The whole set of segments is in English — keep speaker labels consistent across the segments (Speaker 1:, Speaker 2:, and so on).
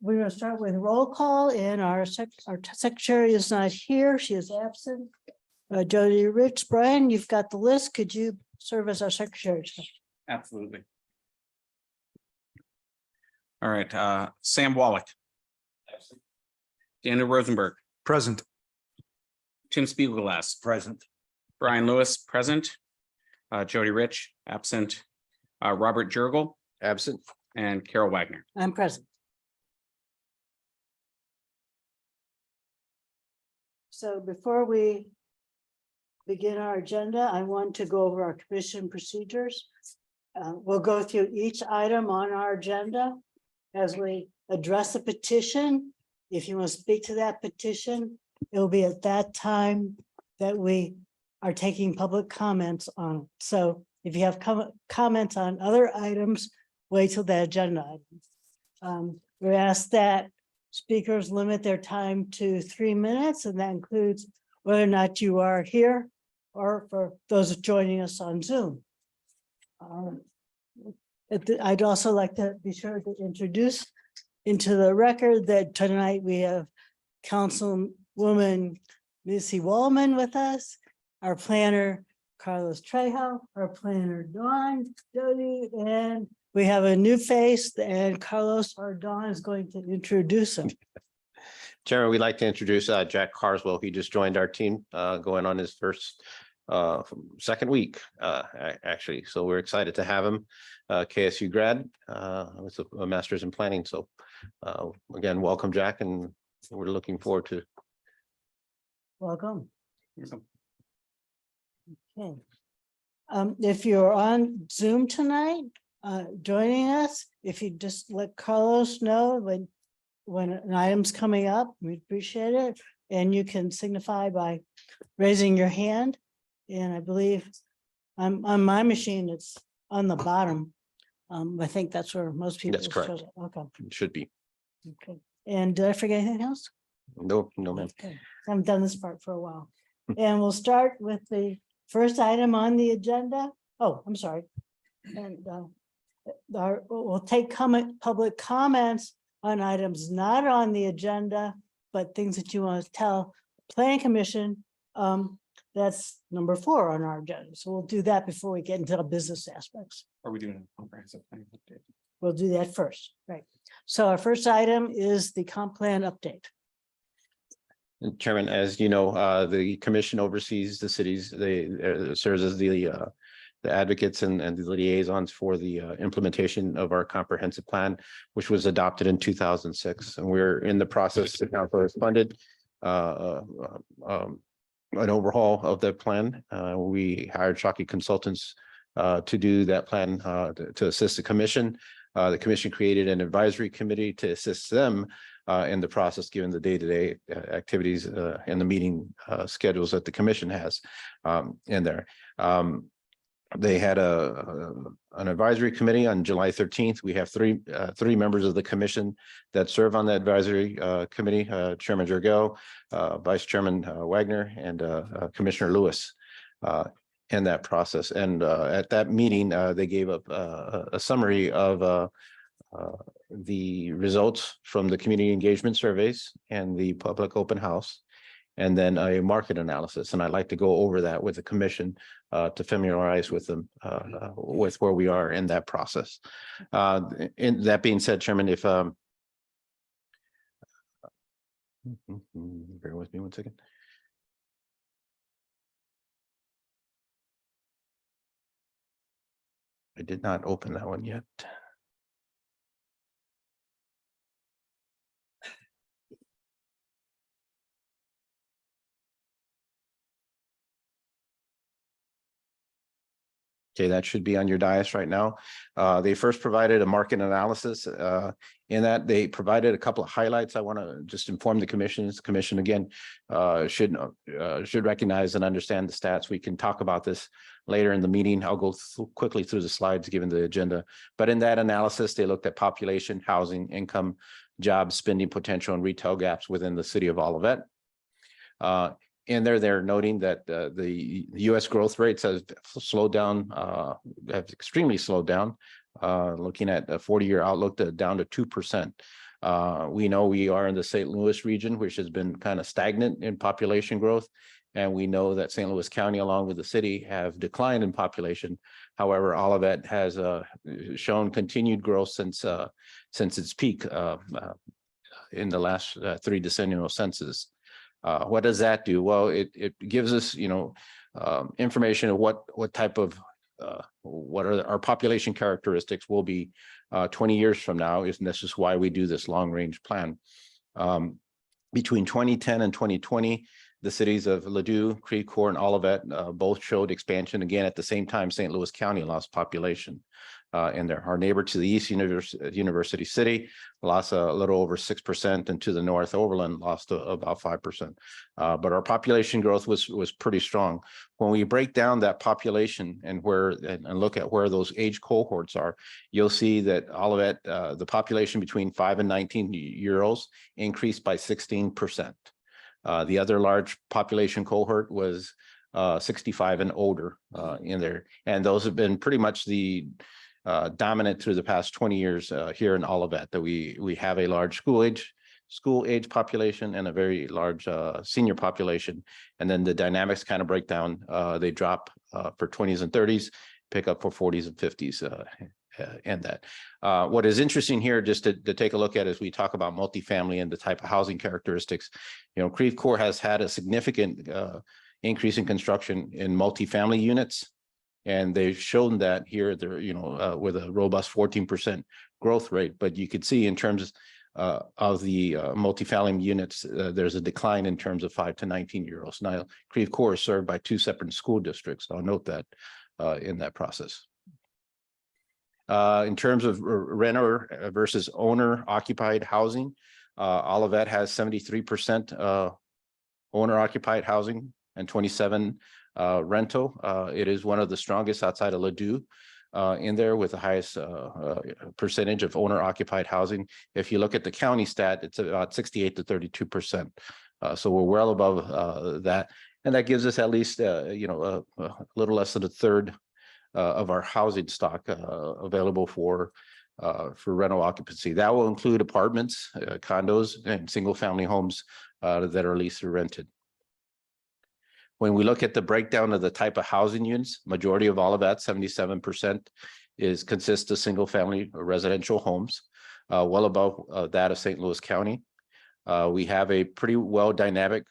Speaker 1: We're going to start with roll call, and our secretary is not here. She is absent. Jody Rich, Brian, you've got the list. Could you serve as our secretary?
Speaker 2: Absolutely. All right, Sam Wallach. Daniel Rosenberg.
Speaker 3: Present.
Speaker 2: Tim Spiegelglass.
Speaker 3: Present.
Speaker 2: Brian Lewis, present. Jody Rich, absent. Robert Jurgel
Speaker 3: Absent.
Speaker 2: and Carol Wagner.
Speaker 1: I'm present. So before we begin our agenda, I want to go over our commission procedures. We'll go through each item on our agenda as we address the petition. If you want to speak to that petition, it'll be at that time that we are taking public comments on it. So if you have comments on other items, wait till the agenda items. We ask that speakers limit their time to 3 minutes, and that includes whether or not you are here or for those joining us on Zoom. I'd also like to be sure to introduce into the record that tonight we have Councilwoman Missy Wallman with us, our planner Carlos Trejo, our planner Dawn Jody, and we have a new face, and Carlos or Dawn is going to introduce him.
Speaker 3: Chairman, we'd like to introduce Jack Carswell. He just joined our team, going on his second week, actually. So we're excited to have him. KSU grad with a master's in planning. So again, welcome, Jack, and we're looking forward to.
Speaker 1: Welcome. Okay. If you're on Zoom tonight, joining us, if you just let Carlos know when an item's coming up, we'd appreciate it. And you can signify by raising your hand. And I believe on my machine, it's on the bottom. I think that's where most people.
Speaker 3: That's correct.
Speaker 1: Okay.
Speaker 3: It should be.
Speaker 1: Okay. And did I forget anything else?
Speaker 3: No, ma'am.
Speaker 1: Okay. I haven't done this part for a while. And we'll start with the first item on the agenda. Oh, I'm sorry. And we'll take public comments on items not on the agenda, but things that you want to tell Planning Commission. That's number 4 on our agenda. So we'll do that before we get into the business aspects.
Speaker 2: Are we doing a comprehensive plan update?
Speaker 1: We'll do that first, right? So our first item is the comp plan update.
Speaker 3: Chairman, as you know, the commission oversees the cities. They serves as the advocates and the liaisons for the implementation of our comprehensive plan, which was adopted in 2006. And we're in the process. The council has funded an overhaul of that plan. We hired Shockey Consultants to do that plan to assist the commission. The commission created an advisory committee to assist them in the process, given the day-to-day activities and the meeting schedules that the commission has in there. They had an advisory committee on July 13th. We have three members of the commission that serve on the advisory committee, Chairman Jurgel, Vice Chairman Wagner, and Commissioner Lewis in that process. And at that meeting, they gave up a summary of the results from the community engagement surveys and the public open house, and then a market analysis. And I'd like to go over that with the commission to familiarize with them with where we are in that process. And that being said, Chairman, if bear with me 1 second. I did not open that one yet. Okay, that should be on your dais right now. They first provided a market analysis. In that, they provided a couple of highlights. I want to just inform the commission. The commission again should recognize and understand the stats. We can talk about this later in the meeting. I'll go quickly through the slides given the agenda. But in that analysis, they looked at population, housing, income, jobs, spending potential, and retail gaps within the city of Olivet. In there, they're noting that the U.S. growth rates have slowed down, have extremely slowed down looking at a 40-year outlook down to 2%. We know we are in the St. Louis region, which has been kind of stagnant in population growth. And we know that St. Louis County, along with the city, have declined in population. However, Olivet has shown continued growth since its peak in the last 3 decennial census. What does that do? Well, it gives us, information of what type of what are our population characteristics will be 20 years from now. And this is why we do this long range plan. Between 2010 and 2020, the cities of Ladue, Creve Coeur, and Olivet both showed expansion. Again, at the same time, St. Louis County lost population. And our neighbor to the east, University City, lost a little over 6%, and to the north, Overland lost about 5%. But our population growth was pretty strong. When we break down that population and look at where those age cohorts are, you'll see that Olivet, the population between 5 and 19-year-olds increased by 16%. The other large population cohort was 65 and older in there, and those have been pretty much the dominant through the past 20 years here in Olivet. That we have a large school age population and a very large senior population, and then the dynamics kind of break down. They drop for 20s and 30s, pick up for 40s and 50s. And that what is interesting here, just to take a look at as we talk about multifamily and the type of housing characteristics, Creve Coeur has had a significant increase in construction in multifamily units, and they've shown that here they're with a robust 14% growth rate. But you could see in terms of the multifamily units, there's a decline in terms of 5 to 19-year-olds. Now, Creve Coeur is served by 2 separate school districts. I'll note that in that process. In terms of renter versus owner occupied housing, Olivet has 73% owner occupied housing and 27 rental. It is one of the strongest outside of Ladue in there, with the highest percentage of owner occupied housing. If you look at the county stat, it's about 68 to 32%. So we're well above that. And that gives us at least, a little less than a third of our housing stock available for rental occupancy. That will include apartments, condos, and single family homes that are leased or rented. When we look at the breakdown of the type of housing units, majority of all of that, 77%, consists of single family residential homes, well above that of St. Louis County. We have a pretty well dynamic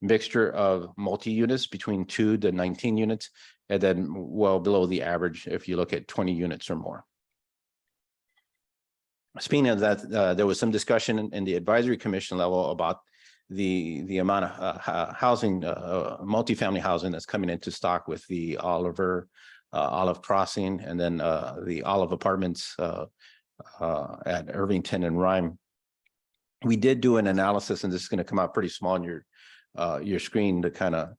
Speaker 3: mixture of multi-units between 2 to 19 units, and then well below the average if you look at 20 units or more. Speaking of that, there was some discussion in the advisory commission level about the amount of housing, multifamily housing that's coming into stock with the Olive Crossing, and then the Olive Apartments at Irvington and Rhyme. We did do an analysis, and this is going to come out pretty small on your screen to kind of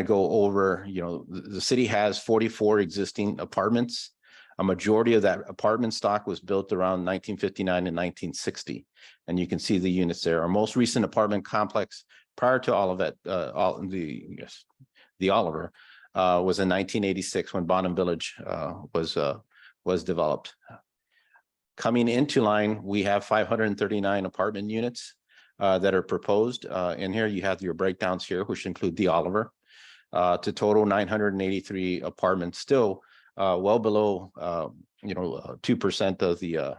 Speaker 3: go over. The city has 44 existing apartments. A majority of that apartment stock was built around 1959 and 1960. And you can see the units there. Our most recent apartment complex prior to Olivet, the Oliver, was in 1986 when Bonham Village was developed. Coming into line, we have 539 apartment units that are proposed. And here you have your breakdowns here, which include the Oliver, to total 983 apartments, still well below 2%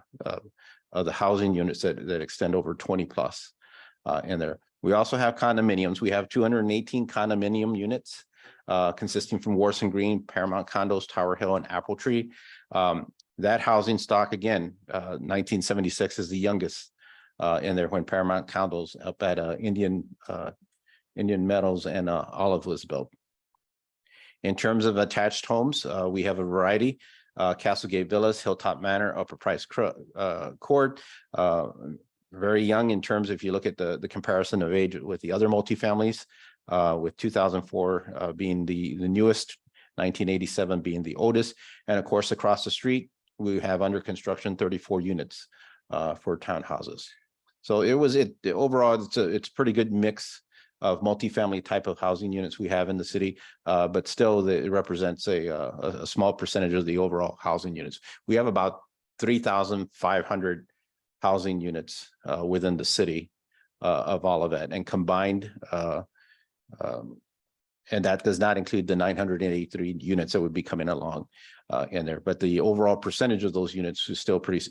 Speaker 3: of the housing units that extend over 20 plus in there. We also have condominiums. We have 218 condominium units consisting from Warson Green, Paramount Condos, Tower Hill, and Apple Tree. That housing stock, again, 1976 is the youngest in there, when Paramount Condos up at Indian Meadows and Olive was built. In terms of attached homes, we have a variety. Castlegate Villas, Hilltop Manor, Upper Price Court, very young in terms, if you look at the comparison of age with the other multifamilies, with 2004 being the newest, 1987 being the oldest. And of course, across the street, we have under construction 34 units for townhouses. So overall, it's a pretty good mix of multifamily type of housing units we have in the city. But still, it represents a small percentage of the overall housing units. We have about 3,500 housing units within the city of Olivet, and combined, and that does not include the 983 units that would be coming along in there. But the overall percentage of those units is still pretty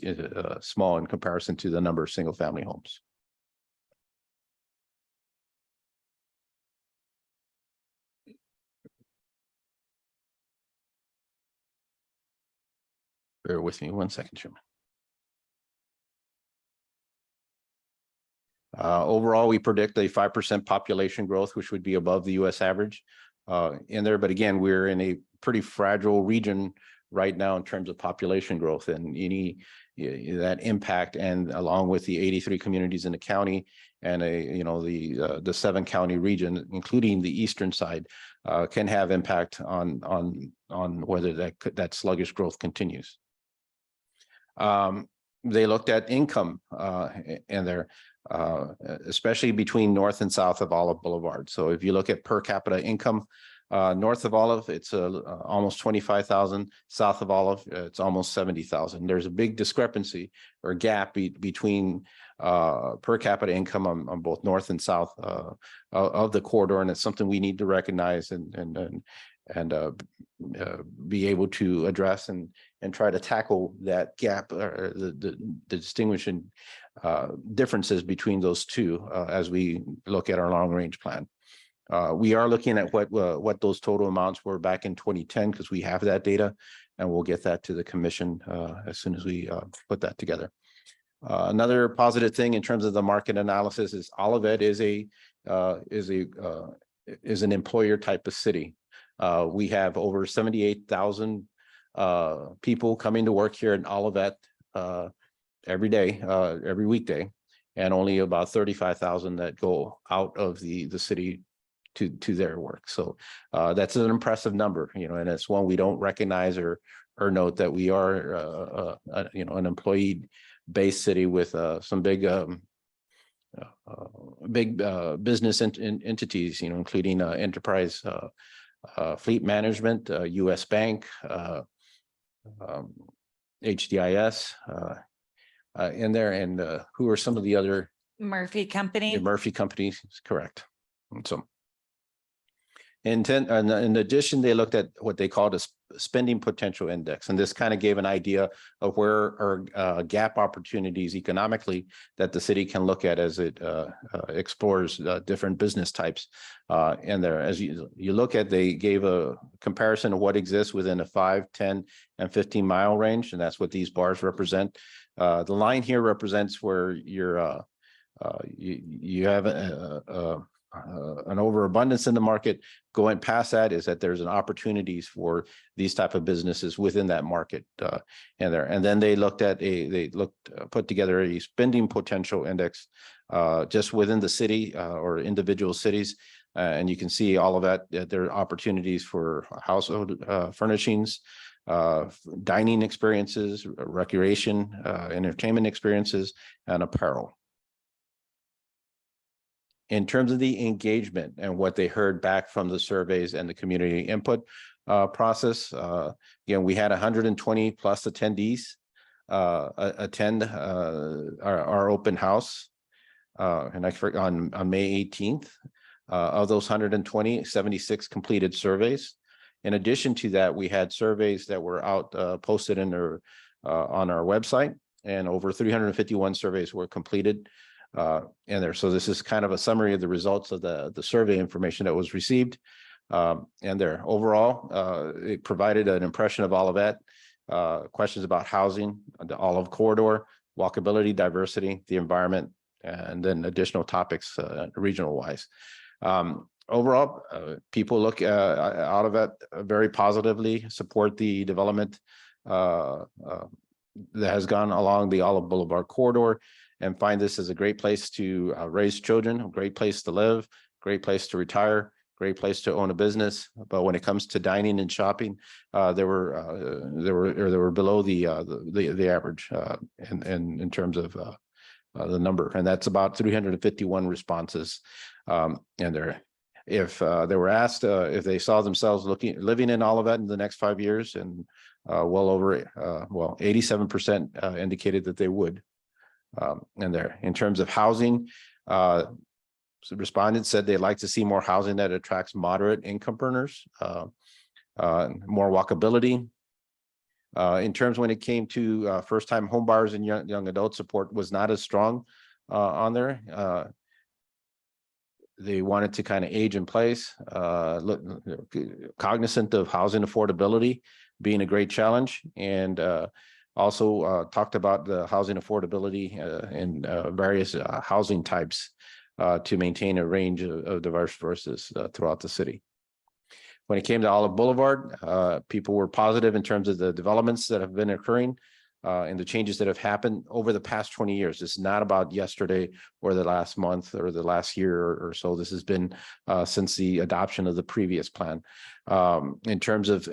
Speaker 3: small in comparison to the number of single family homes. Bear with me 1 second, Chairman. Overall, we predict a 5% population growth, which would be above the U.S. average in there. But again, we're in a pretty fragile region right now in terms of population growth, and any that impact, and along with the 83 communities in the county and the 7-county region, including the eastern side, can have impact on whether that sluggish growth continues. They looked at income in there, especially between north and south of Olive Boulevard. So if you look at per capita income, north of Olive, it's almost 25,000. South of Olive, it's almost 70,000. There's a big discrepancy or gap between per capita income on both north and south of the corridor, and it's something we need to recognize and be able to address and try to tackle that gap, or the distinguishing differences between those two as we look at our long range plan. We are looking at what those total amounts were back in 2010, because we have that data, and we'll get that to the commission as soon as we put that together. Another positive thing in terms of the market analysis is Olivet is an employer type of city. We have over 78,000 people coming to work here in Olivet every day, every weekday, and only about 35,000 that go out of the city to their work. So that's an impressive number, and it's one we don't recognize or note, that we are an employee-based city with some big business entities, including Enterprise Fleet Management, U.S. Bank, HDIS in there, and who are some of the other
Speaker 4: Murphy Company.
Speaker 3: the Murphy companies, correct. And so in addition, they looked at what they called a spending potential index, and this kind of gave an idea of where are gap opportunities economically that the city can look at as it explores different business types in there. As you look at, they gave a comparison of what exists within a 5, 10, and 15 mile range, and that's what these bars represent. The line here represents where you're you have an overabundance in the market. Going past that is that there's an opportunities for these type of businesses within that market in there. And then they put together a spending potential index just within the city or individual cities. And you can see all of that, there are opportunities for household furnishings, dining experiences, recreation, entertainment experiences, and apparel. In terms of the engagement and what they heard back from the surveys and the community input process, again, we had 120 plus attendees attend our open house, and on May 18th. Of those 120, 76 completed surveys. In addition to that, we had surveys that were out posted on our website, and over 351 surveys were completed in there. So this is kind of a summary of the results of the survey information that was received. And there, overall, it provided an impression of Olivet, questions about housing, the Olive Corridor, walkability, diversity, the environment, and then additional topics regional wise. Overall, people look out of it very positively, support the development that has gone along the Olive Boulevard corridor, and find this as a great place to raise children, a great place to live, great place to retire, great place to own a business. But when it comes to dining and shopping, they were below the average in terms of the number, and that's about 351 responses. And if they were asked if they saw themselves living in Olivet in the next 5 years, and well over 87% indicated that they would. And there, in terms of housing, so respondents said they'd like to see more housing that attracts moderate income earners, more walkability. In terms when it came to first-time home buyers and young adult, support was not as strong on there. They wanted to kind of age in place, cognizant of housing affordability being a great challenge, and also talked about the housing affordability in various housing types to maintain a range of diverse sources throughout the city. When it came to Olive Boulevard, people were positive in terms of the developments that have been occurring and the changes that have happened over the past 20 years. It's not about yesterday or the last month or the last year or so. This has been since the adoption of the previous plan. In terms of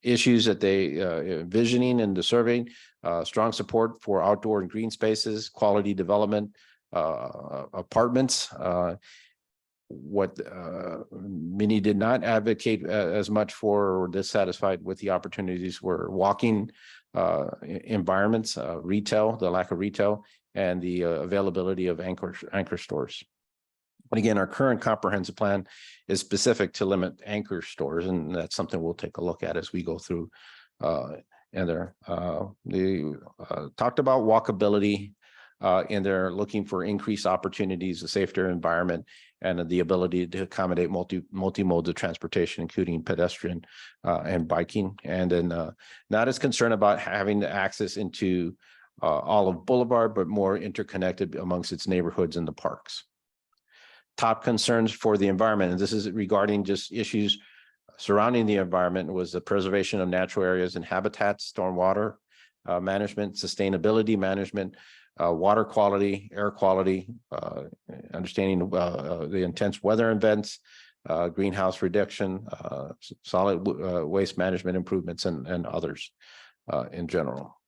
Speaker 3: issues that they envisioning in the survey, strong support for outdoor and green spaces, quality development, apartments. What many did not advocate as much for or dissatisfied with the opportunities were walking environments, retail, the lack of retail, and the availability of anchor stores. But again, our current comprehensive plan is specific to limit anchor stores, and that's something we'll take a look at as we go through. And there, they talked about walkability, and they're looking for increased opportunities, a safer environment, and the ability to accommodate multi-modes of transportation, including pedestrian and biking. And then not as concerned about having the access into Olive Boulevard, but more interconnected amongst its neighborhoods and the parks. Top concerns for the environment, and this is regarding just issues surrounding the environment, was the preservation of natural areas and habitats, stormwater management, sustainability management, water quality, air quality, understanding the intense weather events, greenhouse reduction, solid waste management improvements, and others in general.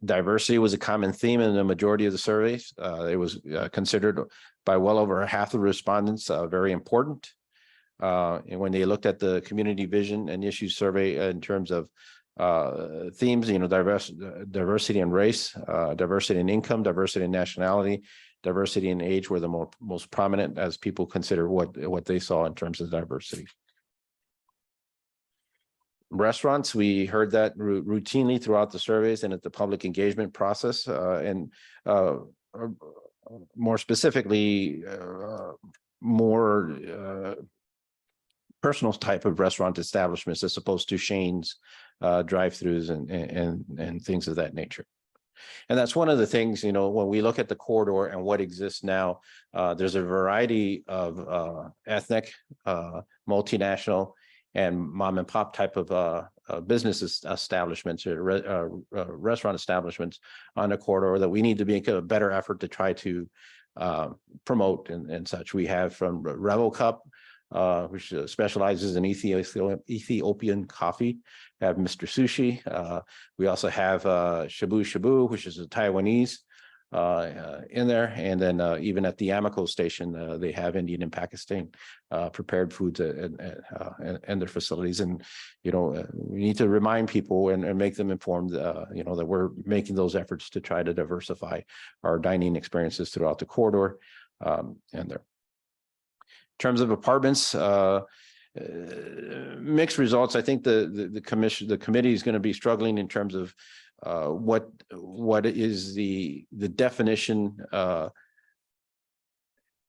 Speaker 3: Diversity was a common theme in the majority of the surveys. It was considered by well over half the respondents very important. And when they looked at the community vision and issues survey in terms of themes, diversity in race, diversity in income, diversity in nationality, diversity in age were the most prominent as people consider what they saw in terms of diversity. Restaurants, we heard that routinely throughout the surveys and at the public engagement process, and more specifically, more personal type of restaurant establishments as opposed to chains, drive-throughs, and things of that nature. And that's one of the things, when we look at the corridor and what exists now, there's a variety of ethnic, multinational, and mom and pop type of business establishments or restaurant establishments on the corridor that we need to make a better effort to try to promote and such. We have from Revel Cup, which specializes in Ethiopian coffee, have Mr. Sushi. We also have Shabu Shabu, which is a Taiwanese in there. And then even at the Amico station, they have Indian and Pakistan prepared foods and their facilities. And, we need to remind people and make them informed, that we're making those efforts to try to diversify our dining experiences throughout the corridor and there. In terms of apartments, mixed results. I think the committee is going to be struggling in terms of what is the definition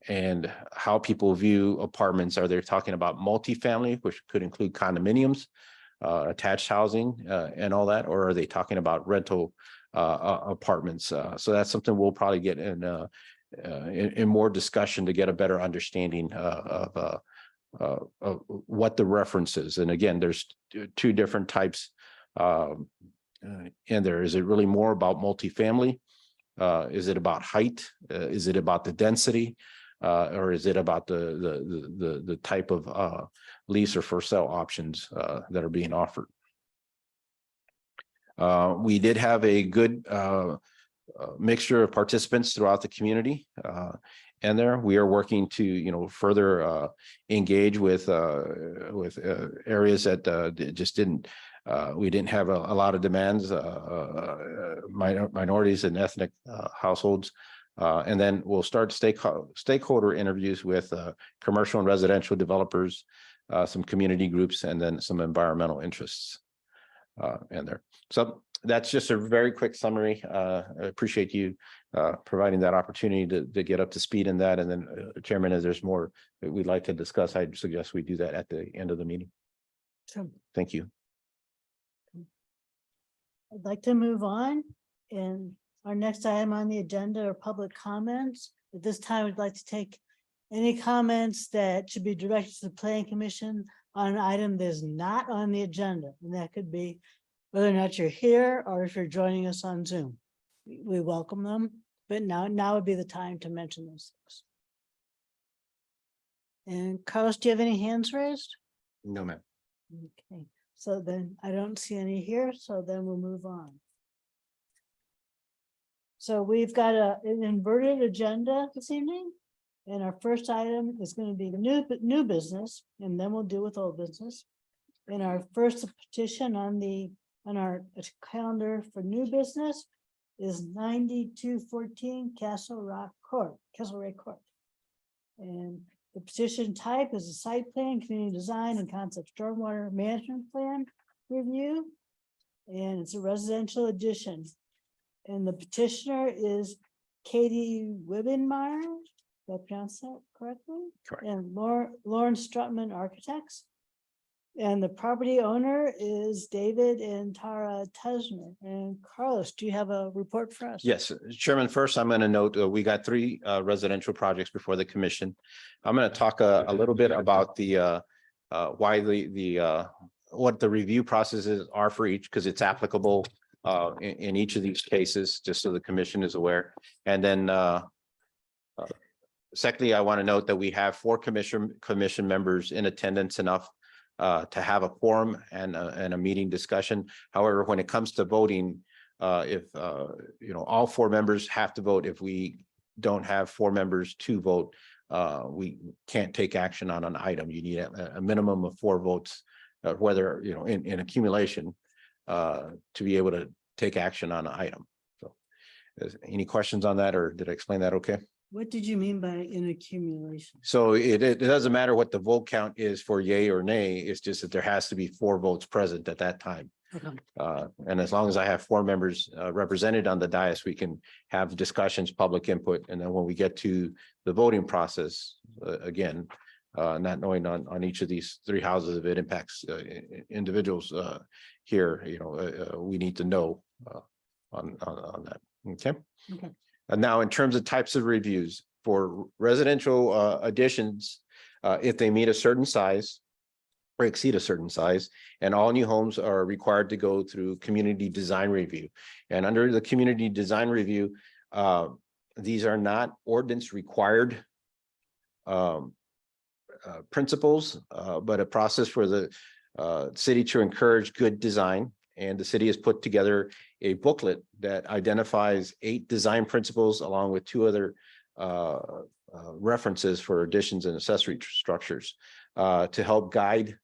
Speaker 3: and how people view apartments. Are they talking about multifamily, which could include condominiums, attached housing, and all that, or are they talking about rental apartments? So that's something we'll probably get in more discussion to get a better understanding of what the reference is. And again, there's two different types. And there is it really more about multifamily? Is it about height? Is it about the density? Or is it about the type of lease or for sale options that are being offered? We did have a good mixture of participants throughout the community. And there, we are working to, further engage with areas that just didn't. We didn't have a lot of demands, minorities and ethnic households. And then we'll start stakeholder interviews with commercial and residential developers, some community groups, and then some environmental interests in there. So that's just a very quick summary. I appreciate you providing that opportunity to get up to speed in that. And then, Chairman, as there's more that we'd like to discuss, I'd suggest we do that at the end of the meeting.
Speaker 1: Sure.
Speaker 3: Thank you.
Speaker 1: I'd like to move on, and our next item on the agenda are public comments. At this time, we'd like to take any comments that should be directed to the Planning Commission on an item that is not on the agenda, and that could be whether or not you're here or if you're joining us on Zoom. We welcome them, but now would be the time to mention those things. And Carlos, do you have any hands raised?
Speaker 3: No, ma'am.
Speaker 1: Okay, so then I don't see any here, so then we'll move on. So we've got an inverted agenda this evening. And our first item is going to be the new business, and then we'll deal with old business. And our first petition on our calendar for new business is 9214 Castlereagh Court. And the petition type is a site plan, community design, and concept stormwater management plan review. And it's a residential addition. And the petitioner is Katie Wibbenmeyer. Did I pronounce that correctly?
Speaker 3: Correct.
Speaker 1: And Lauren Strutman Architects. And the property owner is David and Tara Tesmer. And Carlos, do you have a report for us?
Speaker 3: Yes, Chairman, first I'm going to note we got 3 residential projects before the commission. I'm going to talk a little bit about the why what the review processes are for each, because it's applicable in each of these cases, just so the commission is aware. And then secondly, I want to note that we have 4 commission members in attendance, enough to have a quorum and a meeting discussion. However, when it comes to voting, if all 4 members have to vote. If we don't have 4 members to vote, we can't take action on an item. You need a minimum of 4 votes, whether in accumulation, to be able to take action on an item. So, any questions on that, or did I explain that okay?
Speaker 1: What did you mean by in accumulation?
Speaker 3: So it doesn't matter what the vote count is for yay or nay. It's just that there has to be 4 votes present at that time.
Speaker 1: Okay.
Speaker 3: And as long as I have 4 members represented on the dais, we can have discussions, public input. And then when we get to the voting process, again, not knowing on each of these 3 houses, if it impacts individuals here, we need to know on that. Okay.
Speaker 1: Okay.
Speaker 3: And now, in terms of types of reviews for residential additions, if they meet a certain size or exceed a certain size, and all new homes are required to go through community design review. And under the community design review, these are not ordinance required principles, but a process for the city to encourage good design. And the city has put together a booklet that identifies 8 design principles along with 2 other references for additions and accessory structures to help guide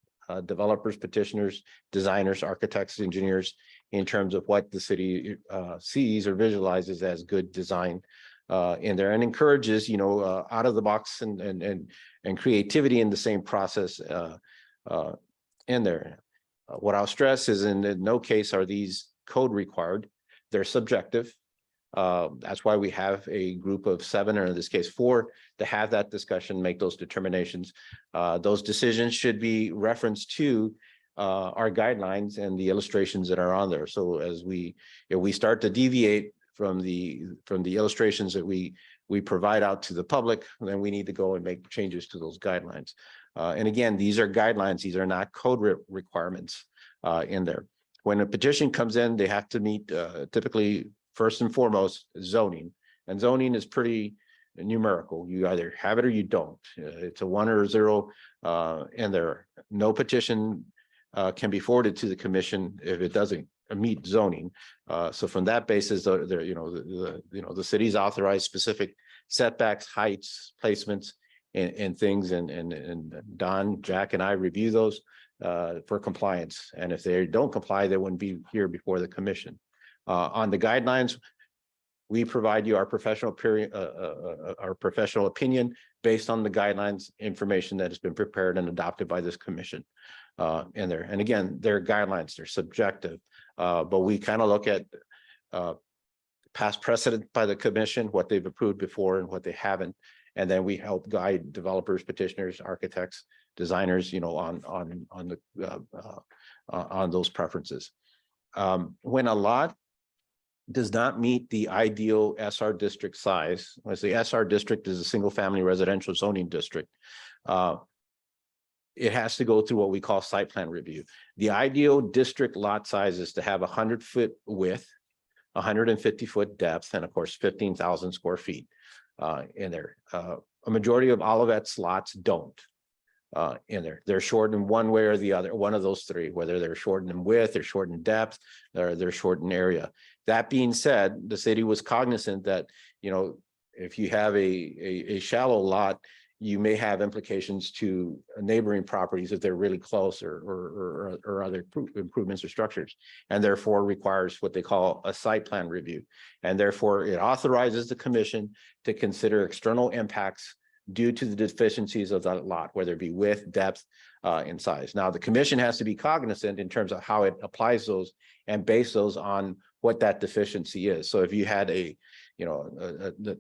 Speaker 3: developers, petitioners, designers, architects, engineers in terms of what the city sees or visualizes as good design in there, and encourages out of the box and creativity in the same process in there. What I'll stress is in no case are these code required. They're subjective. That's why we have a group of 7, or in this case 4, to have that discussion, make those determinations. Those decisions should be referenced to our guidelines and the illustrations that are on there. So if we start to deviate from the illustrations that we provide out to the public, then we need to go and make changes to those guidelines. And again, these are guidelines. These are not code requirements in there. When a petition comes in, they have to meet typically, first and foremost, zoning. And zoning is pretty numerical. You either have it or you don't. It's a 1 or a 0 and there. No petition can be forwarded to the commission if it doesn't meet zoning. So from that basis, the city's authorized specific setbacks, heights, placements, and things, and Don, Jack, and I review those for compliance. And if they don't comply, they wouldn't be here before the commission. On the guidelines, we provide you our professional opinion based on the guidelines information that has been prepared and adopted by this commission. And again, they're guidelines, they're subjective, but we kind of look at past precedent by the commission, what they've approved before and what they haven't. And then we help guide developers, petitioners, architects, designers, on those preferences. When a lot does not meet the ideal SR district size, as the SR district is a single family residential zoning district, it has to go through what we call site plan review. The ideal district lot size is to have 100-foot width, 150-foot depth, and of course 15,000 square feet in there. A majority of Olivet's lots don't in there. They're short in one way or the other, one of those three, whether they're shortened in width, they're short in depth, or they're short in area. That being said, the city was cognizant that, if you have a shallow lot, you may have implications to neighboring properties if they're really close or other improvements or structures, and therefore requires what they call a site plan review. And therefore it authorizes the commission to consider external impacts due to the deficiencies of that lot, whether it be width, depth, and size. Now, the commission has to be cognizant in terms of how it applies those and base those on what that deficiency is. So if you had the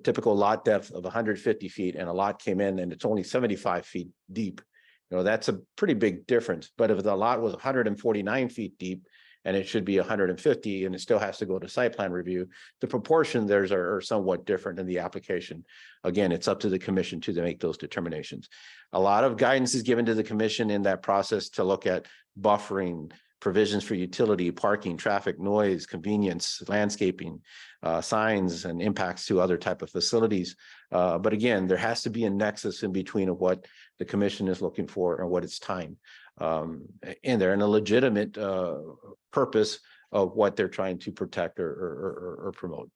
Speaker 3: typical lot depth of 150 feet and a lot came in and it's only 75 feet deep, that's a pretty big difference. But if the lot was 149 feet deep and it should be 150 and it still has to go to site plan review, the proportion there are somewhat different in the application. Again, it's up to the commission to make those determinations. A lot of guidance is given to the commission in that process to look at buffering, provisions for utility, parking, traffic, noise, convenience, landscaping, signs, and impacts to other type of facilities. But again, there has to be a nexus in between of what the commission is looking for and what it's time in there, and a legitimate purpose of what they're trying to protect or promote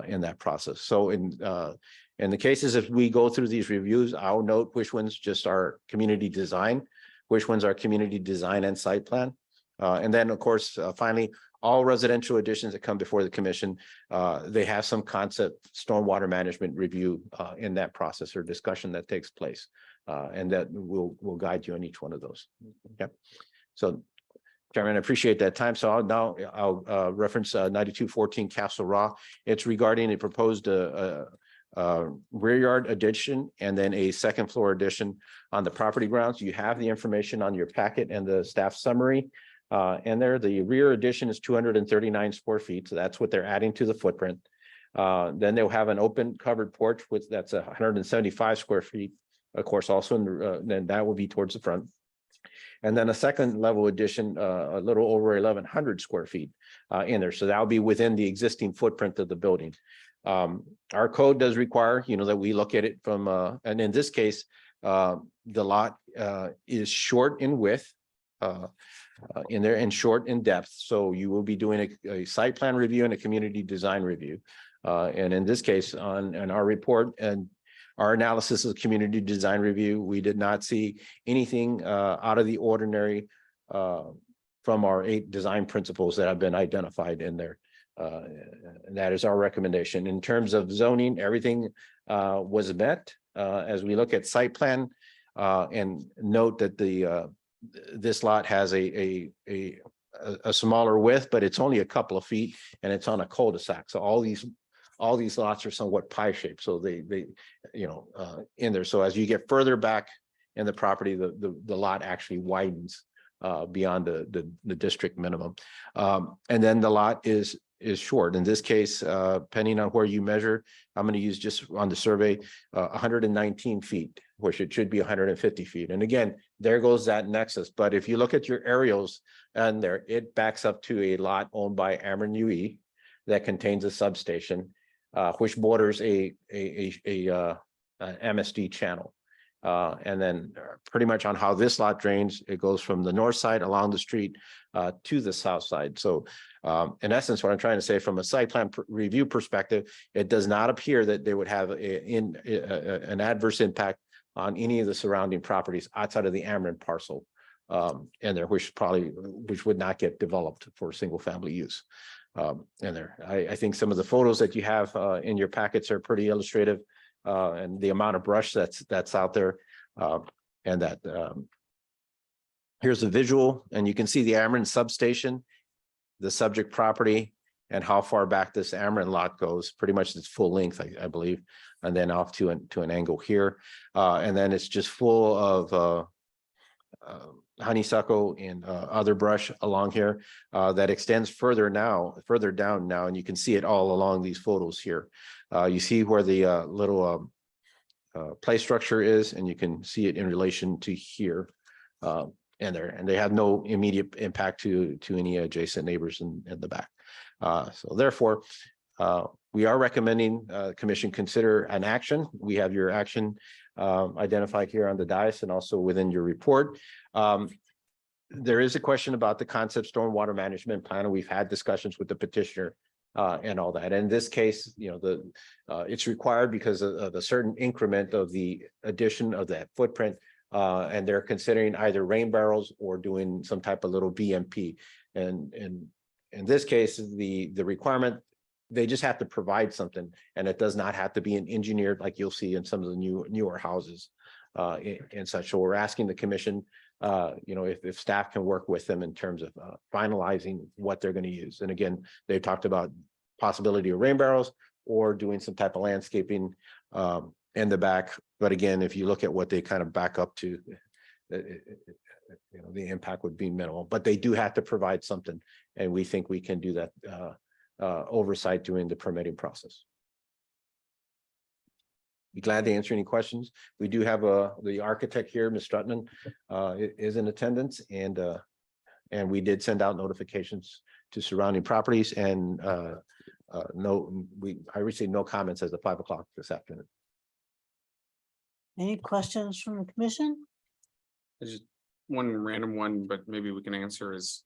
Speaker 3: in that process. So in the cases, if we go through these reviews, I'll note which ones just are community design, which ones are community design and site plan. And then, of course, finally, all residential additions that come before the commission, they have some concept stormwater management review in that process or discussion that takes place. And that will guide you on each one of those. Okay. So, Chairman, I appreciate that time. So I'll reference 9214 Castle Rock. It's regarding a proposed rear yard addition and then a second floor addition on the property grounds. You have the information on your packet and the staff summary. And there, the rear addition is 239 square feet. So that's what they're adding to the footprint. Then they'll have an open covered porch that's 175 square feet. Of course, also then that will be towards the front. And then a second level addition, a little over 1,100 square feet in there. So that'll be within the existing footprint of the building. Our code does require, that we look at it from, and in this case, the lot is short in width in there and short in depth. So you will be doing a site plan review and a community design review. And in this case, on our report and our analysis of the community design review, we did not see anything out of the ordinary from our 8 design principles that have been identified in there. And that is our recommendation. In terms of zoning, everything was met. As we look at site plan and note that this lot has a smaller width, but it's only a couple of feet and it's on a cul-de-sac. So all these lots are somewhat pie shaped. So they in there. So as you get further back in the property, the lot actually widens beyond the district minimum. And then the lot is short. In this case, depending on where you measure, I'm going to use just on the survey, 119 feet, which it should be 150 feet. And again, there goes that nexus. But if you look at your aerials and there, it backs up to a lot owned by Ameren UE that contains a substation, which borders a MSD channel. And then pretty much on how this lot drains, it goes from the north side along the street to the south side. So in essence, what I'm trying to say from a site plan review perspective, it does not appear that they would have an adverse impact on any of the surrounding properties outside of the Ameren parcel. And there, which would not get developed for single family use. And there, I think some of the photos that you have in your packets are pretty illustrative. And the amount of brush that's out there, and that here's a visual, and you can see the Ameren substation, the subject property, and how far back this Ameren lot goes. Pretty much its full length, I believe, and then off to an angle here, and then it's just full of honeysuckle and other brush along here that extends further down now, and you can see it all along these photos here. You see where the little play structure is, and you can see it in relation to here. And they have no immediate impact to any adjacent neighbors in the back. So therefore, we are recommending commission consider an action. We have your action identified here on the dais and also within your report. There is a question about the concept stormwater management plan, and we've had discussions with the petitioner and all that. In this case, it's required because of a certain increment of the addition of that footprint, and they're considering either rain barrels or doing some type of little BMP. And in this case, the requirement, they just have to provide something, and it does not have to be an engineered like you'll see in some of the newer houses and such. So we're asking the commission, if staff can work with them in terms of finalizing what they're going to use. And again, they talked about possibility of rain barrels or doing some type of landscaping in the back. But again, if you look at what they kind of back up to, the impact would be minimal, but they do have to provide something. And we think we can do that oversight during the permitting process. Be glad to answer any questions. We do have the architect here, Ms. Strutman, is in attendance, and we did send out notifications to surrounding properties, and I received no comments as of 5 o'clock this afternoon.
Speaker 1: Any questions from the commission?
Speaker 2: There's just one random one, but maybe we can answer is,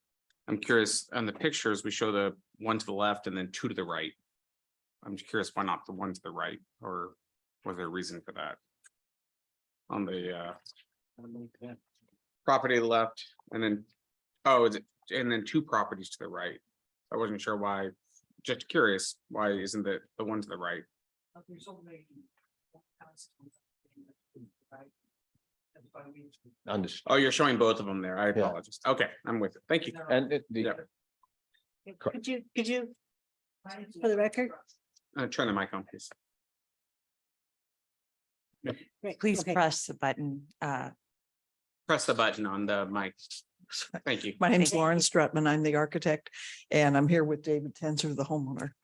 Speaker 2: I'm curious, on the pictures, we show the one to the left and then two to the right. I'm just curious why not the one to the right, or was there a reason for that? On the property to the left, and then, and then two properties to the right. I wasn't sure why, just curious, why isn't the one to the right?
Speaker 3: Understood.
Speaker 2: Oh, you're showing both of them there. I apologize. Okay, I'm with it. Thank you.
Speaker 3: And
Speaker 1: Could you, for the record?
Speaker 2: Turn the mic on, please.
Speaker 1: Great,
Speaker 4: Please
Speaker 1: okay.
Speaker 4: press the button.
Speaker 2: Press the button on the mic. Thank you.
Speaker 5: My name's
Speaker 4: Thank
Speaker 5: Lauren Strutman. I'm the architect, and I'm here with David Tenzer, the homeowner.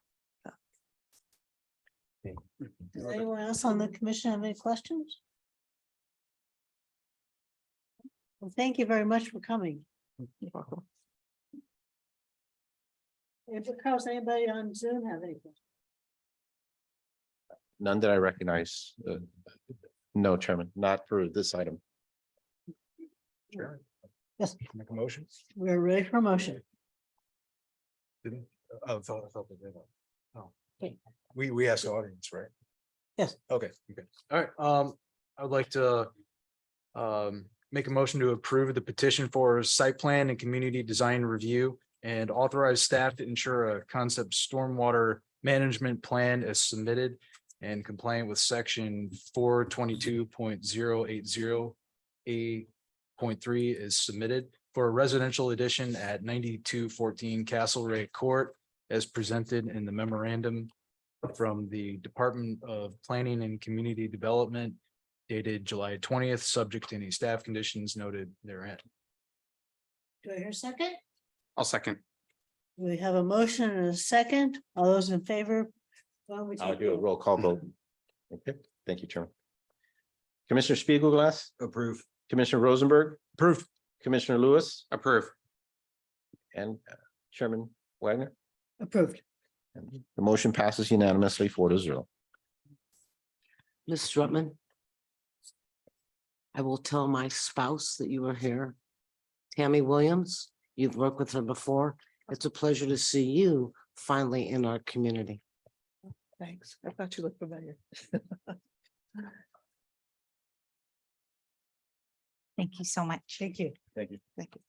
Speaker 1: Does anyone else on the commission have any questions? Well, thank you very much for coming.
Speaker 5: You're welcome.
Speaker 1: Because anybody on Zoom have any questions?
Speaker 3: none that I recognize. No, Chairman, not for this item.
Speaker 6: Sure.
Speaker 1: Yes.
Speaker 6: Make a motion.
Speaker 1: We're ready for motion.
Speaker 6: Didn't, I thought they did. Oh.
Speaker 1: Okay.
Speaker 6: We asked the audience, right?
Speaker 1: Yes.
Speaker 6: Okay, all right. I would like to make a motion to approve the petition for site plan and community design review and authorize staff to ensure a concept stormwater management plan is submitted and compliant with section 422.080A.3 is submitted for a residential addition at 9214 Castlereagh Court as presented in the memorandum from the Department of Planning and Community Development dated July 20th, subject to any staff conditions noted therein.
Speaker 1: Do I hear a second?
Speaker 2: I'll second.
Speaker 1: We have a motion and a second. All those in favor? Why don't we
Speaker 3: I'll
Speaker 1: take
Speaker 3: do a
Speaker 1: roll?
Speaker 3: roll call vote. Okay, thank you, Chairman. Commissioner Spiegelglass,
Speaker 6: Approve.
Speaker 3: Commissioner Rosenberg,
Speaker 6: Approve.
Speaker 3: Commissioner Lewis,
Speaker 2: Approve.
Speaker 3: and Chairman Wagner.
Speaker 1: Approved.
Speaker 3: And the motion passes unanimously 4-0.
Speaker 7: Ms. Strutman,
Speaker 4: I will tell my spouse that you are here. Tammy Williams, you've worked with her before. It's a pleasure to see you finally in our community.
Speaker 5: Thanks. I thought you looked familiar.
Speaker 7: Thank you so much.
Speaker 1: Thank you.
Speaker 3: Thank you.
Speaker 5: Thank you.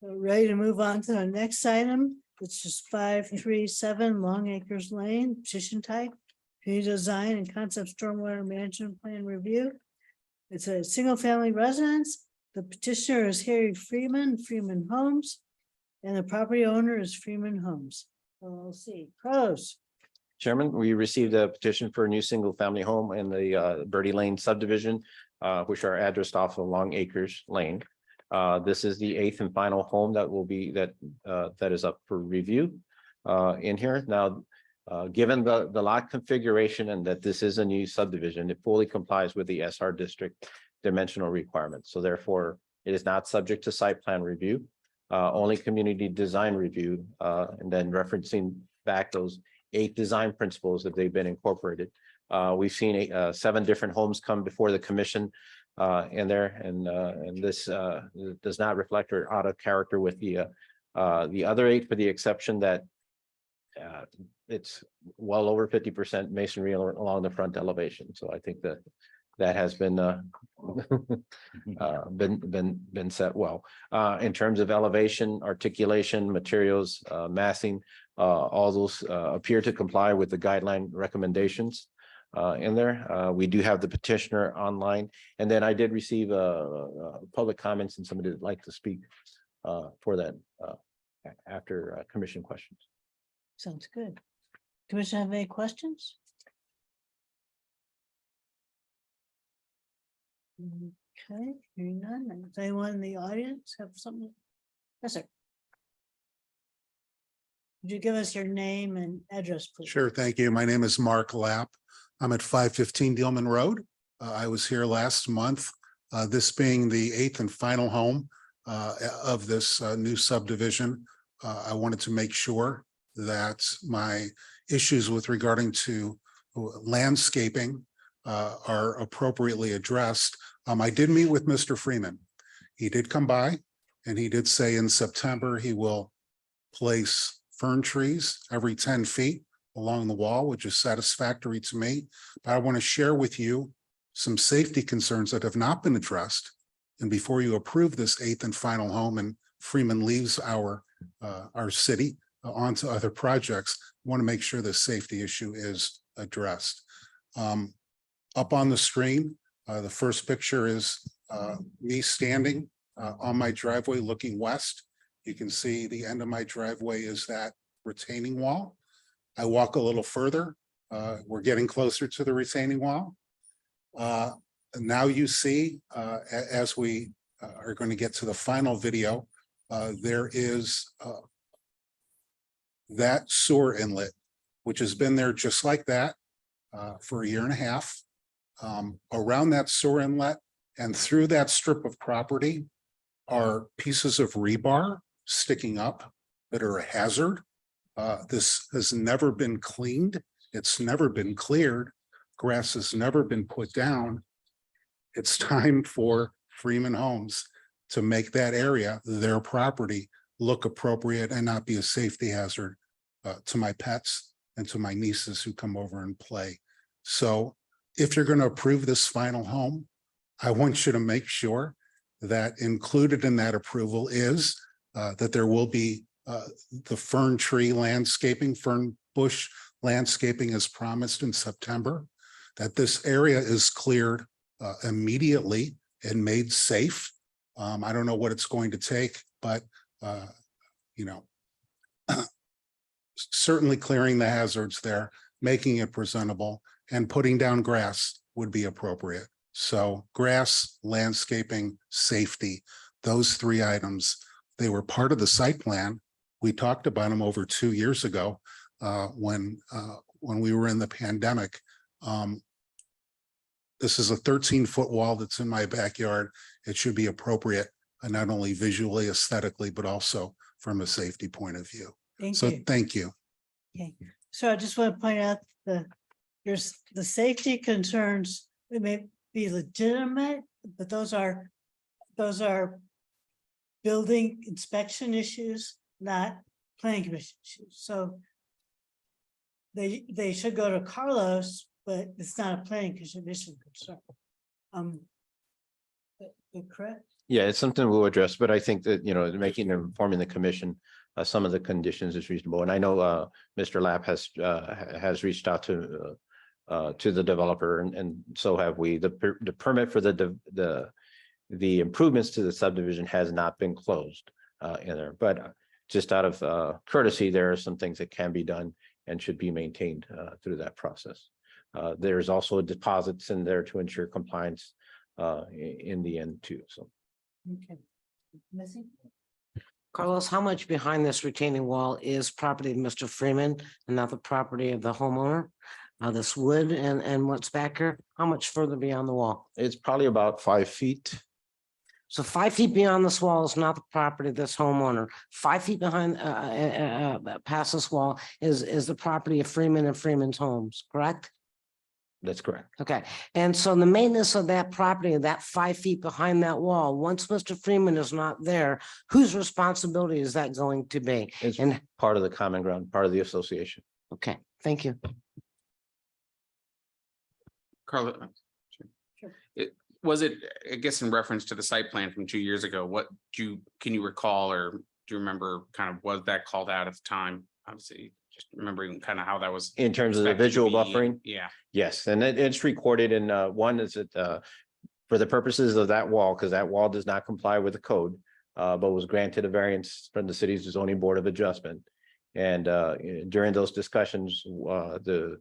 Speaker 1: We're ready to move on to the next item, which is 537 Long Acres Lane, petition type, community design and concept stormwater management plan review. It's a single family residence. The petitioner is Harry Freeman, Freeman Homes, and the property owner is Freeman Homes. LLC. Pros.
Speaker 3: Chairman, we received a petition for a new single-family home in the Birdie Lane subdivision, which are addressed off of Long Acres Lane. This is the 8th and final home that will be that is up for review in here. Now, given the lot configuration and that this is a new subdivision, it fully complies with the SR district dimensional requirements. So therefore, it is not subject to site plan review, only community design review, and then referencing back those 8 design principles that they've been incorporated. We've seen 7 different homes come before the commission in there, and this does not reflect or out of character with the other 8, for the exception that it's well over 50% masonry along the front elevation. So I think that has been been set well. In terms of elevation, articulation, materials, massing, all those appear to comply with the guideline recommendations in there. We do have the petitioner online, and then I did receive public comments, and somebody would like to speak for that after commission questions.
Speaker 1: Sounds good. Commission have any questions? Okay, hearing none. Does anyone in the audience have something? Yes, sir. Could you give us your name and address, please?
Speaker 8: Sure, thank you. My name is Mark Lapp. I'm at 515 Dealman Road. I was here last month, this being the 8th and final home of this new subdivision. I wanted to make sure that my issues with regarding to landscaping are appropriately addressed. I did meet with Mr. Freeman. He did come by, and he did say in September he will place fern trees every 10 feet along the wall, which is satisfactory to me. But I want to share with you some safety concerns that have not been addressed. And before you approve this 8th and final home and Freeman leaves our city onto other projects, I want to make sure the safety issue is addressed. Up on the screen, the first picture is me standing on my driveway looking west. You can see the end of my driveway is that retaining wall. I walk a little further. We're getting closer to the retaining wall. And now you see, as we are going to get to the final video, there is that sewer inlet, which has been there just like that for 1.5 years. Around that sewer inlet and through that strip of property are pieces of rebar sticking up that are a hazard. This has never been cleaned. It's never been cleared. Grass has never been put down. It's time for Freeman Homes to make that area, their property, look appropriate and not be a safety hazard to my pets and to my nieces who come over and play. So if you're going to approve this final home, I want you to make sure that included in that approval is that there will be the fern tree landscaping, fern bush landscaping as promised in September, that this area is cleared immediately and made safe. I don't know what it's going to take, but you know, certainly clearing the hazards there, making it presentable, and putting down grass would be appropriate. So grass, landscaping, safety, those 3 items, they were part of the site plan. We talked about them over 2 years ago when we were in the pandemic. This is a 13-foot wall that's in my backyard. It should be appropriate, not only visually, aesthetically, but also from a safety point of view. Thank you.
Speaker 1: Okay, so I just want to point out the safety concerns It may be legitimate, but those are building inspection issues, not planning commission issues. So they should go to Carlos, but it's not a planning commission concern. Correct?
Speaker 3: Yeah, it's something we'll address, but I think that, making and informing the commission, some of the conditions is reasonable. And I know, Mr. Lapp has reached out to the developer and so have we. The permit for the improvements to the subdivision has not been closed in there, but just out of courtesy, there are some things that can be done and should be maintained through that process. There's also deposits in there to ensure compliance in the end too, so.
Speaker 1: Okay. Missy?
Speaker 4: Carlos, how much behind this retaining wall is property of Mr. Freeman and not the property of the homeowner? This wood and what's back here, how much further beyond the wall?
Speaker 3: It's probably about 5 feet.
Speaker 4: So 5 feet beyond this wall is not the property of this homeowner. 5 feet behind, past this wall is the property of Freeman and Freeman's homes, correct?
Speaker 3: That's correct.
Speaker 4: Okay, and so the maintenance of that property, that 5 feet behind that wall, once Mr. Freeman is not there, whose responsibility is that going to be?
Speaker 3: It's
Speaker 4: And,
Speaker 3: part of the common ground, part of the association.
Speaker 4: okay, thank you.
Speaker 2: Carla.
Speaker 1: Sure.
Speaker 2: Was it, I guess, in reference to the site plan from 2 years ago, can you recall, or do you remember kind of was that called out at the time? Obviously, just remembering kind of how that was.
Speaker 3: In terms of the
Speaker 2: expected to
Speaker 3: visual
Speaker 2: be.
Speaker 3: buffering?
Speaker 2: Yeah,
Speaker 3: Yes, and it's recorded in one is it for the purposes of that wall, because that wall does not comply with the code, but was granted a variance from the city's zoning board of adjustment. And during those discussions, the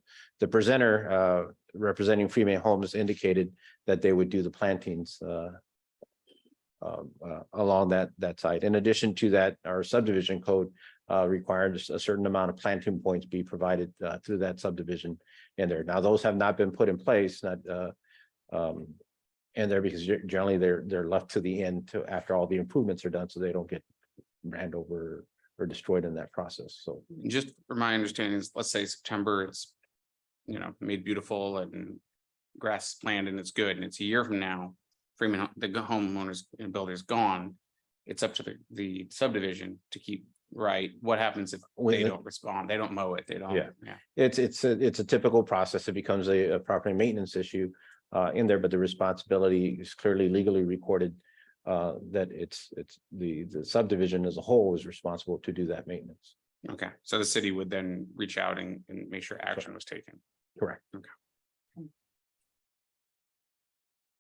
Speaker 3: presenter representing Freeman Homes indicated that they would do the plantings along that site. In addition to that, our subdivision code requires a certain amount of planting points be provided through that subdivision in there. Now, those have not been put in place, not in there because generally they're left to the end to after all the improvements are done, so they don't get ran over or destroyed in that process. So
Speaker 2: just for my understanding is, let's say September, it's, made beautiful and grass is planted and it's good, and it's a year from now, Freeman, the homeowners and builders gone. It's up to the subdivision to keep right. What happens if they don't respond? They don't mow it. They don't.
Speaker 3: Yeah. it's a typical process. It becomes a property maintenance issue in there, but the responsibility is clearly legally recorded that it's the subdivision as a whole is responsible to do that maintenance.
Speaker 2: Okay, so the city would then reach out and make sure action was taken.
Speaker 3: Correct.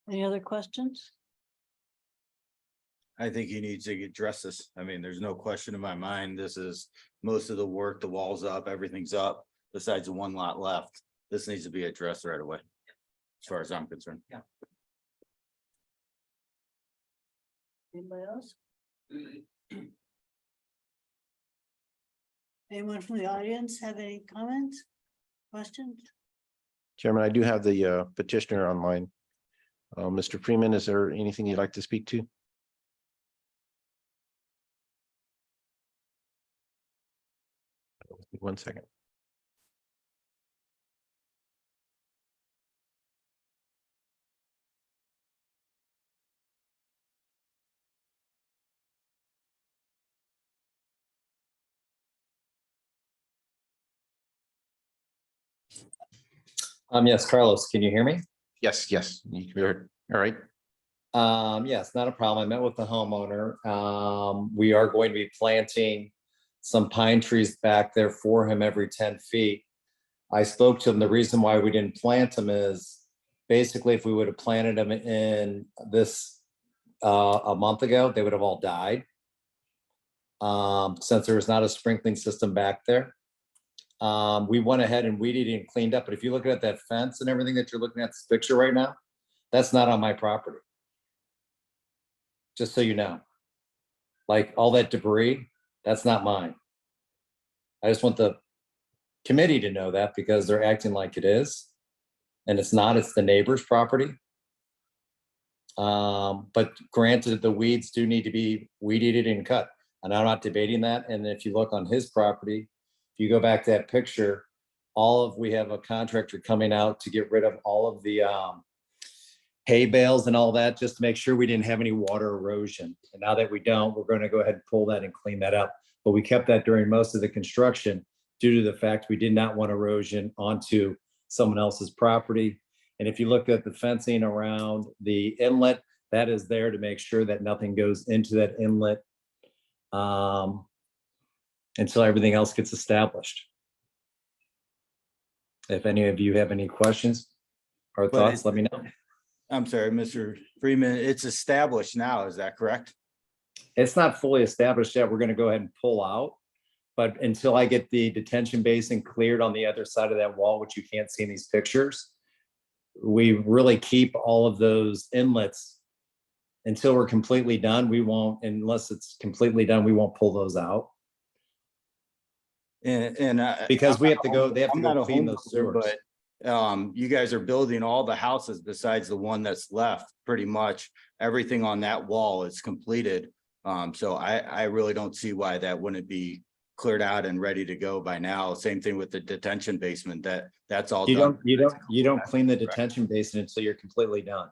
Speaker 1: Any other questions?
Speaker 9: I think he needs to address this. I mean, there's no question in my mind. This is most of the work, the wall's up, everything's up, besides the one lot left. This needs to be addressed right away, as far as I'm concerned.
Speaker 1: Yeah. Anybody else? Anyone from the audience have any comments, questions?
Speaker 3: Chairman, I do have the petitioner online. Mr. Freeman, is there anything you'd like to speak to? One second.
Speaker 10: Yes, Carlos, can you hear me?
Speaker 3: Yes, you can be heard. All right.
Speaker 10: Yes, not a problem. I met with the homeowner. We are going to be planting some pine trees back there for him every 10 feet. I spoke to him. The reason why we didn't plant them is basically if we would have planted them in this a month ago, they would have all died. Since there was not a sprinkling system back there. We went ahead and weeded and cleaned up. But if you look at that fence and everything that you're looking at this picture right now, that's not on my property. Just so you know, like all that debris, that's not mine. I just want the committee to know that because they're acting like it is. And it's not, it's the neighbor's property. But granted, the weeds do need to be weeded and cut. And I'm not debating that. And if you look on his property, if you go back to that picture, we have a contractor coming out to get rid of all of the hay bales and all that, just to make sure we didn't have any water erosion. And now that we don't, we're going to go ahead and pull that and clean that up. But we kept that during most of the construction due to the fact we did not want erosion onto someone else's property. And if you look at the fencing around the inlet, that is there to make sure that nothing goes into that inlet until everything else gets established. If any of you have any questions or
Speaker 9: But
Speaker 10: thoughts, let me know.
Speaker 9: I'm sorry, Mr. Freeman, it's established now, is that correct?
Speaker 10: It's not fully established yet. We're going to go ahead and pull out. But until I get the detention basin cleared on the other side of that wall, which you can't see in these pictures, we really keep all of those inlets until we're completely done. We won't, unless it's completely done, we won't pull those out.
Speaker 9: And
Speaker 10: Because we have to go, they have to
Speaker 9: I'm not
Speaker 10: go
Speaker 9: a
Speaker 10: clean those
Speaker 9: homeowner,
Speaker 10: sewers.
Speaker 9: but you guys are building all the houses besides the one that's left, pretty much. Everything on that wall is completed. So I really don't see why that wouldn't be cleared out and ready to go by now. Same thing with the detention basement, that's all done.
Speaker 10: You don't clean the detention basin until you're completely done.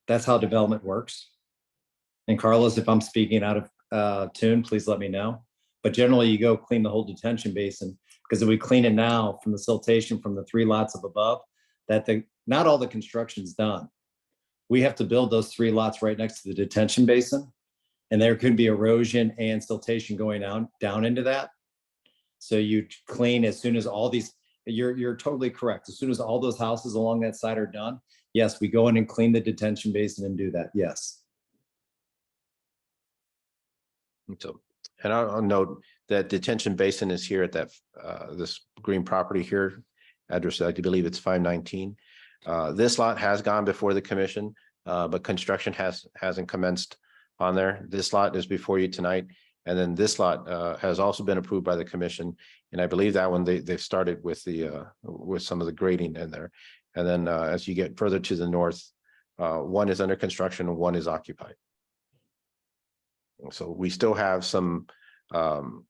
Speaker 10: That's how development works. And Carlos, if I'm speaking out of tune, please let me know. But generally you go clean the whole detention basin, because if we clean it now from the siltation from the 3 lots of above, not all the construction's done. We have to build those 3 lots right next to the detention basin. And there could be erosion and siltation going down into that. So you clean as soon as all these, you're totally correct. As soon as all those houses along that side are done, yes, we go in and clean the detention basin and do that. Yes.
Speaker 3: So, and I'll note that detention basin is here at that, this green property here, address, I believe it's 519. This lot has gone before the commission, but construction hasn't commenced on there. This lot is before you tonight. And then this lot has also been approved by the commission. And I believe that one they've started with with some of the grading in there. And then as you get further to the north, one is under construction and one is occupied. So we still have some.
Speaker 10: You
Speaker 3: some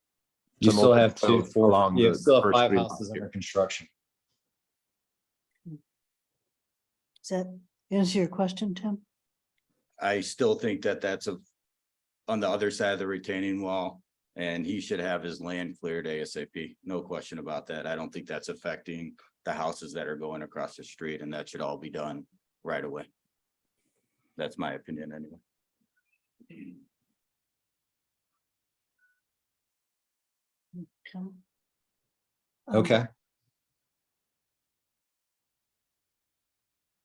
Speaker 10: still
Speaker 3: open
Speaker 10: have
Speaker 3: field along
Speaker 10: you
Speaker 3: the
Speaker 10: still have
Speaker 3: first
Speaker 10: 5
Speaker 3: green
Speaker 10: houses
Speaker 3: here.
Speaker 10: under construction.
Speaker 1: Does that answer your question, Tim?
Speaker 9: I still think that that's on the other side of the retaining wall, and he should have his land cleared ASAP. No question about that. I don't think that's affecting the houses that are going across the street, and that should all be done right away. That's my opinion anyway.
Speaker 10: Okay.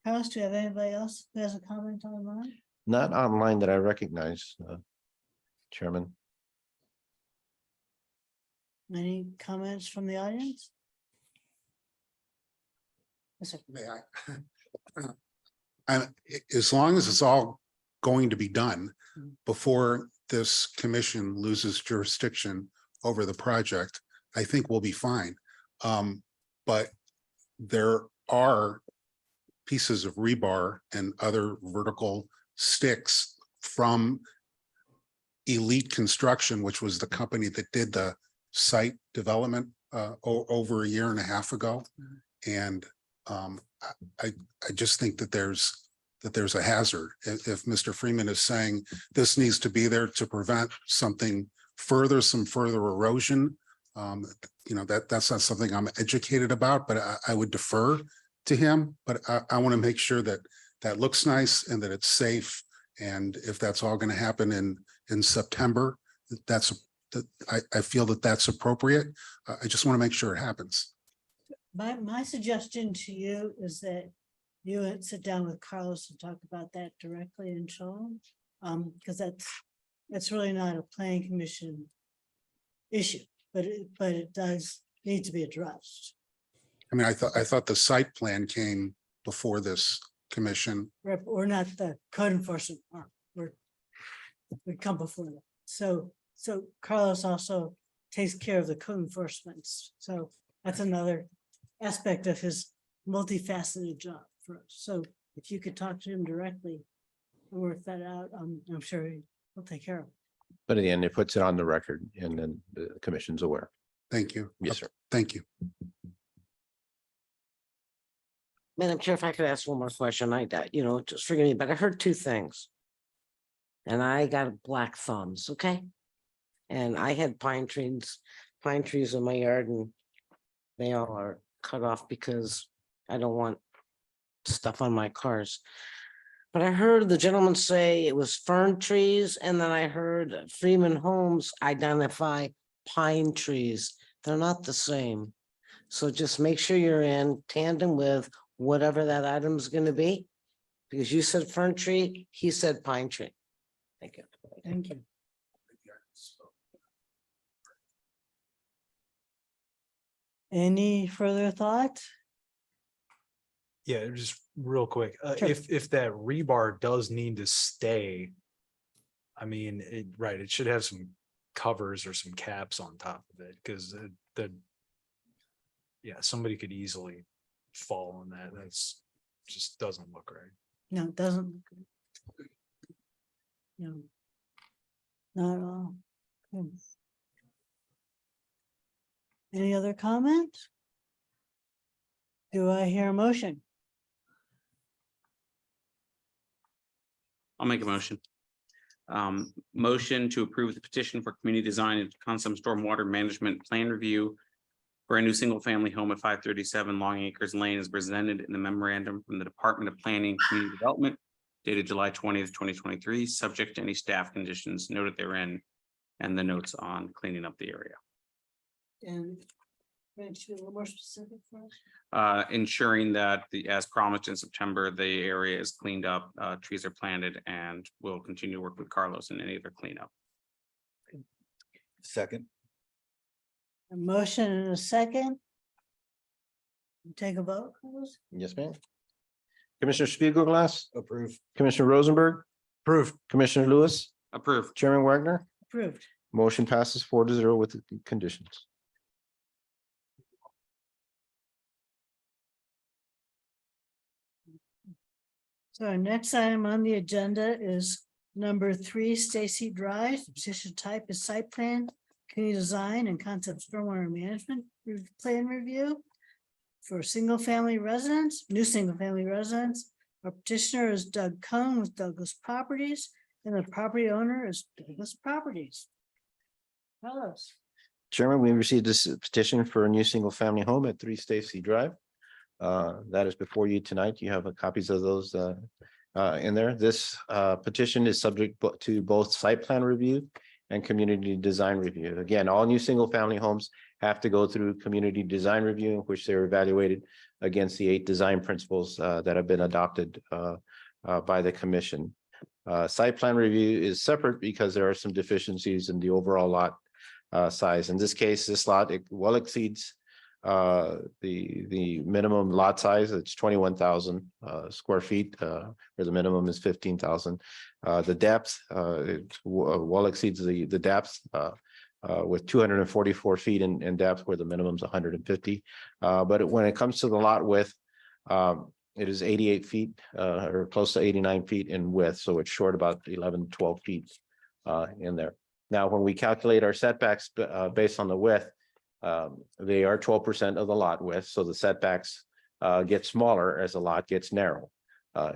Speaker 1: Carlos, do you have anybody else who has a comment online?
Speaker 3: Not online that I recognize, Chairman.
Speaker 1: Any comments from the audience? Yes, sir.
Speaker 8: May I? As long as it's all going to be done before this commission loses jurisdiction over the project, I think we'll be fine. But there are pieces of rebar and other vertical sticks from Elite Construction, which was the company that did the site development over a year and a half ago. And I just think that there's a hazard. If Mr. Freeman is saying this needs to be there to prevent some further erosion, that's not something I'm educated about, but I would defer to him. But I want to make sure that that looks nice and that it's safe. And if that's all going to happen in September, I feel that that's appropriate. I just want to make sure it happens.
Speaker 1: My suggestion to you is that you would sit down with Carlos and talk about that directly and show him. Because that's really not a planning commission issue, but it does need to be addressed.
Speaker 8: I mean, I thought the site plan came before this commission.
Speaker 1: We're not the code enforcement arm. We come before them. So Carlos also takes care of the code enforcement. So that's another aspect of his multifaceted job for us. So if you could talk to him directly and work that out, I'm sure he'll take care of it.
Speaker 3: But at the end, it puts it on the record and then the commission's aware.
Speaker 8: Thank you.
Speaker 3: Yes, sir.
Speaker 8: Thank you.
Speaker 4: Madam Chair, if I could ask one more question, just forgive me, but I heard two things. And I got black thumbs, okay? And I had pine trees in my yard and they all are cut off because I don't want stuff on my cars. But I heard the gentleman say it was fern trees, and then I heard Freeman Homes identify pine trees. They're not the same. So just make sure you're in tandem with whatever that item's gonna be. Because you said fern tree, he said pine tree. Thank you.
Speaker 1: Thank you. Any further thoughts?
Speaker 6: Yeah, just real quick,
Speaker 1: Sure.
Speaker 6: if that rebar does need to stay. I mean, it should have some covers or some caps on top of it, because somebody could easily fall on that. That's just doesn't look right.
Speaker 1: No, it doesn't. look good. No. Not at all. Good. Any other comments? Do I hear a motion?
Speaker 2: I'll make a motion. Motion to approve the petition for community design and concept stormwater management plan review for a new single-family home at 537 Long Acres Lane is presented in the memorandum from the Department of Planning and Community Development dated July 20th, 2023, subject to any staff conditions noted therein and the notes on cleaning up the area.
Speaker 1: And can you be a little more specific for us?
Speaker 2: Ensuring that as promised in September, the area is cleaned up, trees are planted, and we'll continue to work with Carlos in any of their cleanup.
Speaker 9: Second.
Speaker 1: A motion and a second. Take a vote, Carlos?
Speaker 3: Yes, ma'am. Commissioner Spiegelglass,
Speaker 9: Approve.
Speaker 3: Commissioner Rosenberg,
Speaker 6: Proof.
Speaker 3: Commissioner Lewis,
Speaker 2: Approved.
Speaker 3: Chairman Wagner,
Speaker 1: Approved.
Speaker 3: motion passes 4-0 with the conditions.
Speaker 1: So our next item on the agenda is number 3, Stacy Drive. The petition type is site plan, community design and concept stormwater management plan review for single-family residents, new single-family residents. Our petitioner is Doug Cohn with Douglas Properties, and the property owner is Douglas Properties. Carlos.
Speaker 3: Chairman, we received this petition for a new single-family home at 3 Stacy Drive. That is before you tonight. You have copies of those in there. This petition is subject to both site plan review and community design review. Again, all new single-family homes have to go through community design review, in which they're evaluated against the 8 design principles that have been adopted by the commission. Site plan review is separate because there are some deficiencies in the overall lot size. In this case, this lot well exceeds the minimum lot size. It's 21,000 square feet, where the minimum is 15,000. The depth well exceeds the depth with 244 feet in depth, where the minimum is 150. But when it comes to the lot width, it is 88 feet or close to 89 feet in width, so it's short about 11-12 feet in there. Now, when we calculate our setbacks based on the width, they are 12% of the lot width, so the setbacks get smaller as the lot gets narrow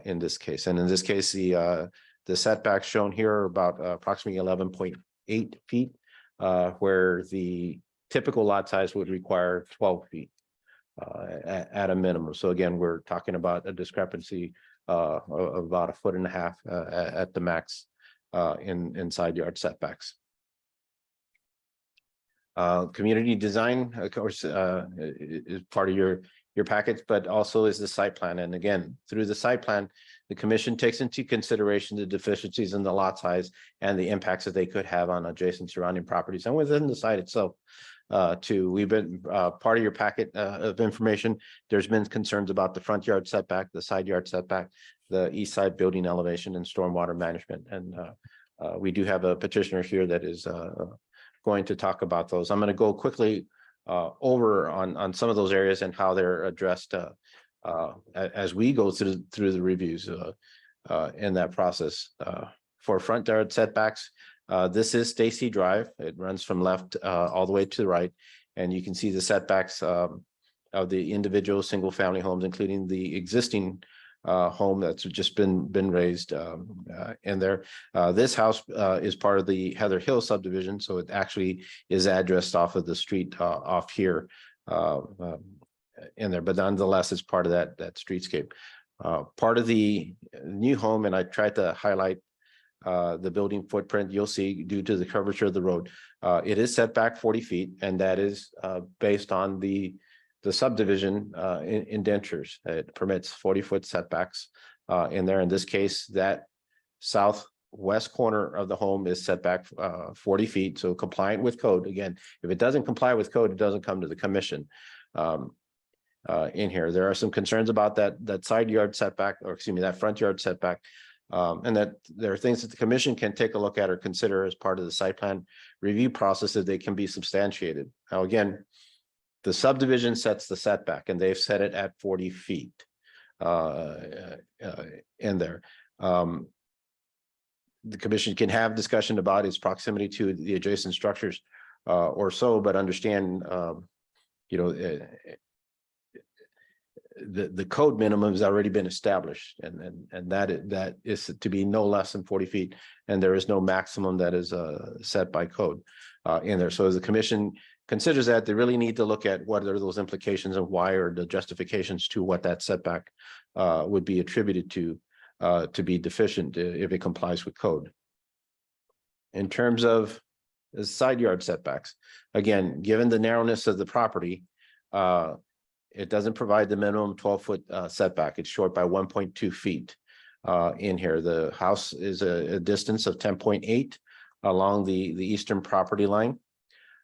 Speaker 3: in this case. And in this case, the setbacks shown here are about approximately 11.8 feet, where the typical lot size would require 12 feet at a minimum. So again, we're talking about a discrepancy of about 1.5 feet at the max in side yard setbacks. Community design, of course, is part of your package, but also is the site plan. And again, through the site plan, the commission takes into consideration the deficiencies in the lot size and the impacts that they could have on adjacent surrounding properties and within the site itself. We've been part of your packet of information. There's been concerns about the front yard setback, the side yard setback, the east side building elevation, and stormwater management. And we do have a petitioner here that is going to talk about those. I'm going to go quickly over on some of those areas and how they're addressed as we go through the reviews in that process. For front yard setbacks, this is Stacy Drive. It runs from left all the way to the right, and you can see the setbacks of the individual single-family homes, including the existing home that's just been raised in there. This house is part of the Heather Hill subdivision, so it actually is addressed off of the street off here in there, but nonetheless, it's part of that streetscape. Part of the new home, and I tried to highlight the building footprint, you'll see due to the curvature of the road, it is set back 40 feet, and that is based on the subdivision indentures. It permits 40-foot setbacks in there. In this case, that southwest corner of the home is set back 40 feet, so compliant with code. Again, if it doesn't comply with code, it doesn't come to the commission. In here, there are some concerns about that side yard setback, or excuse me, that front yard setback. And that there are things that the commission can take a look at or consider as part of the site plan review process that they can be substantiated. Now, again, the subdivision sets the setback, and they've set it at 40 feet in there. The commission can have discussion about its proximity to the adjacent structures or so, but understand, you know, the code minimum has already been established, and that is to be no less than 40 feet, and there is no maximum that is set by code in there. So as the commission considers that, they really need to look at what are those implications and why are the justifications to what that setback would be attributed to be deficient if it complies with code. In terms of the side yard setbacks, again, given the narrowness of the property, it doesn't provide the minimum 12-foot setback. It's short by 1.2 feet in here. The house is a distance of 10.8 along the eastern property line.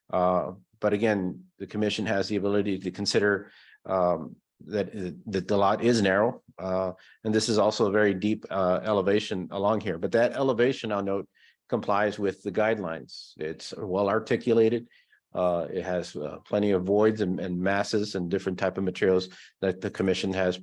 Speaker 3: But again, the commission has the ability to consider that the lot is narrow. And this is also a very deep elevation along here. But that elevation, I'll note, complies with the guidelines. It's well articulated. It has plenty of voids and masses and different type of materials that the commission has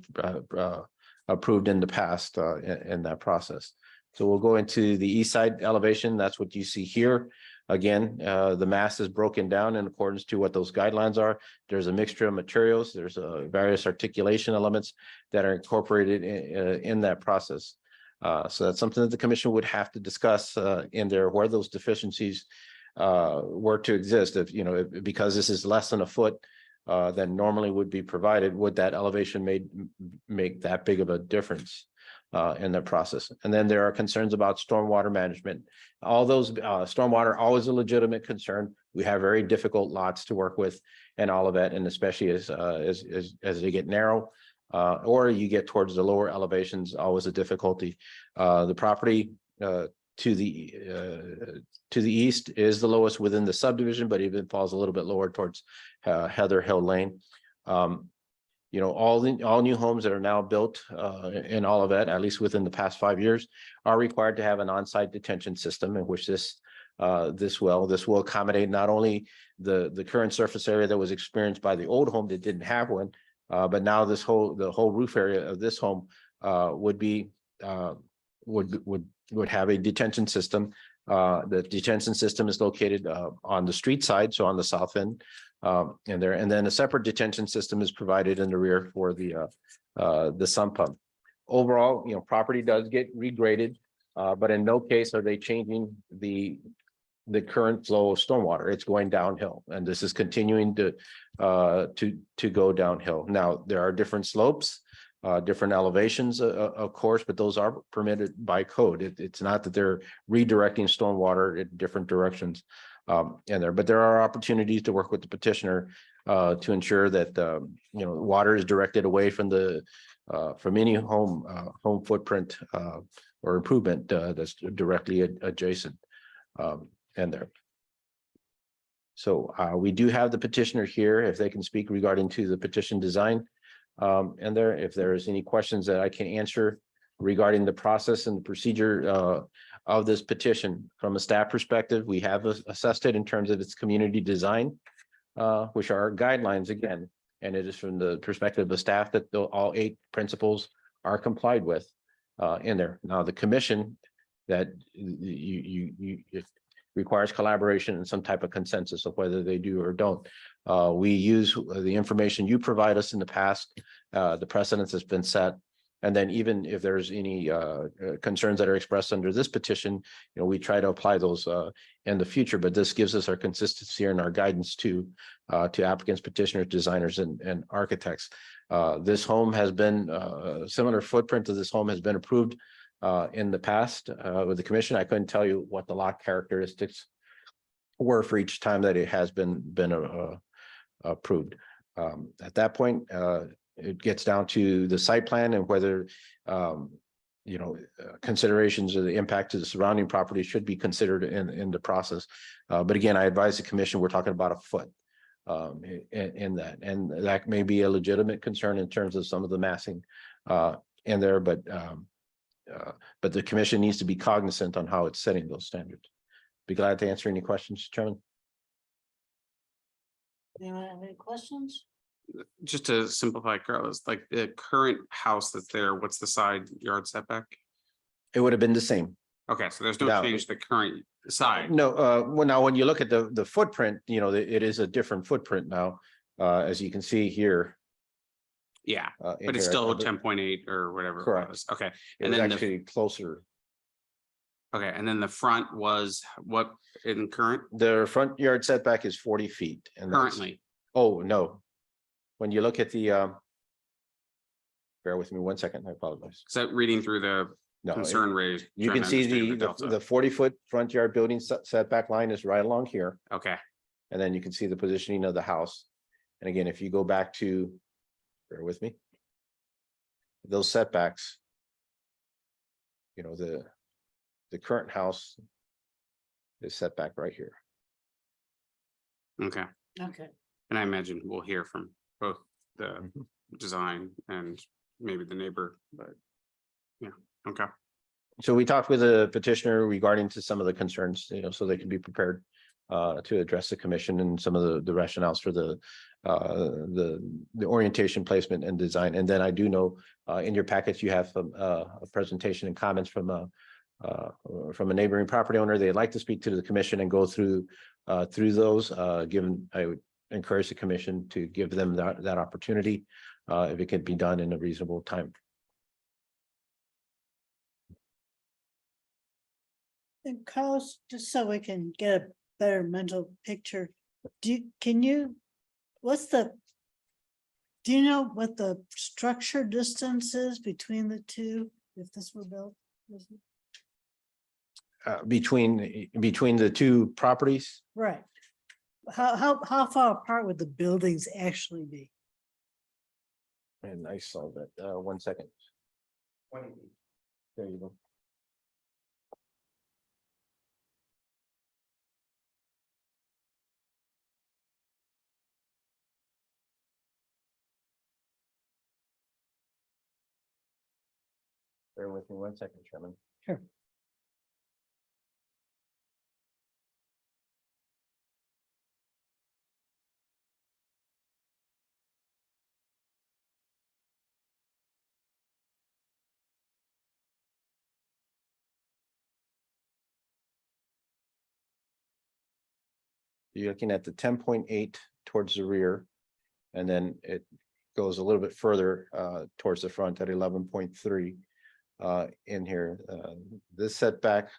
Speaker 3: approved in the past in that process. So we'll go into the east side elevation. That's what you see here. Again, the mass is broken down in accordance to what those guidelines are. There's a mixture of materials. There's various articulation elements that are incorporated in that process. So that's something that the commission would have to discuss in there, where those deficiencies were to exist. If you know, because this is less than a foot than normally would be provided, would that elevation make that big of a difference in the process? And then there are concerns about stormwater management. All those stormwater, always a legitimate concern. We have very difficult lots to work with and all of that, and especially as they get narrow or you get towards the lower elevations, always a difficulty. The property to the east is the lowest within the subdivision, but even falls a little bit lower towards Heather Hill Lane. You know, all new homes that are now built in all of that, at least within the past 5 years, are required to have an on-site detention system, in which this will accommodate not only the current surface area that was experienced by the old home that didn't have one, but now the whole roof area of this home would have a detention system. The detention system is located on the street side, so on the south end, and then a separate detention system is provided in the rear for the sump pump. Overall, you know, property does get regraded, but in no case are they changing the current flow of stormwater. It's going downhill, and this is continuing to go downhill. Now, there are different slopes, different elevations, of course, but those are permitted by code. It's not that they're redirecting stormwater in different directions in there, but there are opportunities to work with the petitioner to ensure that you know, water is directed away from any home footprint or improvement that's directly adjacent in there. So we do have the petitioner here, if they can speak regarding to the petition design. And if there is any questions that I can answer regarding the process and the procedure of this petition from a staff perspective, we have assessed it in terms of its community design, which are our guidelines again, and it is from the perspective of staff that all 8 principles are complied with in there. Now, the commission that requires collaboration and some type of consensus of whether they do or don't. We use the information you provide us in the past, the precedence has been set. And then even if there's any concerns that are expressed under this petition, we try to apply those in the future, but this gives us our consistency and our guidance to applicants, petitioners, designers, and architects. This home has been, similar footprint of this home has been approved in the past with the commission. I couldn't tell you what the lot characteristics were for each time that it has been approved. At that point, it gets down to the site plan and whether considerations of the impact to the surrounding property should be considered in the process. But again, I advise the commission, we're talking about a foot in that, and that may be a legitimate concern in terms of some of the massing in there, but the commission needs to be cognizant on how it's setting those standards. Be glad to answer any questions, Chairman.
Speaker 1: Anyone have any questions?
Speaker 2: Just to simplify, Carlos, like the current house that's there, what's the side yard setback?
Speaker 3: It would have been the same.
Speaker 2: Okay, so there's no
Speaker 3: No.
Speaker 2: change to the current side.
Speaker 3: No, well, now, when you look at the footprint, it is a different footprint now, as you can see here.
Speaker 2: Yeah,
Speaker 3: in
Speaker 2: but it's
Speaker 3: here.
Speaker 2: still 10.8 or whatever. it
Speaker 3: Correct.
Speaker 2: was. Okay,
Speaker 3: It
Speaker 2: and
Speaker 3: was
Speaker 2: then
Speaker 3: actually closer.
Speaker 2: okay, and then the front was what in current
Speaker 3: The front yard setback is 40 feet. And that's-
Speaker 2: currently?
Speaker 3: Oh, no. When you look at the, bear with me 1 second, I apologize.
Speaker 2: So reading through the
Speaker 3: No,
Speaker 2: concern raised.
Speaker 3: you
Speaker 2: trying
Speaker 3: can
Speaker 2: to
Speaker 3: see
Speaker 2: understand
Speaker 3: the
Speaker 2: delta.
Speaker 3: 40-foot front yard building setback line is right along here.
Speaker 2: Okay,
Speaker 3: And then you can see the positioning of the house. And again, if you go back to, bear with me. Those setbacks. The current house is set back right here.
Speaker 2: okay,
Speaker 1: Okay,
Speaker 2: and I imagine we'll hear from both the
Speaker 3: Mhm.
Speaker 2: design and maybe the neighbor, but yeah, okay.
Speaker 3: So we talked with the petitioner regarding to some of the concerns, so they can be prepared to address the commission and some of the rationales for the orientation, placement, and design. And then I do know in your packets you have a presentation and comments from a neighboring property owner. They'd like to speak to the commission and go through those. Given, I would encourage the commission to give them that opportunity if it could be done in a reasonable time.
Speaker 1: and Carlos, just so we can get a better mental picture, do you know what the structure distance is between the two, if this were built?
Speaker 3: Between the two properties,
Speaker 1: Right. How far apart would the buildings actually be?
Speaker 3: and I saw that, 1 second. 20 feet. There you go. Bear with me 1 second, Chairman.
Speaker 1: Sure.
Speaker 3: You're looking at the 10.8 towards the rear. And then it goes a little bit further towards the front at 11.3 in here. This setback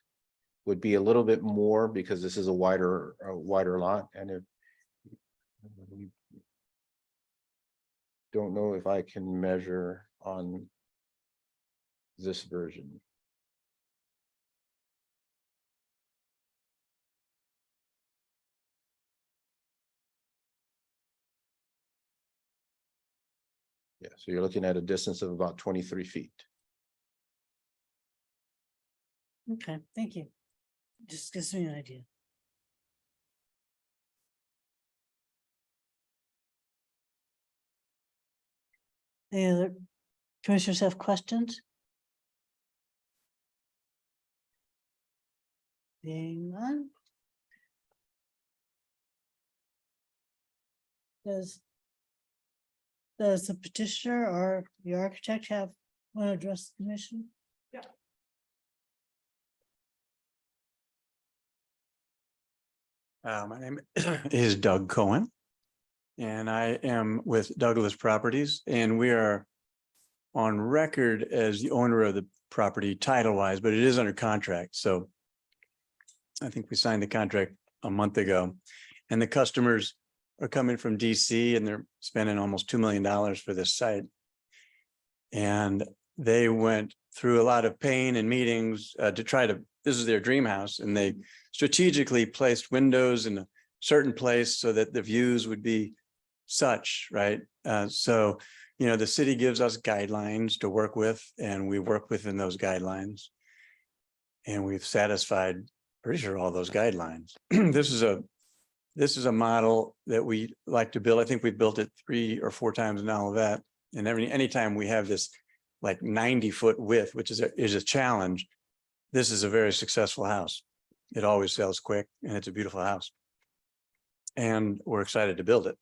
Speaker 3: would be a little bit more because this is a wider lot, and if don't know if I can measure on this version. Yeah, so you're looking at a distance of about 23 feet.
Speaker 1: Okay, thank you. Just gives me an idea. Any other commissioners have questions? Being none. Does the petitioner or the architect want to address the commission?
Speaker 11: My name is Doug Cohen. And I am with Douglas Properties, and we are on record as the owner of the property title wise, but it is under contract. So I think we signed the contract a month ago, and the customers are coming from DC and they're spending almost $2 million for this site. And they went through a lot of pain and meetings to try to, this is their dream house, and they strategically placed windows in a certain place so that the views would be such, right? So, you know, the city gives us guidelines to work with, and we work within those guidelines. And we've satisfied pretty sure all those guidelines. This is a model that we like to build. I think we've built it 3 or 4 times now of that. And anytime we have this like 90-foot width, which is a challenge, this is a very successful house. It always sells quick, and it's a beautiful house. And we're excited to build it.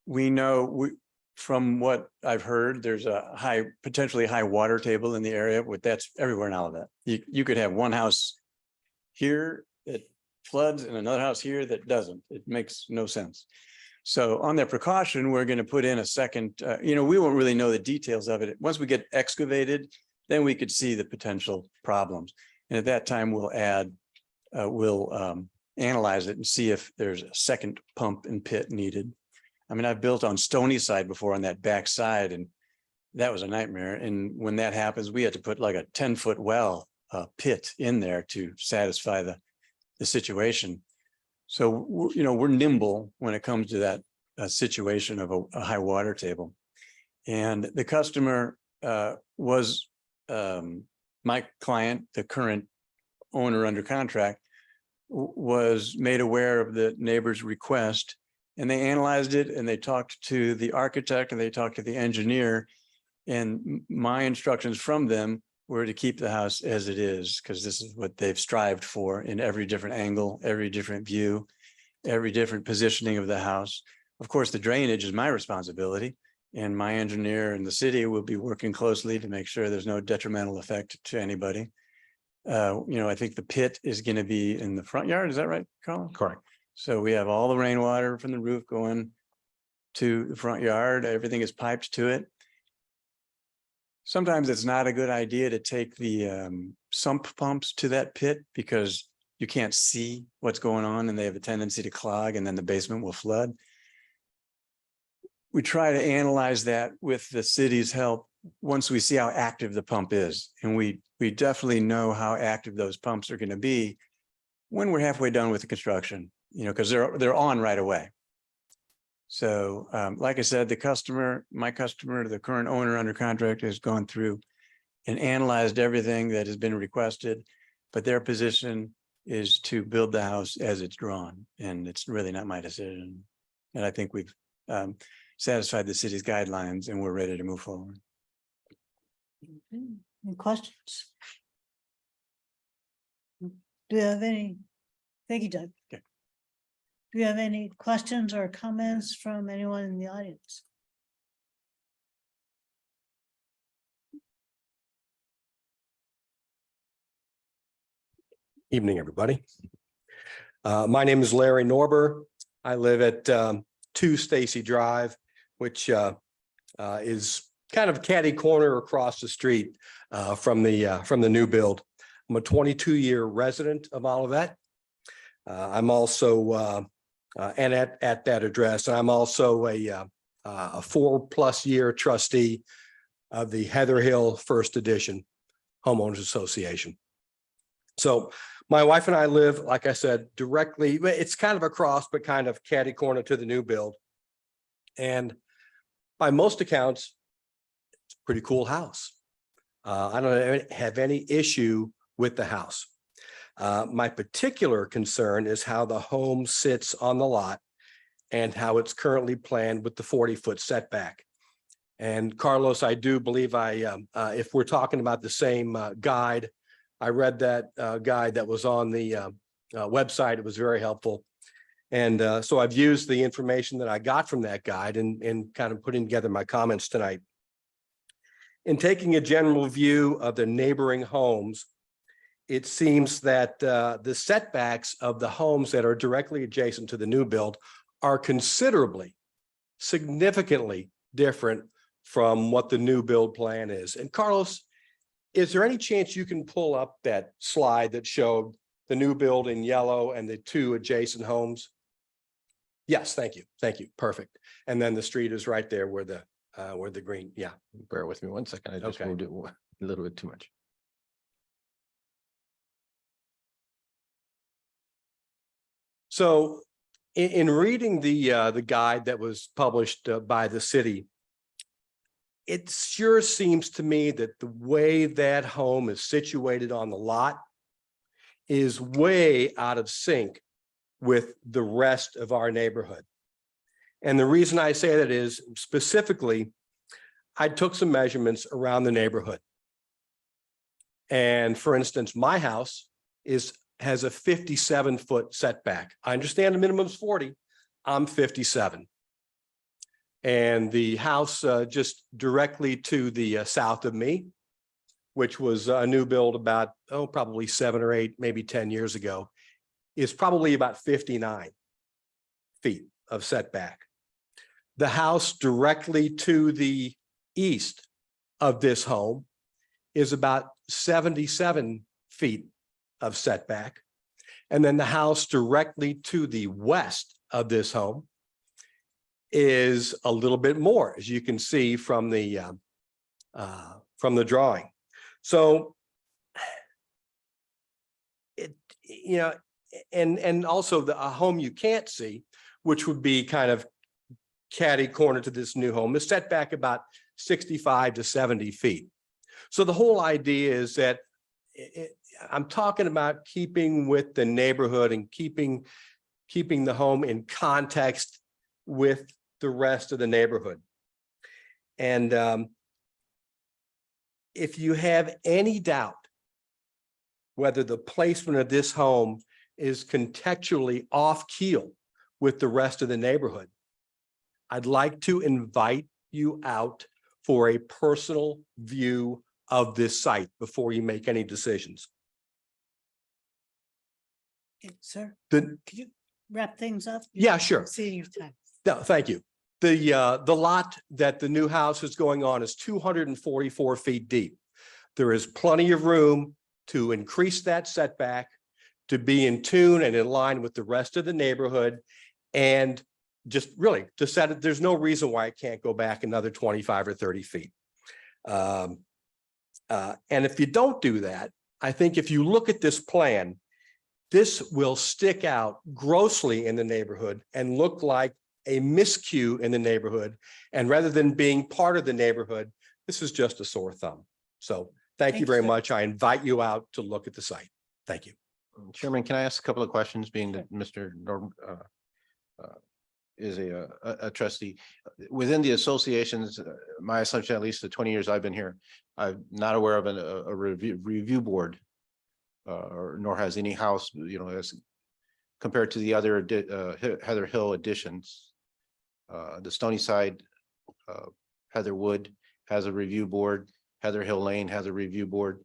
Speaker 11: We know from what I've heard, there's a potentially high water table in the area, but that's everywhere in all of that. You could have one house here that floods and another house here that doesn't. It makes no sense. So on that precaution, we're going to put in a second, we won't really know the details of it. Once we get excavated, then we could see the potential problems. And at that time, we'll analyze it and see if there's a second pump and pit needed. I mean, I've built on Stony Side before on that back side, and that was a nightmare. And when that happens, we had to put like a 10-foot well pit in there to satisfy the situation. So, we're nimble when it comes to that situation of a high water table. And the customer was my client, the current owner under contract, was made aware of the neighbor's request, and they analyzed it, and they talked to the architect, and they talked to the engineer, and my instructions from them were to keep the house as it is, because this is what they've strived for in every different angle, every different view, every different positioning of the house. Of course, the drainage is my responsibility, and my engineer and the city will be working closely to make sure there's no detrimental effect to anybody. I think the pit is going to be in the front yard. Is that right, Colin?
Speaker 3: Correct.
Speaker 11: So we have all the rainwater from the roof going to the front yard. Everything is piped to it. Sometimes it's not a good idea to take the sump pumps to that pit because you can't see what's going on, and they have a tendency to clog, and then the basement will flood. We try to analyze that with the city's help once we see how active the pump is. And we definitely know how active those pumps are going to be when we're halfway done with the construction, because they're on right away. So like I said, my customer, the current owner under contract, has gone through and analyzed everything that has been requested, but their position is to build the house as it's drawn, and it's really not my decision. And I think we've satisfied the city's guidelines, and we're ready to move forward.
Speaker 1: Any questions? Do you have any? Thank you, Doug.
Speaker 11: Okay.
Speaker 1: Do you have any questions or comments from anyone in the audience?
Speaker 12: Evening, everybody. My name is Larry Norber. I live at 2 Stacy Drive, which is kind of catty corner across the street from the new build. I'm a 22-year resident of Olivet. I'm also and at that address, I'm also a 4+ year trustee of the Heather Hill First Edition Homeowners Association. So my wife and I live, like I said, directly, it's kind of across, but kind of catty corner to the new build. And by most accounts, it's a pretty cool house. I don't have any issue with the house. My particular concern is how the home sits on the lot and how it's currently planned with the 40-foot setback. And Carlos, I do believe if we're talking about the same guide, I read that guide that was on the website. It was very helpful. And so I've used the information that I got from that guide and kind of putting together my comments tonight. In taking a general view of the neighboring homes, it seems that the setbacks of the homes that are directly adjacent to the new build are considerably, significantly different from what the new build plan is. And Carlos, is there any chance you can pull up that slide that showed the new build in yellow and the two adjacent homes? Yes, thank you. Thank you. Perfect. And then the street is right there where the green, yeah.
Speaker 3: Bear with me one second. I just
Speaker 12: Okay.
Speaker 3: moved it a little bit too much.
Speaker 12: So in reading the guide that was published by the city, it sure seems to me that the way that home is situated on the lot is way out of sync with the rest of our neighborhood. And the reason I say that is specifically, I took some measurements around the neighborhood. And for instance, my house has a 57-foot setback. I understand the minimum is 40. I'm 57. And the house just directly to the south of me, which was a new build about, probably 7 or 8, maybe 10 years ago, is probably about 59 feet of setback. The house directly to the east of this home is about 77 feet of setback. And then the house directly to the west of this home is a little bit more, as you can see from the drawing. So and also a home you can't see, which would be kind of catty corner to this new home, is set back about 65 to 70 feet. So the whole idea is that I'm talking about keeping with the neighborhood and keeping the home in context with the rest of the neighborhood. And if you have any doubt whether the placement of this home is contextually off keel with the rest of the neighborhood, I'd like to invite you out for a personal view of this site before you make any decisions.
Speaker 1: Sir,
Speaker 12: The,
Speaker 1: could you wrap things up?
Speaker 12: yeah, sure.
Speaker 1: Seeing your time.
Speaker 12: No, thank you. The lot that the new house is going on is 244 feet deep. There is plenty of room to increase that setback, to be in tune and in line with the rest of the neighborhood, and just really to set it, there's no reason why it can't go back another 25 or 30 feet. And if you don't do that, I think if you look at this plan, this will stick out grossly in the neighborhood and look like a miscue in the neighborhood. And rather than being part of the neighborhood, this is just a sore thumb. So thank you very much. I invite you out to look at the site. Thank you.
Speaker 3: Chairman, can I ask a couple of questions, being that Mr. Norm is a trustee? Within the associations, my assumption, at least the 20 years I've been here, I'm not aware of a review board, or nor has any house, as compared to the other Heather Hill additions. The Stony Side, Heather Wood has a review board. Heather Hill Lane has a review board,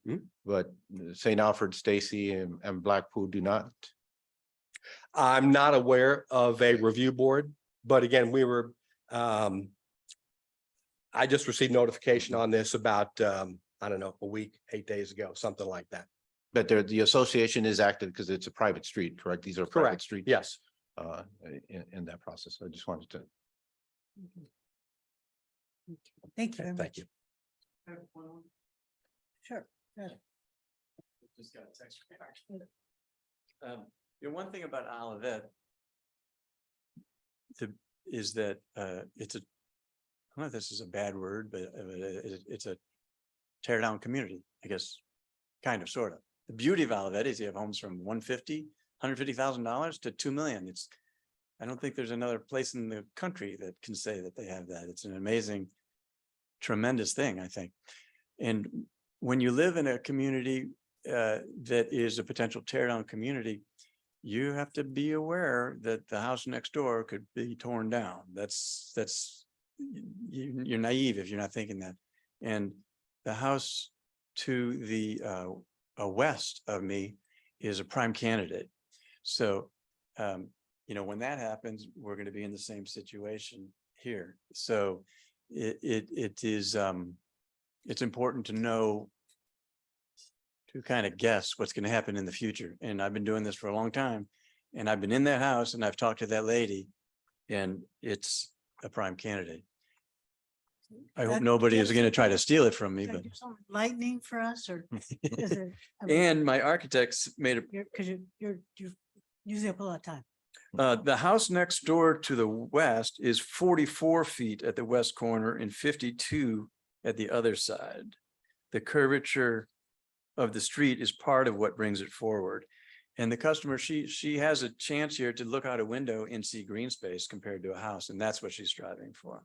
Speaker 3: but St. Alfred, Stacy, and Blackpool do not.
Speaker 12: I'm not aware of a review board, but again, I just received notification on this about, I don't know, a week, 8 days ago, something like that.
Speaker 3: But the association is active because it's a private street, correct? These are private
Speaker 12: Correct.
Speaker 3: streets.
Speaker 12: Yes.
Speaker 3: In that process. I just wanted to.
Speaker 1: Thank you.
Speaker 12: Thank you.
Speaker 1: Sure.
Speaker 11: Just got a text. One thing about Olivet is that it's a, I don't know if this is a bad word, but it's a tear down community, I guess, kind of, sort of. The beauty of Olivet is you have homes from $150,000 to $2 million. I don't think there's another place in the country that can say that they have that. It's an amazing, tremendous thing, I think. And when you live in a community that is a potential tear down community, you have to be aware that the house next door could be torn down. You're naive if you're not thinking that. And the house to the west of me is a prime candidate. So, when that happens, we're going to be in the same situation here. So it is, it's important to know, to kind of guess what's going to happen in the future. And I've been doing this for a long time, and I've been in that house and I've talked to that lady, and it's a prime candidate. I hope nobody is going to try to steal it from me, but.
Speaker 1: Lightning for us, or is it?
Speaker 11: And my architects made a
Speaker 1: Because you're using up a lot of time.
Speaker 11: the house next door to the west is 44 feet at the west corner and 52 at the other side. The curvature of the street is part of what brings it forward. And the customer, she has a chance here to look out a window and see green space compared to a house. And that's what she's striving for.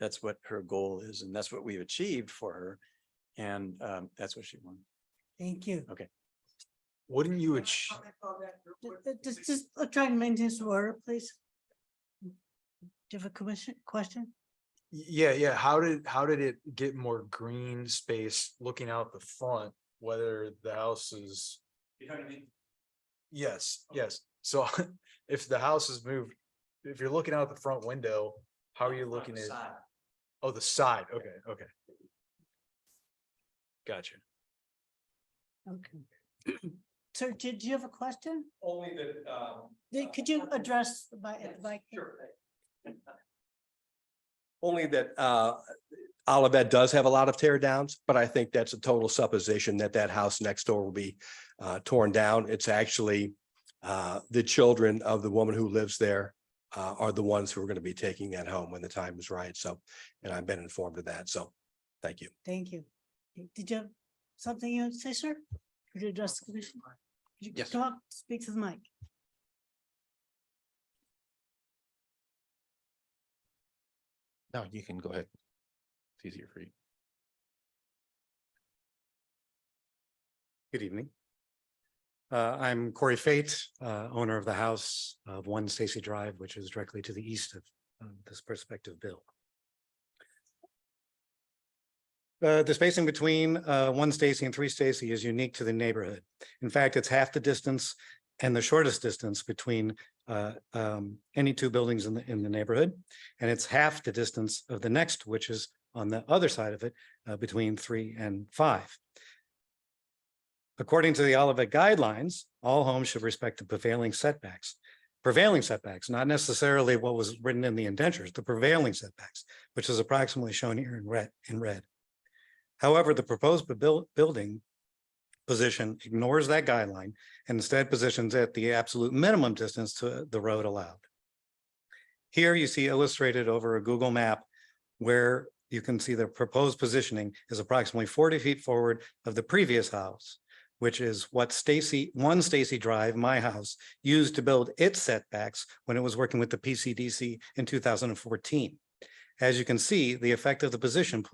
Speaker 11: That's what her goal is. And that's what we've achieved for her. And that's what she wants.
Speaker 1: Thank you.
Speaker 11: Okay.
Speaker 6: Wouldn't you achieve?
Speaker 1: Just try and maintain some order, please. Do you have a question?
Speaker 6: Yeah. How did it get more green space looking out the front, whether the house is? Yes. So if the house is moved, if you're looking out the front window, how are you looking at? Oh, the side. Okay. Gotcha.
Speaker 1: Okay. Sir, did you have a question?
Speaker 10: Only that.
Speaker 1: Could you address the mic?
Speaker 10: Sure.
Speaker 12: Only that Olivet does have a lot of tear downs, but I think that's a total supposition that that house next door will be torn down. It's actually the children of the woman who lives there are the ones who are going to be taking that home when the time is right. So, and I've been informed of that. So, thank you.
Speaker 1: Thank you. Did you have something you want to say, sir? Could you address the commission? Could you
Speaker 2: Yes.
Speaker 1: talk, speak to the mic?
Speaker 3: No, you can go ahead. It's easier for you.
Speaker 13: Good evening. I'm Corey Fate, owner of the house of 1 Stacy Drive, which is directly to the east of this prospective bill. The spacing between 1 Stacy and 3 Stacy is unique to the neighborhood. In fact, it's half the distance and the shortest distance between any two buildings in the neighborhood. And it's half the distance of the next, which is on the other side of it, between 3 and 5. According to the Olivet guidelines, all homes should respect the prevailing setbacks. Prevailing setbacks, not necessarily what was written in the indentures, the prevailing setbacks, which is approximately shown here in red. However, the proposed building position ignores that guideline and instead positions at the absolute minimum distance to the road allowed. Here you see illustrated over a Google map where you can see the proposed positioning is approximately 40 feet forward of the previous house, which is what 1 Stacy Drive, my house, used to build its setbacks when it was working with the Pcdc in 2014. As you can see, the effect of the position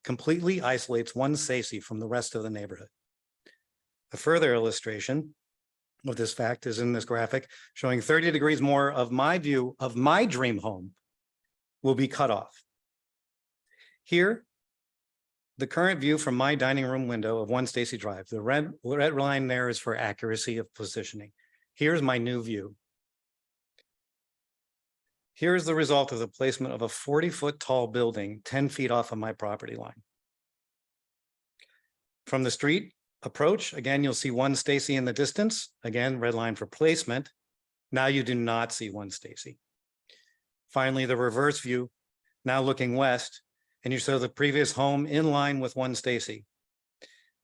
Speaker 13: completely isolates 1 Stacy from the rest of the neighborhood. A further illustration of this fact is in this graphic showing 30 degrees more of my view of my dream home will be cut off. Here, the current view from my dining room window of 1 Stacy Drive, the red line there is for accuracy of positioning. Here's my new view. Here is the result of the placement of a 40-foot tall building 10 feet off of my property line. From the street approach, again, you'll see 1 Stacy in the distance. Again, red line for placement. Now you do not see 1 Stacy. Finally, the reverse view, now looking west, and you saw the previous home in line with 1 Stacy.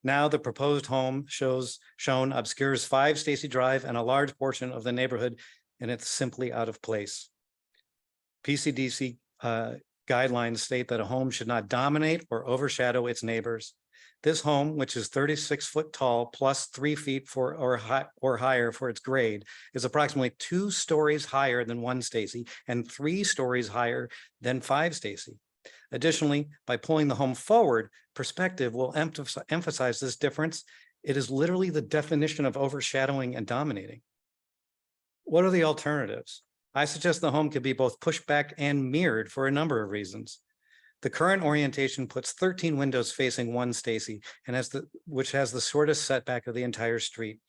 Speaker 13: Now the proposed home shown obscures 5 Stacy Drive and a large portion of the neighborhood, and it's simply out of place. PCDC guidelines state that a home should not dominate or overshadow its neighbors. This home, which is 36 foot tall plus 3 feet or higher for its grade, is approximately 2 stories higher than 1 Stacy and 3 stories higher than 5 Stacy. Additionally, by pulling the home forward, perspective will emphasize this difference. It is literally the definition of overshadowing and dominating. What are the alternatives? I suggest the home could be both pushed back and mirrored for a number of reasons. The current orientation puts 13 windows facing one Stacy and which has the shortest setback of the entire street.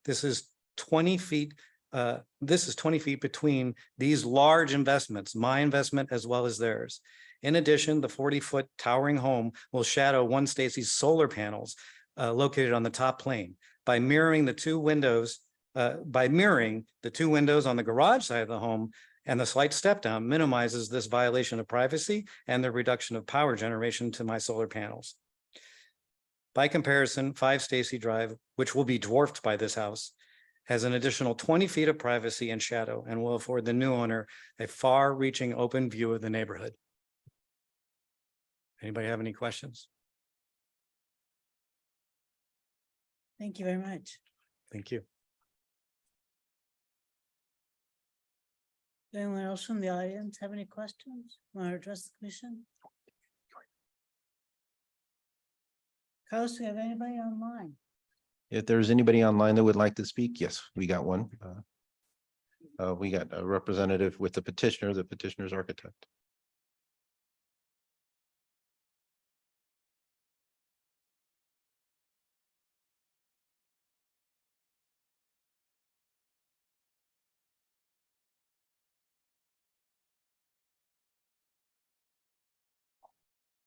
Speaker 13: This is 20 feet. This is 20 feet between these large investments, my investment as well as theirs. In addition, the 40-foot towering home will shadow one Stacy's solar panels located on the top plane. By mirroring the two windows on the garage side of the home, and the slight step down minimizes this violation of privacy and the reduction of power generation to my solar panels. By comparison, 5 Stacy Drive, which will be dwarfed by this house, has an additional 20 feet of privacy and shadow and will afford the new owner a far-reaching open view of the neighborhood. Anybody have any questions?
Speaker 1: Thank you very much.
Speaker 13: Thank you.
Speaker 1: Anyone else from the audience have any questions? Want to address the commission? Carlos, do you have anybody online?
Speaker 3: If there's anybody online that would like to speak, yes, we got one. We got a representative with the petitioner's architect.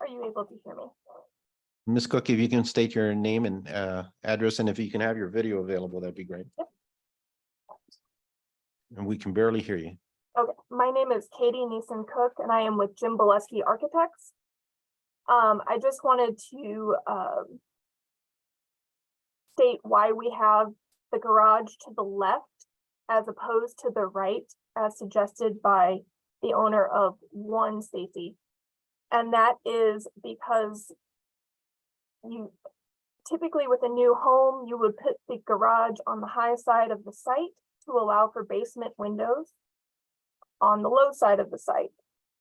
Speaker 14: Are you able to hear me?
Speaker 3: Ms. Cook, if you can state your name and address, and if you can have your video available, that'd be great.
Speaker 14: Yep.
Speaker 3: And we can barely hear you.
Speaker 14: Okay, my name is Katie Neeson Cook, and I am with Jim Boleski Architects. I just wanted to state why we have the garage to the left as opposed to the right, as suggested by the owner of 1 Stacy. And that is because you typically with a new home, you would put the garage on the high side of the site to allow for basement windows on the low side of the site.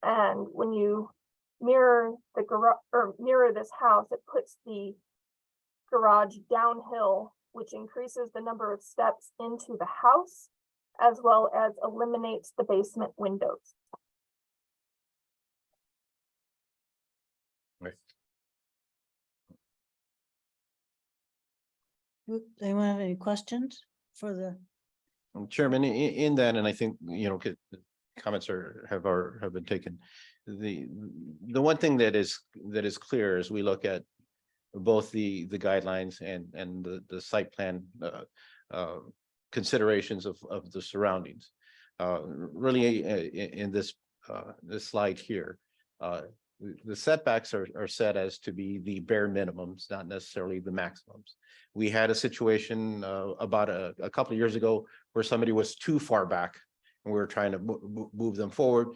Speaker 14: And when you mirror the garage or mirror this house, it puts the garage downhill, which increases the number of steps into the house, as well as eliminates the basement windows.
Speaker 1: Anyone have any questions for the?
Speaker 3: Chairman, in that, and I think, comments have been taken. The one thing that is clear as we look at both the guidelines and the site plan considerations of the surroundings. Really, in this slide here, the setbacks are set as to be the bare minimums, not necessarily the maximums. We had a situation about a couple of years ago where somebody was too far back and we were trying to move them forward,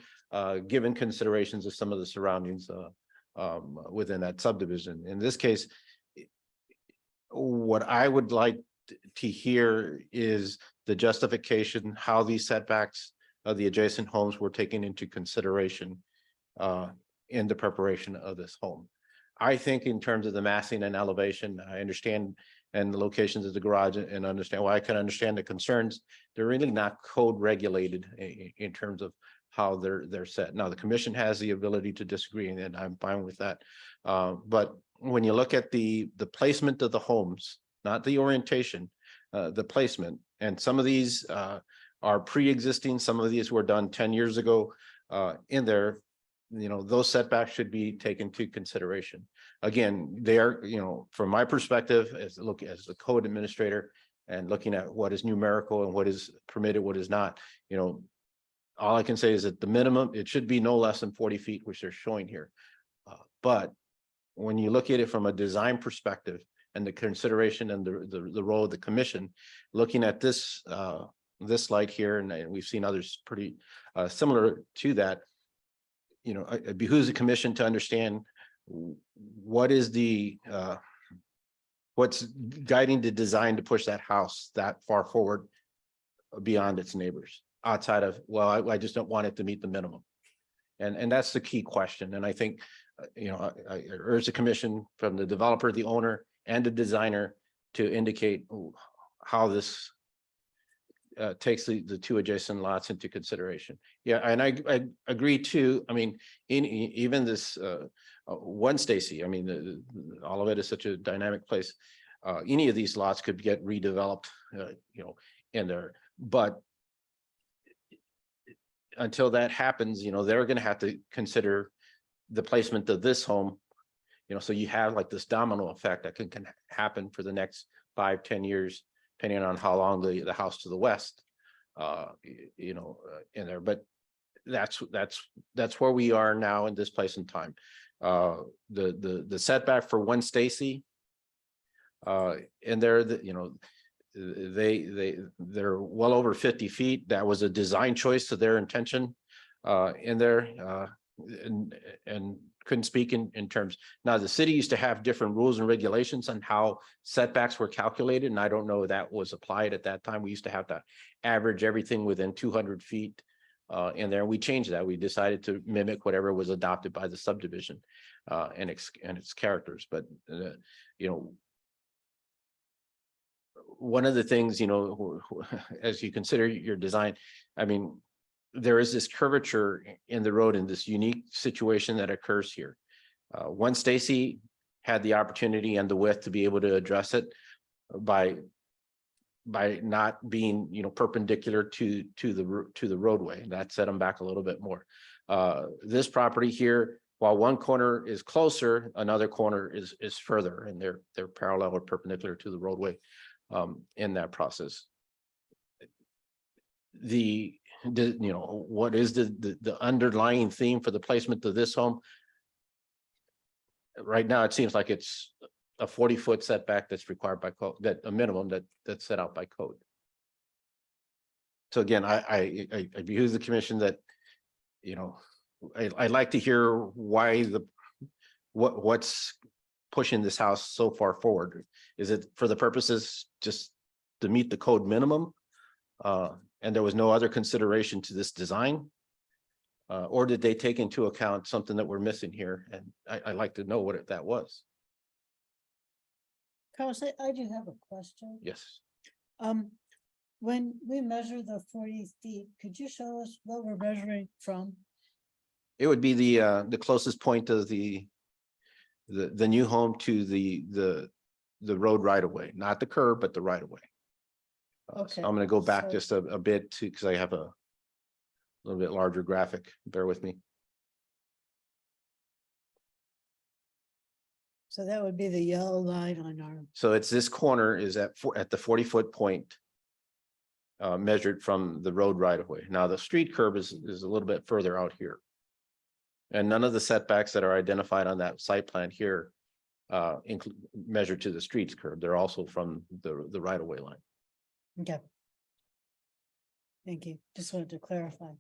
Speaker 3: given considerations of some of the surroundings within that subdivision. In this case, what I would like to hear is the justification, how these setbacks of the adjacent homes were taken into consideration in the preparation of this home. I think in terms of the massing and elevation, I understand, and the locations of the garage, and understand why I can understand the concerns. They're really not code regulated in terms of how they're set. Now, the commission has the ability to disagree, and I'm fine with that. But when you look at the placement of the homes, not the orientation, the placement, and some of these are pre-existing, some of these were done 10 years ago in there, those setbacks should be taken to consideration. Again, they are, from my perspective, as a code administrator and looking at what is numerical and what is permitted, what is not, all I can say is that the minimum, it should be no less than 40 feet, which they're showing here. But when you look at it from a design perspective and the consideration and the role of the commission, looking at this slide here, and we've seen others pretty similar to that, it behooves the commission to understand what is what's guiding the design to push that house that far forward beyond its neighbors, outside of, well, I just don't want it to meet the minimum. And that's the key question. And I think, I urge the commission, from the developer, the owner, and the designer, to indicate how this takes the two adjacent lots into consideration. Yeah, and I agree too. I mean, even this one Stacy, I mean, all of it is such a dynamic place. Any of these lots could get redeveloped, in there, but until that happens, they're gonna have to consider the placement of this home. So you have like this domino effect that can happen for the next 5-10 years, depending on how long the house to the west, in there. But that's where we are now in this place in time. The setback for one Stacy, and they're well over 50 feet. That was a design choice to their intention in there, and couldn't speak in terms. Now, the city used to have different rules and regulations on how setbacks were calculated, and I don't know if that was applied at that time. We used to have to average everything within 200 feet in there. We changed that. We decided to mimic whatever was adopted by the subdivision and its characters. But one of the things, as you consider your design, I mean, there is this curvature in the road in this unique situation that occurs here. One Stacy had the opportunity and the width to be able to address it by not being, perpendicular to the roadway. That set them back a little bit more. This property here, while one corner is closer, another corner is further, and they're parallel or perpendicular to the roadway in that process. What is the underlying theme for the placement of this home? Right now, it seems like it's a 40-foot setback that's required by code, that a minimum that's set out by code. So again, I agree with the commission that, I'd like to hear why what's pushing this house so far forward. Is it for the purposes just to meet the code minimum? And there was no other consideration to this design? Or did they take into account something that we're missing here? And I'd like to know what that was.
Speaker 1: Carlos, I do have a question.
Speaker 3: Yes.
Speaker 1: When we measure the 40 feet, could you show us what we're measuring from?
Speaker 3: It would be the closest point of the new home to the road right of way, not the curb, but the right of way.
Speaker 1: Okay.
Speaker 3: I'm gonna go back
Speaker 1: So-
Speaker 3: just a bit because I have a little bit larger graphic. Bear with me.
Speaker 1: So that would be the yellow line on our,
Speaker 3: So it's this corner is at the 40-foot point. Measured from the road right of way. Now, the street curb is a little bit further out here. And none of the setbacks that are identified on that site plan here measured to the streets curb. They're also from the right of way line.
Speaker 1: okay. Thank you. Just wanted to clarify.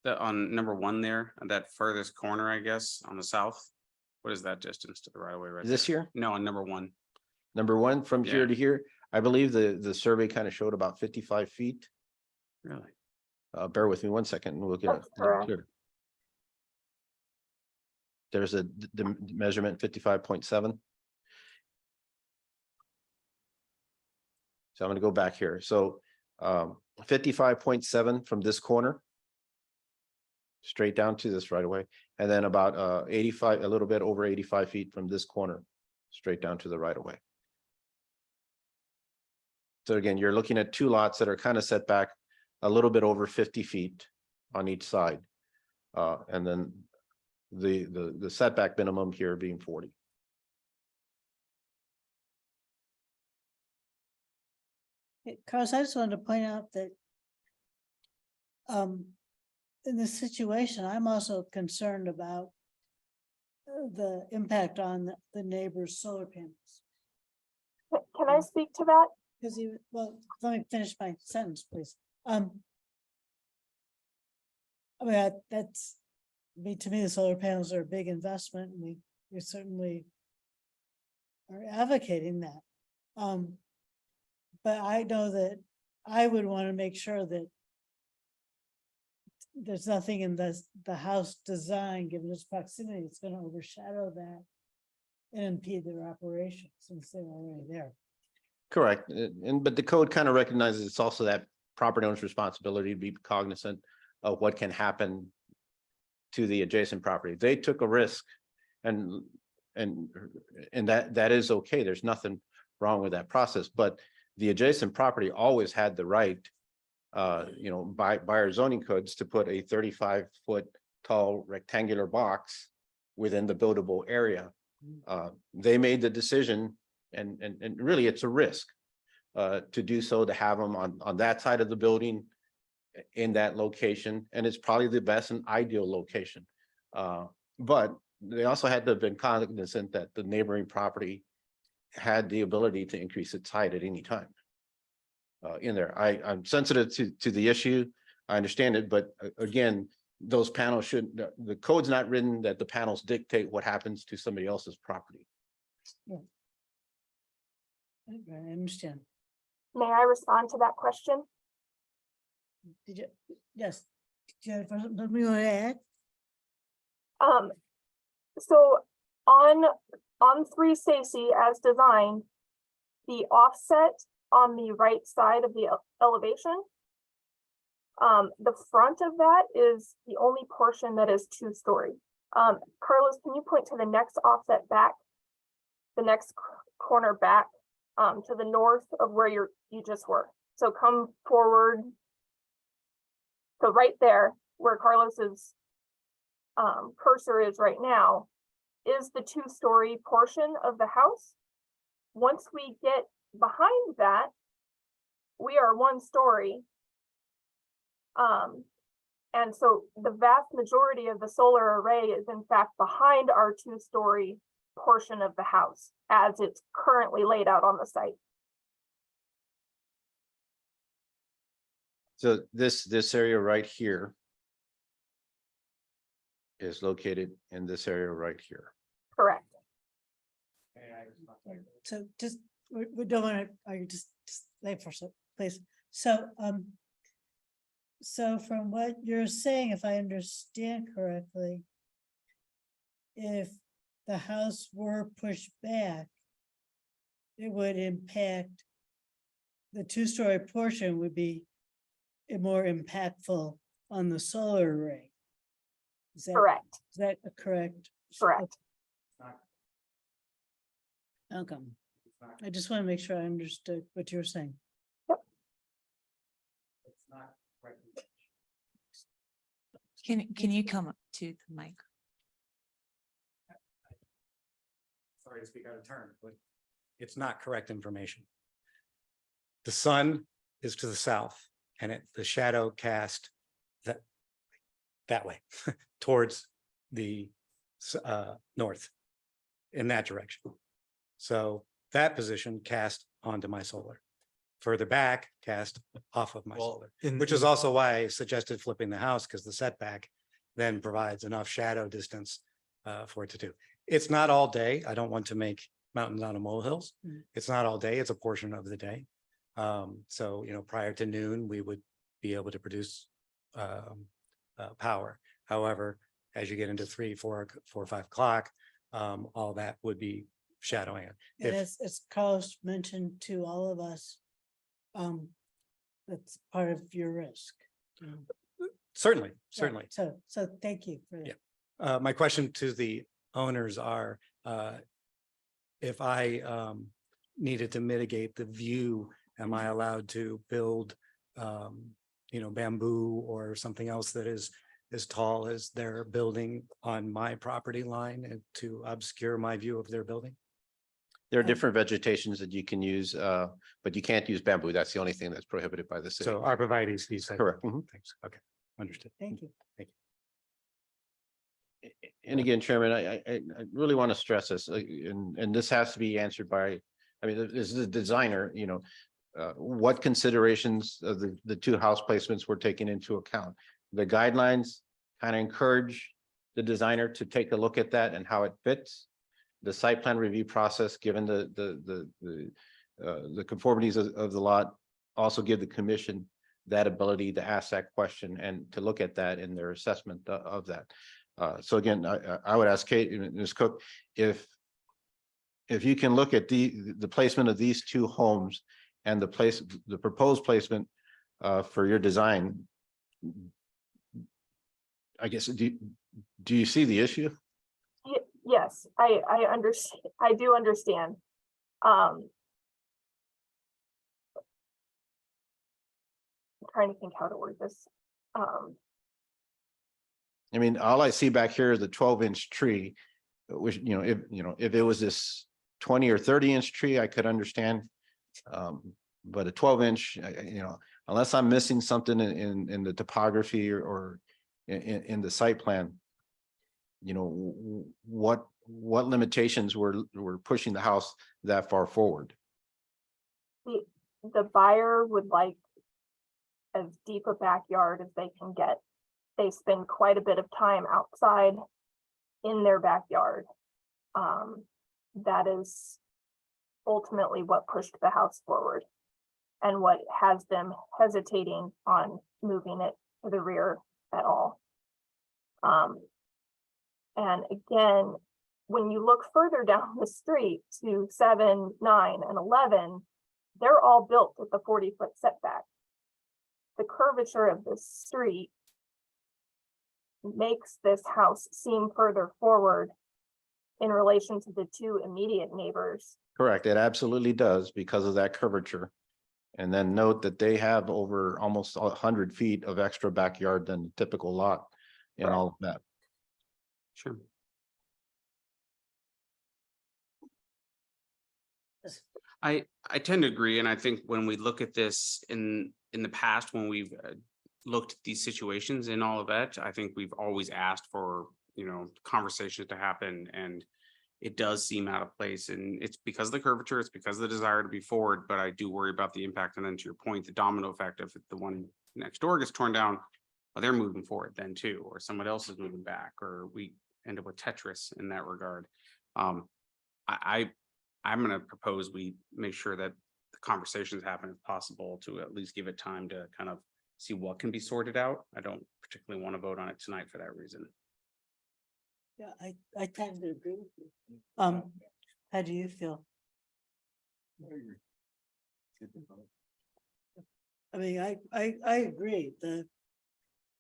Speaker 2: On number one there, that furthest corner, I guess, on the south. What is that distance to the right of way right
Speaker 3: Is this
Speaker 2: there?
Speaker 3: here?
Speaker 2: No, on number one.
Speaker 3: Number one, from here
Speaker 2: Yeah.
Speaker 3: to here, I believe the survey kind of showed about 55 feet.
Speaker 2: Really?
Speaker 3: Bear with me 1 second and we'll get
Speaker 14: That's
Speaker 3: a little
Speaker 14: correct.
Speaker 3: clearer. There's the measurement 55.7. So I'm going to go back here. So 55.7 from this corner. Straight down to this right away. And then about 85, a little bit over 85 feet from this corner, straight down to the right of way. So again, you're looking at two lots that are kind of set back a little bit over 50 feet on each side. And then the setback minimum here being 40.
Speaker 1: Carlos, I just wanted to point out that in this situation, I'm also concerned about the impact on the neighbor's solar panels.
Speaker 14: Can I speak to that?
Speaker 1: Because well, let me finish my sentence, please. I mean, that's, to me, the solar panels are a big investment, and we certainly are advocating that. But I know that I would want to make sure that there's nothing in the house design, given its proximity, it's going to overshadow that. and impede their operations since they're already there.
Speaker 3: Correct. But the code kind of recognizes it's also that property owner's responsibility to be cognizant of what can happen to the adjacent property. They took a risk and that is okay. There's nothing wrong with that process, but the adjacent property always had the right, by our zoning codes to put a 35-foot tall rectangular box within the buildable area. They made the decision, and really it's a risk to do so, to have them on that side of the building in that location, and it's probably the best and ideal location. But they also had to have been cognizant that the neighboring property had the ability to increase its height at any time. In there, I'm sensitive to the issue. I understand it, but again, those panels the code's not written that the panels dictate what happens to somebody else's property.
Speaker 1: I understand.
Speaker 14: May I respond to that question?
Speaker 1: Did you, yes, do you have something you want to add?
Speaker 14: So on 3 Stacy as designed, the offset on the right side of the elevation, the front of that is the only portion that is 2-story. Carlos, can you point to the next offset back, the next corner back, to the north of where you just were? So come forward. So right there, where Carlos's cursor is right now, is the 2-story portion of the house. Once we get behind that, we are 1-story. And so the vast majority of the solar array is in fact behind our 2-story portion of the house as it's currently laid out on the site.
Speaker 3: So this area right here is located in this area right here.
Speaker 14: Correct.
Speaker 1: So just, we don't want to, I just wait for some, please. So, so from what you're saying, if I understand correctly, if the house were pushed back, it would impact, the 2-story portion would be more impactful on the solar array. Is that,
Speaker 14: Correct.
Speaker 1: is that a correct?
Speaker 14: Correct.
Speaker 1: Okay. I just want to make sure I understood what you were saying.
Speaker 7: Can you come up to the mic?
Speaker 13: Sorry to speak out of turn, but it's not correct information. The sun is to the south and the shadow cast that way towards the north in that direction. So that position cast onto my solar. Further back, cast off of my solar, which is also why I suggested flipping the house, because the setback then provides enough shadow distance for it to do. It's not all day. I don't want to make mountains out of molehills. It's not all day. It's a portion of the day. So, prior to noon, we would be able to produce power. However, as you get into 3, 4, 5 o'clock, all that would be shadowing it.
Speaker 1: And as Carlos mentioned to all of us, that's part of your risk.
Speaker 13: Certainly.
Speaker 1: So thank you for that.
Speaker 13: Yeah. My question to the owners are, if I needed to mitigate the view, am I allowed to build, bamboo or something else that is as tall as their building on my property line and to obscure my view of their building?
Speaker 3: There are different vegetations that you can use, but you can't use bamboo. That's the only thing that's prohibited by the city.
Speaker 13: So arborvitae, he said.
Speaker 3: Correct. Mhm.
Speaker 13: Thanks. Okay, understood.
Speaker 1: Thank you.
Speaker 3: And again, Chairman, I really want to stress this, and this has to be answered by, this is a designer, what considerations of the 2 house placements were taken into account. The guidelines kind of encourage the designer to take a look at that and how it fits. The site plan review process, given the conformities of the lot, also give the commission that ability to ask that question and to look at that in their assessment of that. So again, I would ask Kate and Ms. Cook, if if you can look at the placement of these two homes and the proposed placement for your design, I guess, do you see the issue?
Speaker 14: Yes, I understand. I do understand. I'm trying to think how to word this.
Speaker 3: I mean, all I see back here is a 12-inch tree, which, if it was this 20 or 30-inch tree, I could understand. But a 12-inch, unless I'm missing something in the topography or in the site plan, what limitations were pushing the house that far forward?
Speaker 14: The buyer would like as deep a backyard as they can get. They spend quite a bit of time outside in their backyard. That is ultimately what pushed the house forward and what has them hesitating on moving it to the rear at all. And again, when you look further down the street to 7, 9, and 11, they're all built with the 40-foot setback. The curvature of the street makes this house seem further forward in relation to the two immediate neighbors.
Speaker 3: Correct. It absolutely does because of that curvature. And then note that they have over almost 100 feet of extra backyard than the typical lot and all of that.
Speaker 2: Sure. I tend to agree, and I think when we look at this in the past, when we've looked at these situations and all of that, I think we've always asked for, conversations to happen, and it does seem out of place, and it's because of the curvature, it's because of the desire to be forward, but I do worry about the impact. And then to your point, the domino effect of the one next door gets torn down, well, they're moving forward then too, or someone else is moving back, or we end up with Tetris in that regard. I'm going to propose we make sure that the conversations happen if possible, to at least give it time to kind of see what can be sorted out. I don't particularly want to vote on it tonight for that reason.
Speaker 1: Yeah, I tend to agree with you. How do you feel? I mean, I agree.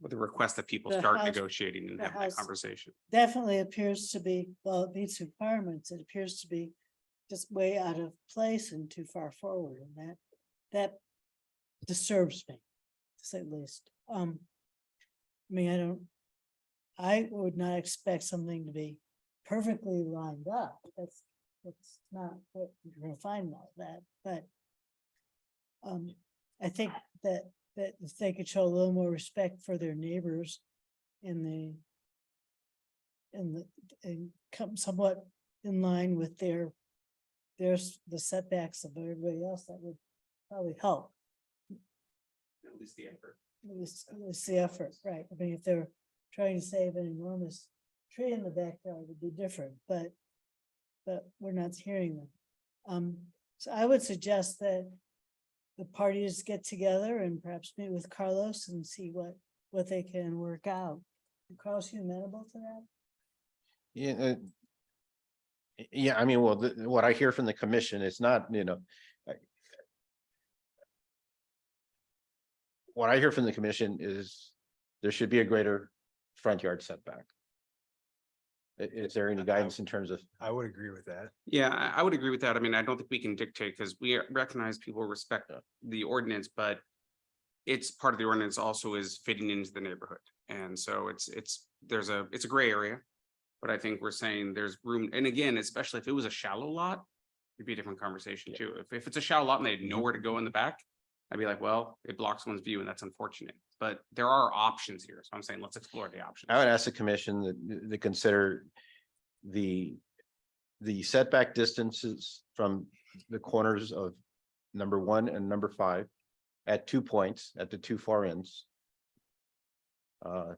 Speaker 2: With the request that people
Speaker 1: The
Speaker 2: start
Speaker 1: house-
Speaker 2: negotiating and
Speaker 1: the
Speaker 2: having that
Speaker 1: house-
Speaker 2: conversation.
Speaker 1: definitely appears to be, well, it meets requirements. It appears to be just way out of place and too far forward, and that disturbs me, to say the least. I mean, I would not expect something to be perfectly lined up. That's not what you're gonna find all that, but I think that if they could show a little more respect for their neighbors and come somewhat in line with the setbacks of everybody else, that would probably help.
Speaker 2: At least the effort.
Speaker 1: At least the effort, right? I mean, if they're trying to save an enormous tree in the backyard, it'd be different, but we're not hearing them. So I would suggest that the parties get together and perhaps meet with Carlos and see what they can work out. Carlos, you amenable to that?
Speaker 3: Yeah. Yeah, I mean, well, what I hear from the commission is not, what I hear from the commission is there should be a greater front yard setback. Is there any guidance in terms of?
Speaker 6: I would agree with that.
Speaker 2: Yeah, I would agree with that. I mean, I don't think we can dictate, because we recognize people respect the ordinance, but it's part of the ordinance also is fitting into the neighborhood. And so it's a gray area, but I think we're saying there's room. And again, especially if it was a shallow lot, it'd be a different conversation too. If it's a shallow lot and they had nowhere to go in the back, I'd be like, well, it blocks one's view and that's unfortunate, but there are options here. So I'm saying, let's explore the options.
Speaker 3: I would ask the commission to consider the setback distances from the corners of number 1 and number 5 at 2 points at the 2 far ends.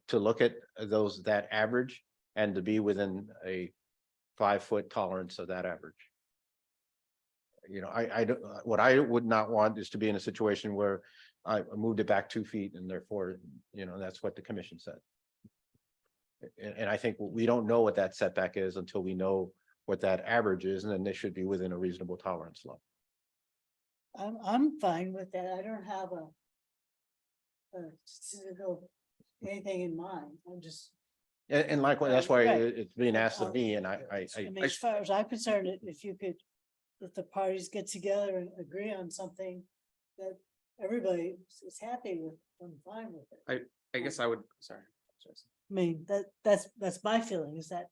Speaker 3: To look at that average and to be within a 5-foot tolerance of that average. I don't, what I would not want is to be in a situation where I moved it back 2 feet and therefore, that's what the commission said. And I think we don't know what that setback is until we know what that average is, and then they should be within a reasonable tolerance level.
Speaker 1: I'm fine with that. I don't have specific anything in mind. I'm just,
Speaker 3: And likewise, that's why
Speaker 1: Right.
Speaker 3: it's being asked of me, and I
Speaker 1: mean, as far as I'm concerned, if you could, if the parties get together and agree on something that everybody is happy with, I'm fine with it.
Speaker 2: I guess I would, sorry.
Speaker 1: I mean, that's my feeling is that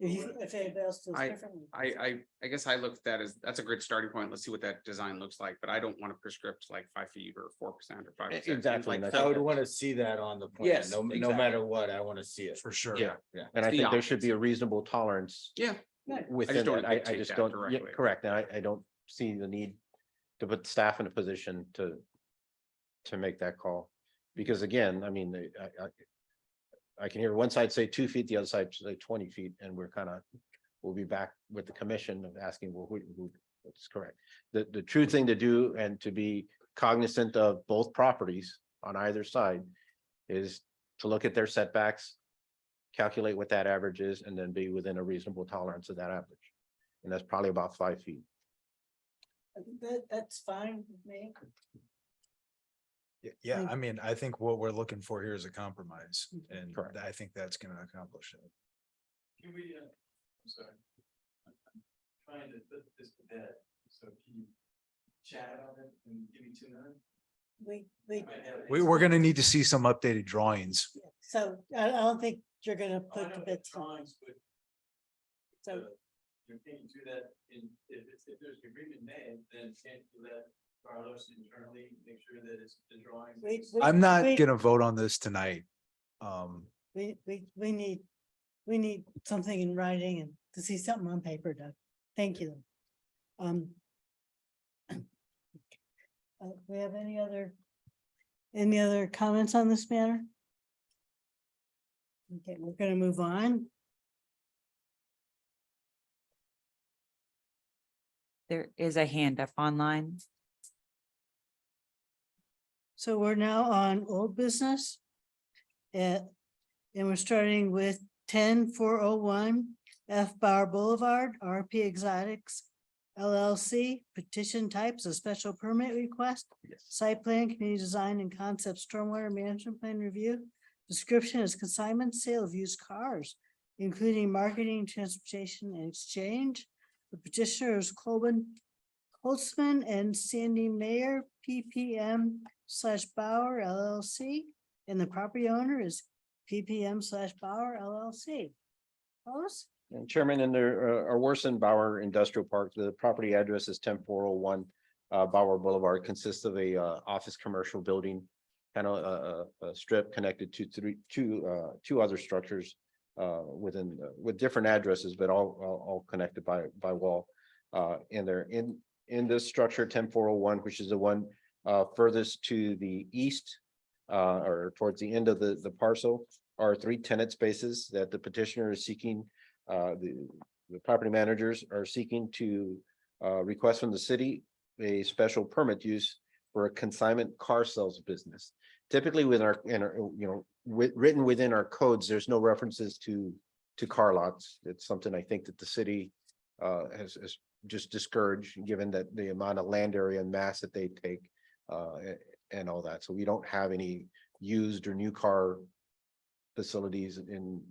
Speaker 1: if anybody else feels differently.
Speaker 2: I guess I looked at that as, that's a great starting point. Let's see what that design looks like, but I don't want to prescript like 5 feet or 4% or 5%.
Speaker 3: Exactly,
Speaker 2: Like,
Speaker 3: and
Speaker 9: I would want to see that on the plan.
Speaker 2: Yes,
Speaker 9: No
Speaker 2: exactly.
Speaker 9: matter what, I want to see it.
Speaker 6: For sure.
Speaker 2: Yeah.
Speaker 9: Yeah.
Speaker 3: and I
Speaker 2: It's the
Speaker 3: think there should
Speaker 2: optics.
Speaker 3: be a reasonable tolerance
Speaker 2: Yeah.
Speaker 3: within
Speaker 2: don't
Speaker 3: that. I
Speaker 2: dictate
Speaker 3: just
Speaker 2: that
Speaker 3: don't, yeah,
Speaker 2: directly.
Speaker 3: correct, and I don't see the need to put staff in a position to make that call. Because again, I mean, I can hear one side say 2 feet, the other side say 20 feet, and we'll be back with the commission of asking, well, what's correct? The true thing to do and to be cognizant of both properties on either side is to look at their setbacks, calculate what that average is, and then be within a reasonable tolerance of that average. And that's probably about 5 feet.
Speaker 1: I think that's fine with me.
Speaker 6: Yeah,
Speaker 1: Thank
Speaker 6: I mean, I think what we're looking for here is a compromise, and
Speaker 3: Correct.
Speaker 6: I think that's gonna accomplish it.
Speaker 11: Can we, I'm sorry. I'm trying to put this to bed, so can you chat on it and give me 2 minutes?
Speaker 6: We're gonna need to see some updated drawings.
Speaker 1: So I don't think you're gonna put the bits on. So
Speaker 11: You can't do that if there's an agreement made, then can't do that, Carlos, internally, make sure that it's the drawings.
Speaker 6: I'm not gonna vote on this tonight.
Speaker 1: We need something in writing and to see something on paper, Doug. Thank you. We have any other comments on this matter? Okay, we're gonna move on.
Speaker 7: There is a hand up online.
Speaker 1: So we're now on old business. And we're starting with 10401 F Bar Boulevard, RP Exotics LLC, petition types, a special permit request. Site plan, community design and concept, stormwater management plan review. Description is consignment sale of used cars, including marketing, transportation, and exchange. The petitioner is Holtzman and Sandy Mayer, PPM/Bauer LLC, and the property owner is PPM/Bauer LLC. Carlos?
Speaker 3: And Chairman, in our Worsen Bauer Industrial Park, the property address is 10401 Bauer Boulevard, consists of a office commercial building, kind of a strip connected to two other structures with different addresses, but all connected by wall. In this structure 10401, which is the one furthest to the east or towards the end of the parcel, are 3 tenant spaces that the petitioner is seeking. The property managers are seeking to request from the city a special permit use for a consignment car sales business. Typically written within our codes, there's no references to car lots. It's something I think that the city has just discouraged, given that the amount of land area and mass that they take and all that. So we don't have any used or new car facilities in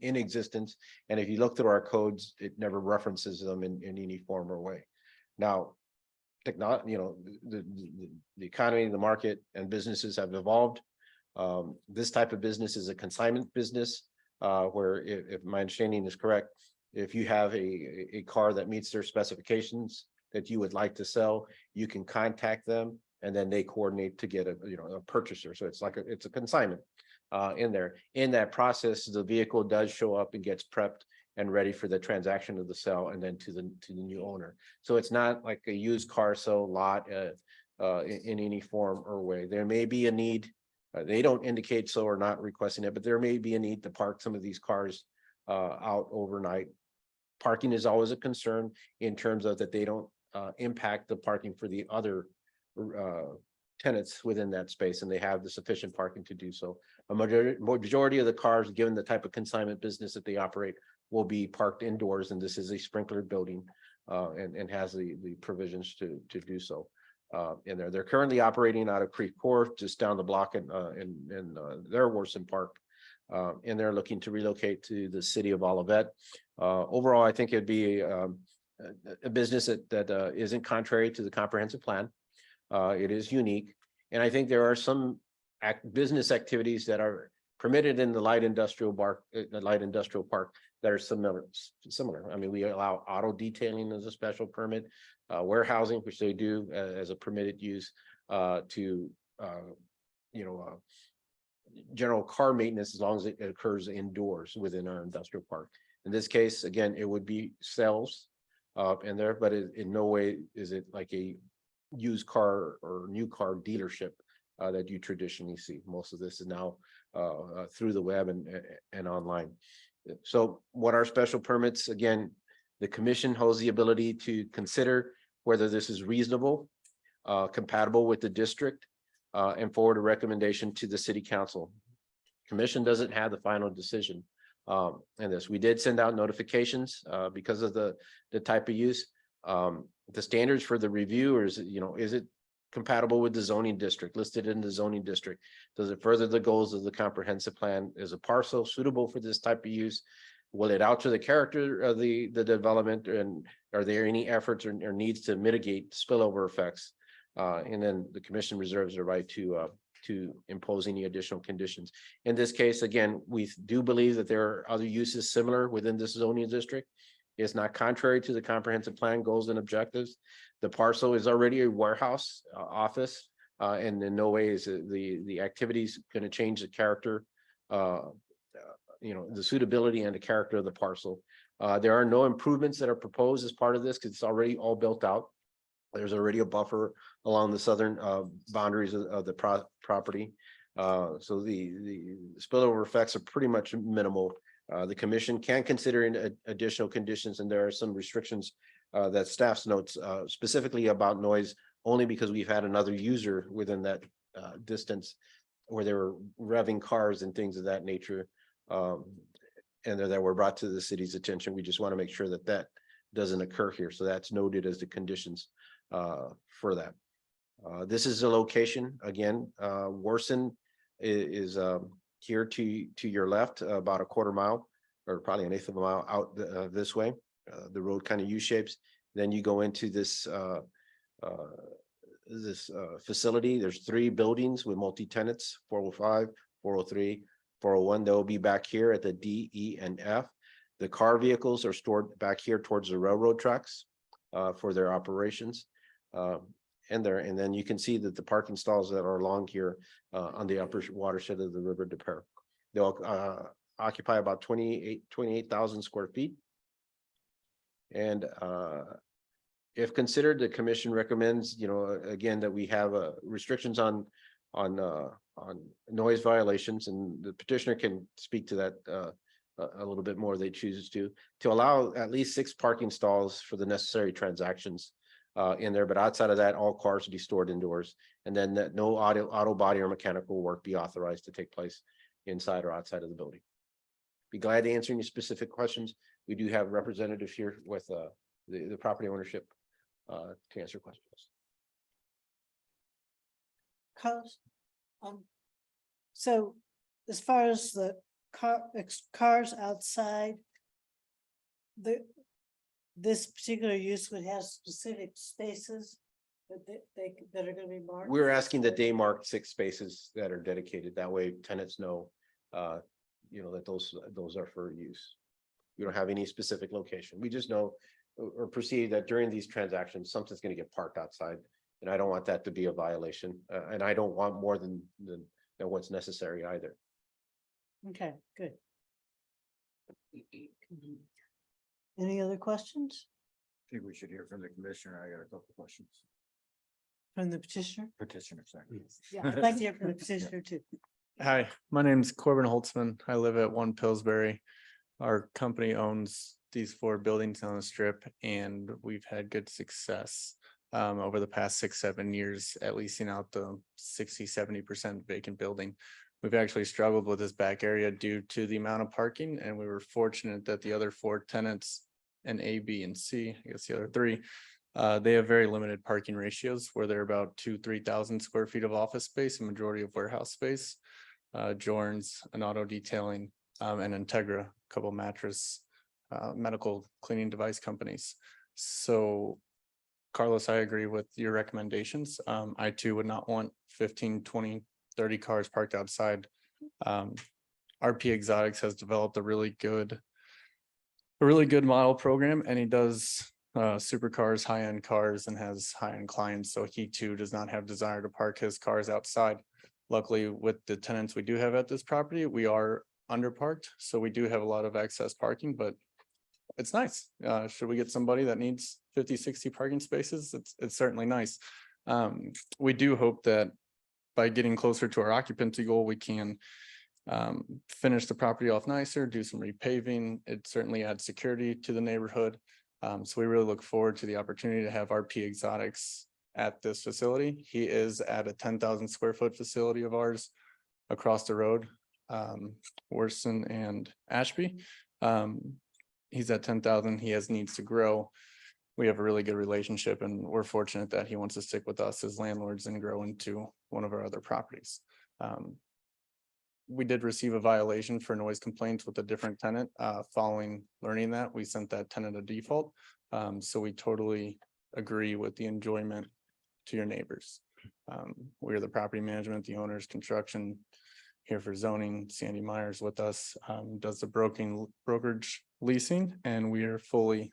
Speaker 3: existence. And if you look through our codes, it never references them in any form or way. Now, the economy, the market, and businesses have evolved. This type of business is a consignment business, where if my understanding is correct, if you have a car that meets their specifications that you would like to sell, you can contact them, and then they coordinate to get a purchaser. So it's a consignment in there. In that process, the vehicle does show up and gets prepped and ready for the transaction of the sale, and then to the new owner. So it's not like a used car sale lot in any form or way. There may be a need. They don't indicate so or not requesting it, but there may be a need to park some of these cars out overnight. Parking is always a concern in terms of that they don't impact the parking for the other tenants within that space, and they have the sufficient parking to do so. A majority of the cars, given the type of consignment business that they operate, will be parked indoors, and this is a sprinkler building and has the provisions to do so. And they're currently operating out of Creek Court, just down the block in their Worson Park. And they're looking to relocate to the city of Olivet. Overall, I think it'd be a business that isn't contrary to the comprehensive plan. It is unique, and I think there are some business activities that are permitted in the light industrial park that are similar. I mean, we allow auto detailing as a special permit, warehousing, which they do as a permitted use, to general car maintenance, as long as it occurs indoors within our industrial park. In this case, again, it would be sales in there, but in no way is it like a used car or new car dealership that you traditionally see. Most of this is now through the web and online. So what are special permits? Again, the commission holds the ability to consider whether this is reasonable, compatible with the district, and forward a recommendation to the city council. Commission doesn't have the final decision in this. We did send out notifications because of the type of use. The standards for the review, or is it compatible with the zoning district, listed in the zoning district? Does it further the goals of the comprehensive plan? Is a parcel suitable for this type of use? Will it alter the character of the development? And are there any efforts or needs to mitigate spillover effects? And then the commission reserves the right to impose any additional conditions. In this case, again, we do believe that there are other uses similar within this zoning district. It's not contrary to the comprehensive plan goals and objectives. The parcel is already a warehouse office, and in no way is the activities going to change the character, the suitability and the character of the parcel. There are no improvements that are proposed as part of this, because it's already all built out. There's already a buffer along the southern boundaries of the property. So the spillover effects are pretty much minimal. The commission can consider additional conditions, and there are some restrictions that staff's notes specifically about noise, only because we've had another user within that distance where they were revving cars and things of that nature, and that were brought to the city's attention. We just want to make sure that that doesn't occur here. So that's noted as the conditions for that. This is the location. Again, Worson is here to your left, about a quarter mile, or probably an eighth of a mile out this way. The road kind of U-shapes. Then you go into this facility. There's 3 buildings with multi-tenants: 405, 403, 401. They'll be back here at the D, E, and F. The car vehicles are stored back here towards the railroad tracks for their operations. And then you can see that the parking stalls that are along here on the upper watershed of the River de Pere, they'll occupy about 28,000 square feet. And if considered, the commission recommends, again, that we have restrictions on noise violations, and the petitioner can speak to that a little bit more if they choose to allow at least 6 parking stalls for the necessary transactions in there. But outside of that, all cars will be stored indoors, and then that no auto body or mechanical work be authorized to take place inside or outside of the building. Be glad to answer any specific questions. We do have representatives here with the property ownership to answer questions.
Speaker 1: Carlos, so as far as the cars outside, this particular use would have specific spaces that are going to be marked?
Speaker 3: We're asking that they mark 6 spaces that are dedicated. That way tenants know, that those are for use. We don't have any specific location. We just know or perceive that during these transactions, something's going to get parked outside, and I don't want that to be a violation. And I don't want more than what's necessary either.
Speaker 1: Okay, good. Any other questions
Speaker 9: I think we should hear from the commissioner. I got a couple questions.
Speaker 1: from the petitioner?
Speaker 9: Petitioner, sorry.
Speaker 1: Yeah, I'd like to hear from the petitioner too.
Speaker 15: Hi, my name's Corbin Holtzman. I live at 1 Pillsbury. Our company owns these 4 buildings on the strip, and we've had good success over the past 6-7 years at leasing out the 60-70% vacant building. We've actually struggled with this back area due to the amount of parking, and we were fortunate that the other 4 tenants and A, B, and C, I guess the other 3, they have very limited parking ratios where they're about 2,000-3,000 square feet of office space, a majority of warehouse space. Jorns, an auto detailing, and Integra, a couple mattress, medical cleaning device companies. So Carlos, I agree with your recommendations. I too would not want 15, 20, 30 cars parked outside. RP Exotics has developed a really good model program, and he does supercars, high-end cars, and has high-end clients. So he too does not have desire to park his cars outside. Luckily, with the tenants we do have at this property, we are underparked. So we do have a lot of excess parking, but it's nice. Should we get somebody that needs 50, 60 parking spaces? It's certainly nice. We do hope that by getting closer to our occupancy goal, we can finish the property off nicer, do some repaving. It certainly adds security to the neighborhood. So we really look forward to the opportunity to have RP Exotics at this facility. He is at a 10,000 square foot facility of ours across the road, Worcester and Ashby. He's at 10,000. He has needs to grow. We have a really good relationship, and we're fortunate that he wants to stick with us as landlords and grow into one of our other properties. We did receive a violation for noise complaints with a different tenant. Following learning that, we sent that tenant a default. So we totally agree with the enjoyment to your neighbors. We're the property management, the owners, construction, here for zoning. Sandy Myers with us, does the brokerage leasing, and we are fully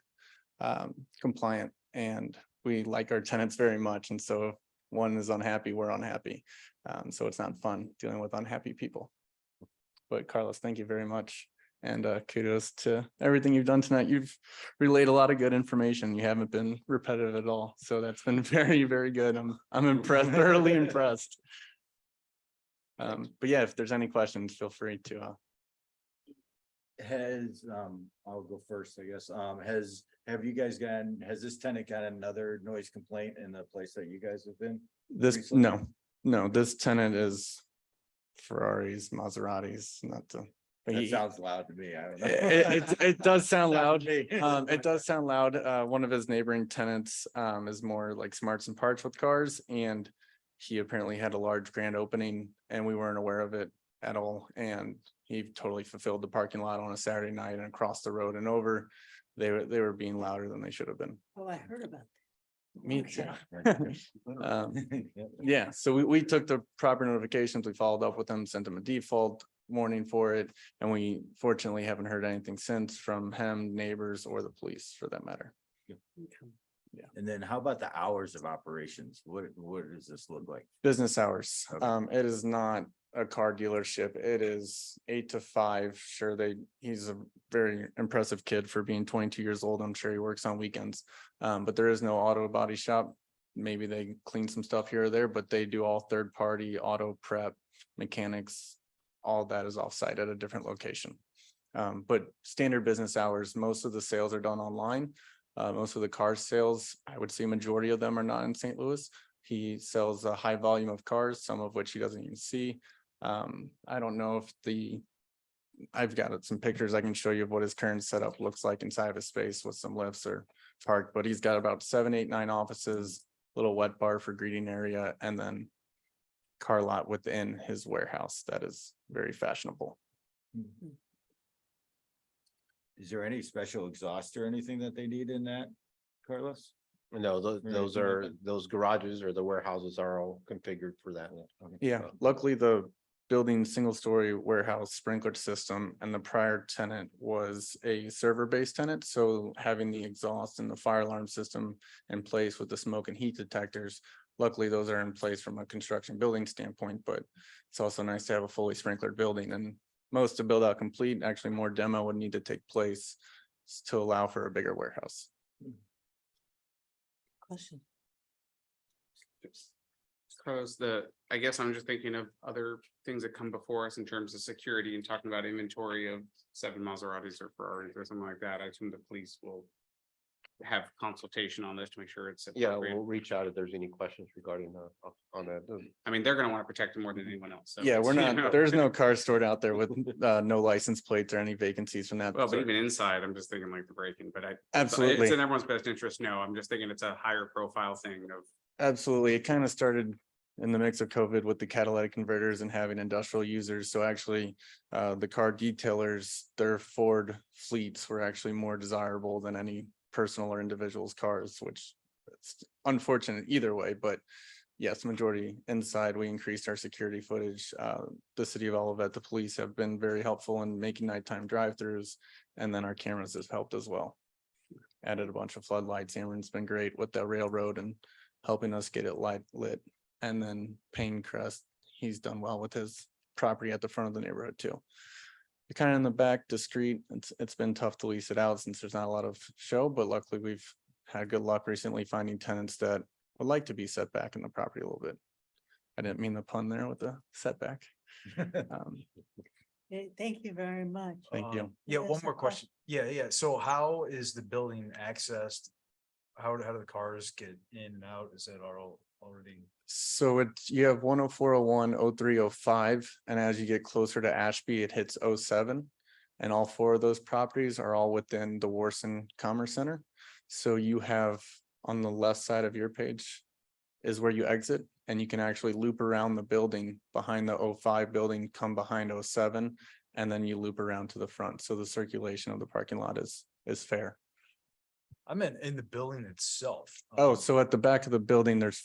Speaker 15: compliant, and we like our tenants very much. And so if one is unhappy, we're unhappy. So it's not fun dealing with unhappy people. But Carlos, thank you very much. And kudos to everything you've done tonight. You've relayed a lot of good information. You haven't been repetitive at all. So that's been very, very good. I'm impressed, thoroughly impressed. But yeah, if there's any questions, feel free to.
Speaker 9: I'll go first, I guess. Has this tenant got another noise complaint in the place that you guys have been?
Speaker 15: This,
Speaker 9: recently?
Speaker 15: no, this tenant is Ferraris, Maseratis, not to.
Speaker 9: That sounds loud to me. I don't know.
Speaker 15: It does sound loud.
Speaker 9: It
Speaker 15: It does sound loud. One of his neighboring tenants is more like smarts and parts with cars, and he apparently had a large grand opening and we weren't aware of it at all. And he totally fulfilled the parking lot on a Saturday night and across the road and over. They were being louder than they should have been.
Speaker 1: Oh, I heard about
Speaker 15: Me too. Yeah, so we took the proper notifications, we followed up with them, sent them a default warning for it, and we fortunately haven't heard anything since from him, neighbors, or the police for that matter. Yeah.
Speaker 9: And then how about the hours of operations? What does this look like?
Speaker 15: Business hours.
Speaker 9: Okay.
Speaker 15: It is not a car dealership. It is 8 to 5. Sure, he's a very impressive kid for being 22 years old. I'm sure he works on weekends. But there is no auto body shop. Maybe they clean some stuff here or there, but they do all third party auto prep, mechanics, all that is offsite at a different location. But standard business hours, most of the sales are done online. Most of the car sales, I would say majority of them are not in St. Louis. He sells a high volume of cars, some of which he doesn't even see. I don't know if I've got some pictures I can show you of what his current setup looks like inside of his space with some lifts or parked, but he's got about 7, 8, 9 offices, little wet bar for greeting area, and then car lot within his warehouse that is very fashionable.
Speaker 9: Is there any special exhaust or anything that they need in that, Carlos?
Speaker 3: No, those garages or the warehouses are all configured for that.
Speaker 15: Yeah, luckily the building single-story warehouse sprinkler system and the prior tenant was a server-based tenant. So having the exhaust and the fire alarm system in place with the smoke and heat detectors, luckily those are in place from a construction building standpoint, but it's also nice to have a fully sprinklered building. And most to build out complete, actually more demo would need to take place to allow for a bigger warehouse.
Speaker 1: Question.
Speaker 2: Carlos, I guess I'm just thinking of other things that come before us in terms of security and talking about inventory of 7 Maseratis or Ferraris or something like that. I assume the police will have consultation on this to make sure it's
Speaker 3: Yeah,
Speaker 2: appropriate.
Speaker 3: we'll reach out if there's any questions regarding on that.
Speaker 2: I mean, they're gonna want to protect it more than anyone else. So
Speaker 15: Yeah,
Speaker 2: it's,
Speaker 15: we're
Speaker 2: you
Speaker 15: not,
Speaker 2: know.
Speaker 15: there's no car stored out there with no license plates or any vacancies from that.
Speaker 2: Well, but
Speaker 15: sort.
Speaker 2: even inside, I'm just thinking like the break-in, but
Speaker 15: Absolutely.
Speaker 2: it's in everyone's best interest. No, I'm just thinking it's a higher profile thing of,
Speaker 15: Absolutely. It kind of started in the mix of COVID with the catalytic converters and having industrial users. So actually, the car detailers, their Ford fleets were actually more desirable than any personal or individual's cars, which it's unfortunate either way, but yes, majority inside. We increased our security footage. The city of Olivet, the police have been very helpful in making nighttime drive-throughs, and then our cameras has helped as well. Added a bunch of floodlights. Aaron's been great with the railroad and helping us get it lit. And then Pinecrest, he's done well with his property at the front of the neighborhood too. Kind of in the back, discreet. It's been tough to lease it out since there's not a lot of show, but luckily we've had good luck recently finding tenants that would like to be set back in the property a little bit. I didn't mean the pun there with the setback.
Speaker 1: Okay, thank you very much.
Speaker 15: Thank you.
Speaker 6: Yeah,
Speaker 1: Yes,
Speaker 6: one more
Speaker 1: okay.
Speaker 6: question. Yeah. So how is the building accessed? How do the cars get in and out? Is that already?
Speaker 15: So you have 10401, 0305, and as you get closer to Ashby, it hits 07. And all four of those properties are all within the Warson Commerce Center. So you have on the left side of your page is where you exit, and you can actually loop around the building behind the 05 building, come behind 07, and then you loop around to the front. So the circulation of the parking lot is fair.
Speaker 6: I meant in the building itself.
Speaker 15: Oh, so at the back of the building, there's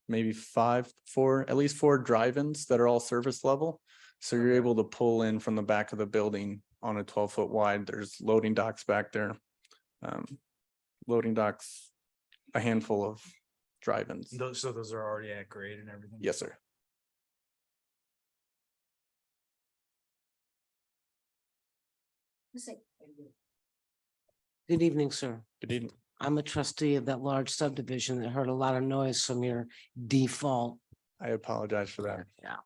Speaker 15: at least four drive-ins that are all service level. So you're able to pull in from the back of the building on a 12-foot wide. There's loading docks back there. Loading docks, a handful of drive-ins.
Speaker 6: So those are already at grade and everything?
Speaker 15: Yes, sir.
Speaker 4: Good evening, sir.
Speaker 15: Good evening.
Speaker 4: I'm a trustee of that large subdivision that heard a lot of noise from your default.
Speaker 15: I apologize for that.
Speaker 4: Yeah.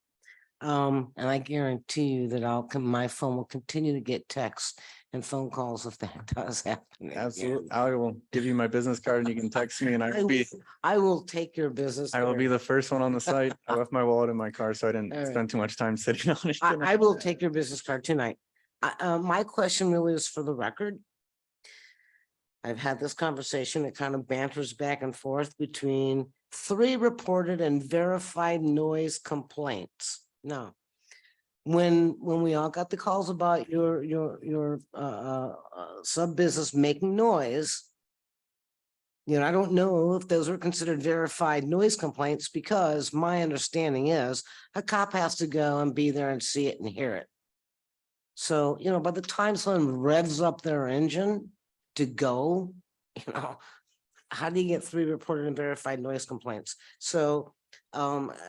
Speaker 4: And I guarantee you that my phone will continue to get texts and phone calls if that does happen. again.
Speaker 15: Absolutely. I will give you my business card and you can text me and
Speaker 4: I will take your business.
Speaker 15: I will be
Speaker 4: card.
Speaker 15: the first one on the site. I left my wallet in my car, so I didn't
Speaker 4: All right.
Speaker 15: spend too much time sitting on it.
Speaker 4: I will take your business card tonight. My question really is for the record. I've had this conversation. It kind of banters back and forth between 3 reported and verified noise complaints. Now, when we all got the calls about your sub business making noise, I don't know if those are considered verified noise complaints, because my understanding is a cop has to go and be there and see it and hear it. So, by the time someone revs up their engine to go, how do you get 3 reported and verified noise complaints? So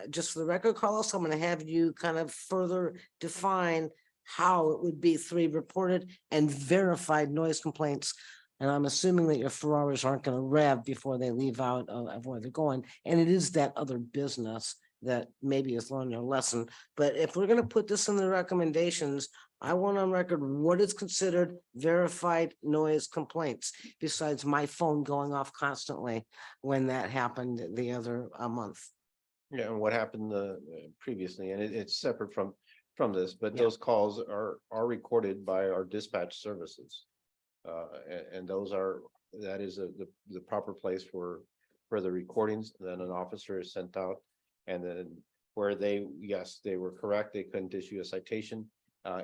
Speaker 4: just for the record, Carlos, I'm going to have you kind of further define how it would be 3 reported and verified noise complaints. And I'm assuming that your Ferraris aren't going to rev before they leave out of where they're going. And it is that other business that maybe is learning a lesson. But if we're going to put this in the recommendations, I want on record what is considered verified noise complaints, besides my phone going off constantly when that happened the other month.
Speaker 3: Yeah, and what happened previously, and it's separate from this, but
Speaker 4: Yeah.
Speaker 3: those calls are recorded by our dispatch services. And that is the proper place for the recordings. Then an officer is sent out, and then where they were correct, they couldn't issue a citation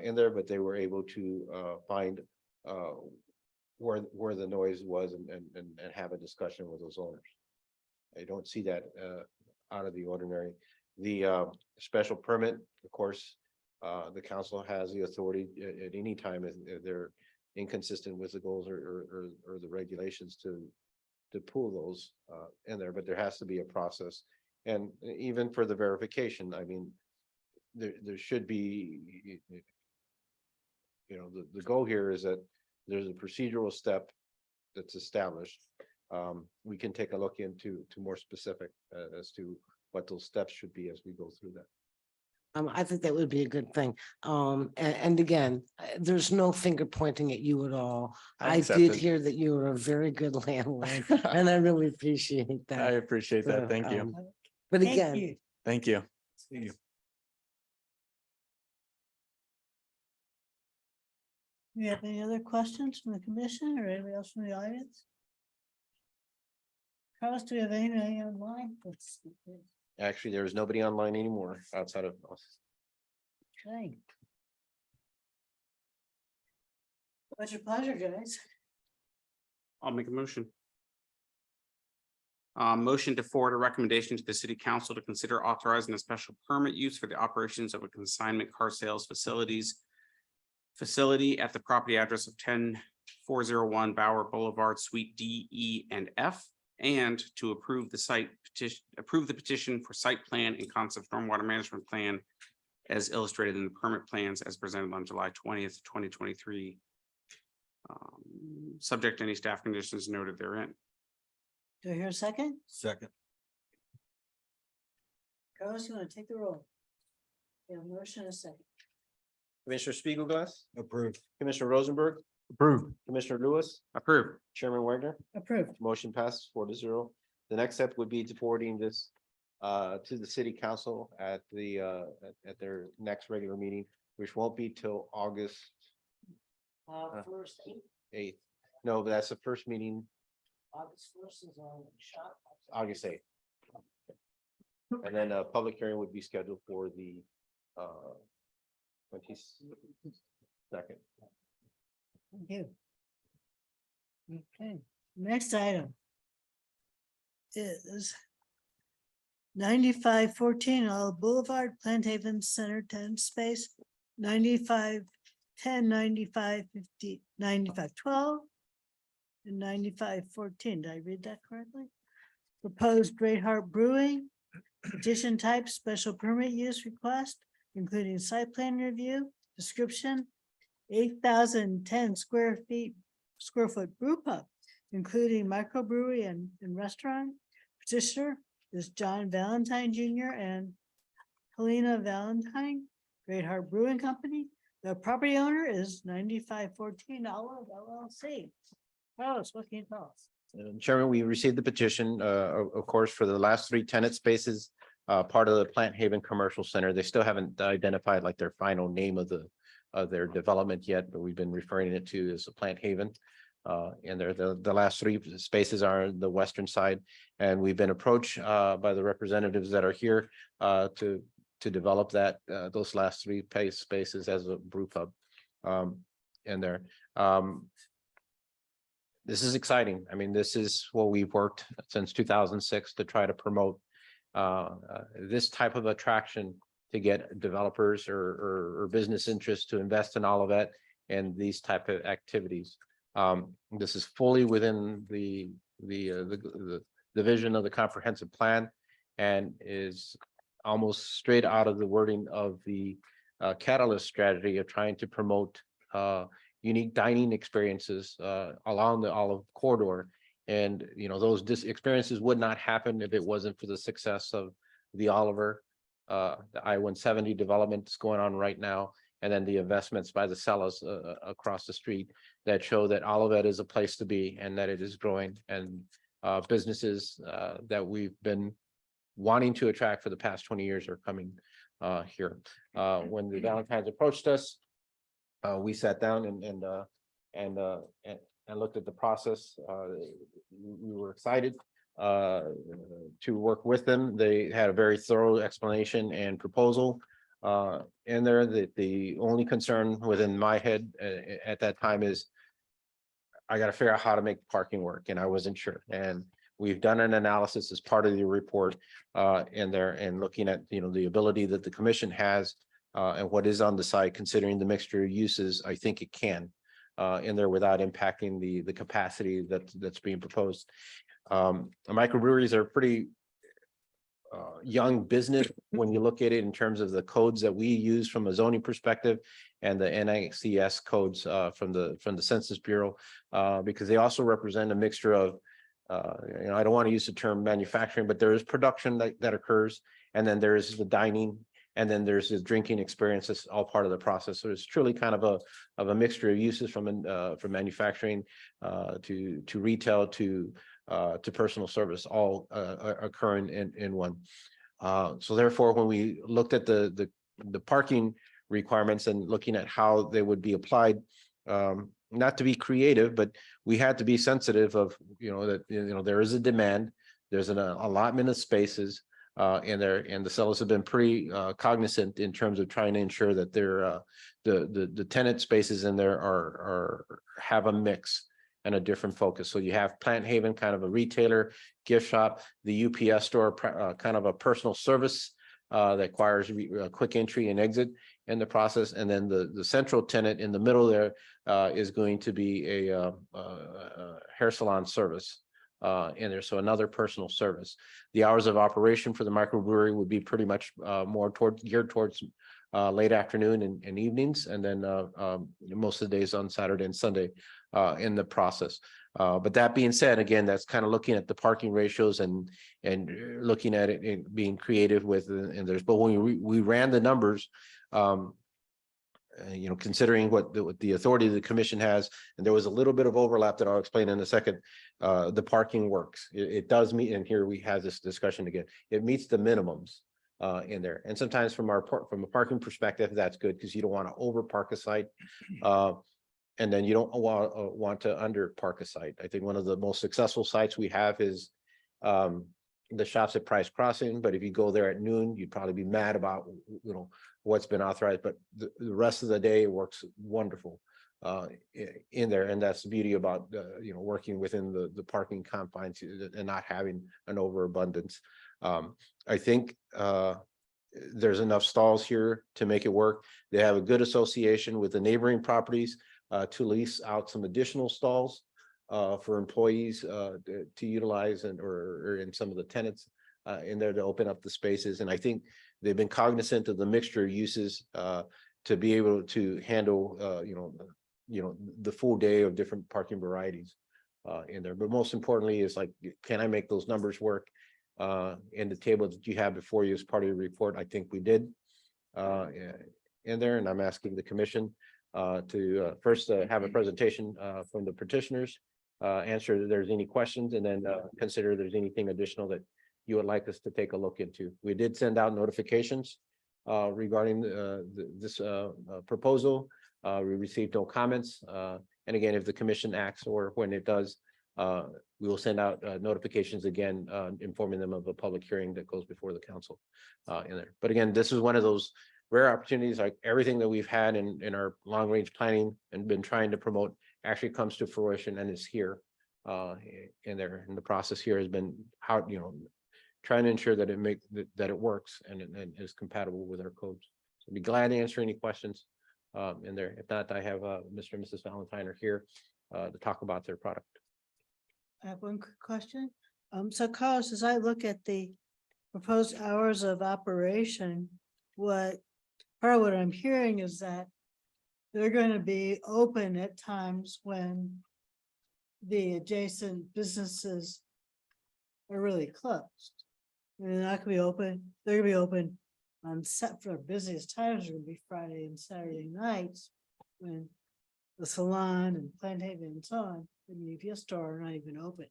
Speaker 3: in there, but they were able to find where the noise was and have a discussion with those owners. I don't see that out of the ordinary. The special permit, of course, the council has the authority at any time if they're inconsistent with the goals or the regulations to pull those in there, but there has to be a process. And even for the verification, I mean, there should be, the goal here is that there's a procedural step that's established. We can take a look into more specific as to what those steps should be as we go through that.
Speaker 4: I think that would be a good thing. And again, there's no finger pointing at you at all. I
Speaker 15: accept
Speaker 4: did
Speaker 15: it.
Speaker 4: hear that you were a very good landlord, and I really appreciate
Speaker 15: I
Speaker 4: that.
Speaker 15: appreciate that.
Speaker 4: So,
Speaker 15: Thank you.
Speaker 4: But
Speaker 1: Thank
Speaker 4: again,
Speaker 1: you.
Speaker 15: Thank you.
Speaker 1: Do you have any other questions from the commission or anybody else from the audience? Carlos, do we have anybody online?
Speaker 3: Actually, there is nobody online anymore outside of us.
Speaker 1: Okay. What's your pleasure, guys?
Speaker 2: I'll make a motion. Motion to forward a recommendation to the city council to consider authorizing a special permit use for the operations of a consignment car sales facility at the property address of 10401 Bauer Boulevard, Suite D, E, and F, and to approve the petition for site plan and concept stormwater management plan as illustrated in the permit plans as presented on July 20th, 2023. Subject to any staff conditions noted therein.
Speaker 1: Do I hear a second?
Speaker 9: Second.
Speaker 1: Carlos, you want to take the roll? We have a motion and a second.
Speaker 3: Commissioner Spiegelglass,
Speaker 9: Approved.
Speaker 3: Commissioner Rosenberg,
Speaker 6: Approved.
Speaker 3: Commissioner Lewis,
Speaker 2: Approved.
Speaker 3: Chairman Wagner.
Speaker 1: Approved.
Speaker 3: Motion passes 4-0. The next step would be to forwarding this to the city council at their next regular meeting, which won't be till August
Speaker 1: First,
Speaker 3: 8th. No, but that's the first meeting,
Speaker 1: August 1st is on shot.
Speaker 3: August 8th. And then a public hearing would be scheduled for the 22nd.
Speaker 1: Thank you. Okay, next item is 9514 Olive Boulevard, Plant Haven Center 10 space, 9510, 9550, 9512, and 9514. Did I read that correctly? Proposed Great Heart Brewing, petition type, special permit use request, including site plan review, description, 8,010 square foot brew pub, including microbrewery and restaurant. Petitioner is John Valentine Jr. and Helena Valentine, Great Heart Brewing Company. The property owner is 9514 Olive LLC. Carlos, what can you tell us?
Speaker 3: Chairman, we received the petition, of course, for the last 3 tenant spaces, part of the Plant Haven Commercial Center. They still haven't identified like their final name of their development yet, but we've been referring it to as a Plant Haven. And the last 3 spaces are on the western side, and we've been approached by the representatives that are here to develop those last 3 spaces as a brew pub in there. This is exciting. I mean, this is what we've worked since 2006 to try to promote this type of attraction to get developers or business interests to invest in all of that and these type of activities. This is fully within the vision of the comprehensive plan and is almost straight out of the wording of the catalyst strategy of trying to promote unique dining experiences along the Olive Corridor. And, those experiences would not happen if it wasn't for the success of the Oliver, the I-170 development that's going on right now, and then the investments by the sellers across the street that show that Olivet is a place to be and that it is growing, and businesses that we've been wanting to attract for the past 20 years are coming here. When the Valentines approached us, we sat down and looked at the process. We were excited to work with them. They had a very thorough explanation and proposal in there. That the only concern within my head at that time is I got to figure out how to make parking work, and I wasn't sure. And we've done an analysis as part of the report in there, and looking at the ability that the commission has and what is on the site, considering the mixture of uses. I think it can in there without impacting the capacity that's being proposed. Microbreweries are pretty young business when you look at it in terms of the codes that we use from a zoning perspective and the NICS codes from the Census Bureau, because they also represent a mixture of I don't want to use the term manufacturing, but there is production that occurs, and then there is the dining And then there's the drinking experience, it's all part of the process. So it's truly kind of a mixture of uses from manufacturing to retail to personal service, all occurring in one. So therefore, when we looked at the parking requirements and looking at how they would be applied, not to be creative, but we had to be sensitive of, that, there is a demand, there's an allotment of spaces, and the sellers have been pretty cognizant in terms of trying to ensure that the tenant spaces in there have a mix and a different focus. So you have Plant Haven, kind of a retailer, gift shop, the UPS store, kind of a personal service that requires a quick entry and exit in the process. And then the central tenant in the middle there is going to be a hair salon service in there. So another personal service. The hours of operation for the microbrewery would be pretty much more geared towards late afternoon and evenings, and then most of the days on Saturday and Sunday in the process. But that being said, again, that's kind of looking at the parking ratios and looking at it and being creative with, and there's, but when we ran the numbers, considering what the authority the commission has, and there was a little bit of overlap that I'll explain in a second. The parking works. It does meet, and here we have this discussion again. It meets the minimums in there, and sometimes from a parking perspective, that's good because you don't want to over park a site, and then you don't want to under park a site. I think one of the most successful sites we have is the shops at Price Crossing. But if you go there at noon, you'd probably be mad about what's been authorized, but the rest of the day it works wonderful in there. And that's the beauty about working within the parking confines and not having an overabundance. I think there's enough stalls here to make it work. They have a good association with the neighboring properties to lease out some additional stalls for employees to utilize, or in some of the tenants in there to open up the spaces. And I think they've been cognizant of the mixture of uses to be able to handle the full day of different parking varieties in there. But most importantly is like, can I make those numbers work? In the table that you have before you as part of your report, I think we did in there. And I'm asking the commission to first have a presentation from the petitioners, answer if there's any questions, and then consider if there's anything additional that you would like us to take a look into. We did send out notifications regarding this proposal. We received no comments. And again, if the commission acts, or when it does, we will send out notifications again, informing them of a public hearing that goes before the council in there. But again, this is one of those rare opportunities, like everything that we've had in our long range planning and been trying to promote actually comes to fruition and is here in there. And the process here has been how, trying to ensure that it works and is compatible with our codes. So I'd be glad to answer any questions in there. If not, I have Mr. and Mrs. Valentine are here to talk about their product.
Speaker 1: I have one quick question. So Carlos, as I look at the proposed hours of operation, part of what I'm hearing is that they're going to be open at times when the adjacent businesses are really closed. They're not going to be open. They're going to be open on set for busiest times. Are going to be Friday and Saturday nights when the salon and Plant Haven and so on, the UPS store are not even open.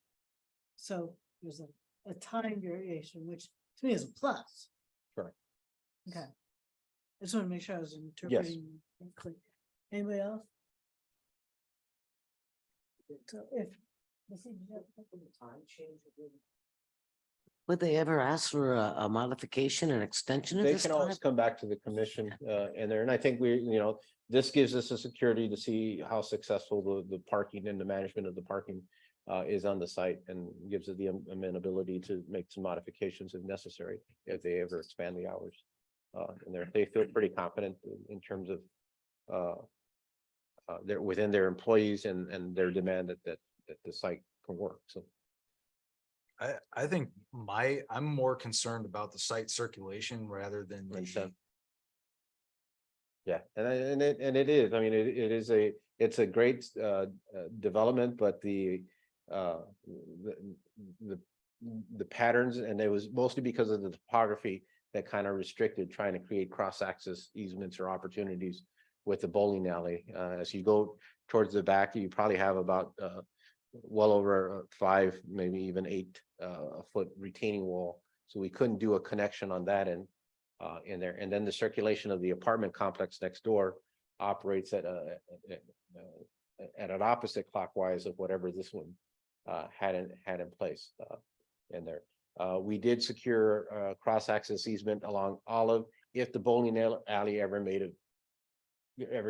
Speaker 1: So there's a time variation, which to me is a plus.
Speaker 3: Correct.
Speaker 1: Okay. I just want to make sure I was interpreting correctly. Anybody else? So if
Speaker 4: Would they ever ask for a modification and extension of
Speaker 3: They
Speaker 4: this
Speaker 3: can
Speaker 4: time?
Speaker 3: always come back to the commission in there. And I think this gives us a security to see how successful the parking and the management of the parking is on the site, and gives it the amenability to make some modifications if necessary, if they ever expand the hours in there. They feel pretty confident in terms of they're within their employees and their demand that the site can work. So
Speaker 6: I think I'm more concerned about the site circulation rather than
Speaker 3: yeah, and it is. I mean, it's a great development, but the patterns, and it was mostly because of the topography that kind of restricted trying to create cross-access easements or opportunities with the bowling alley. As you go towards the back, you probably have about well over 5, maybe even 8 foot retaining wall. So we couldn't do a connection on that end in there. And then the circulation of the apartment complex next door operates at an opposite clockwise of whatever this one had in place in there. We did secure a cross-access easement along Olive if the bowling alley ever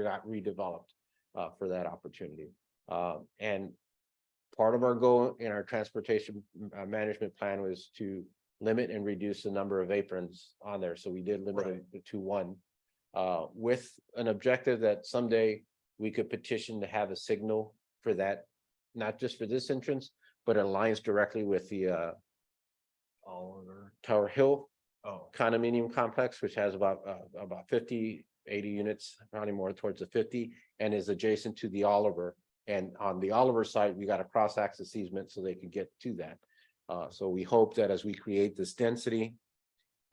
Speaker 3: got redeveloped for that opportunity. And part of our goal in our transportation management plan was to limit and reduce the number of aprons on there. So we did limit it to 1 with an objective that someday we could petition to have a signal for that, not just for this entrance, but it aligns directly with the Tower Hill condominium complex, which has about 50, 80 units, probably more towards the 50, and is adjacent to the Oliver. And on the Oliver side, we got a cross-access easement so they can get to that. So we hope that as we create this density,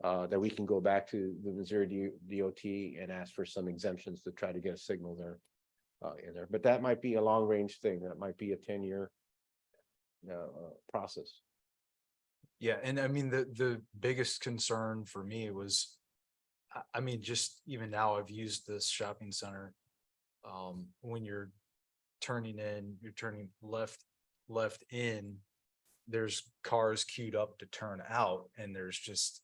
Speaker 3: that we can go back to the Missouri DOT and ask for some exemptions to try to get a signal there in there. But that might be a long-range thing. That might be a 10-year process.
Speaker 6: Yeah, and I mean, the biggest concern for me was, I mean, just even now I've used this shopping center. When you're turning in, you're turning left in, there's cars queued up to turn out, and there's just,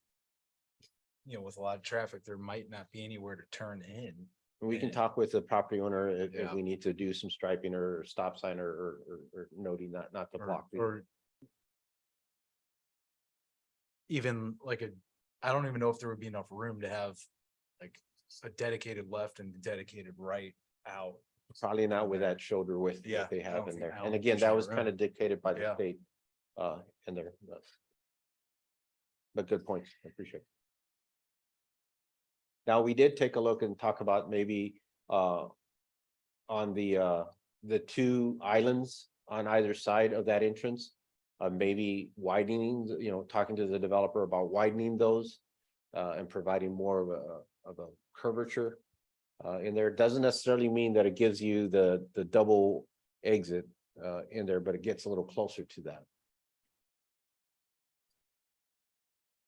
Speaker 6: you know, with a lot of traffic, there might not be anywhere to turn in.
Speaker 3: We can talk with the property owner if we need to do some striping or stop sign or noting not to block.
Speaker 6: Or even like I don't even know if there would be enough room to have like a dedicated left and dedicated right out.
Speaker 3: Probably not with that shoulder width that they have in there. And again, that was kind of dictated by the state in there. But good points. I appreciate it. Now, we did take a look and talk about maybe on the 2 islands on either side of that entrance, maybe widening, you know, talking to the developer about widening those and providing more of a curvature in there. It doesn't necessarily mean that it gives you the double exit in there, but it gets a little closer to that.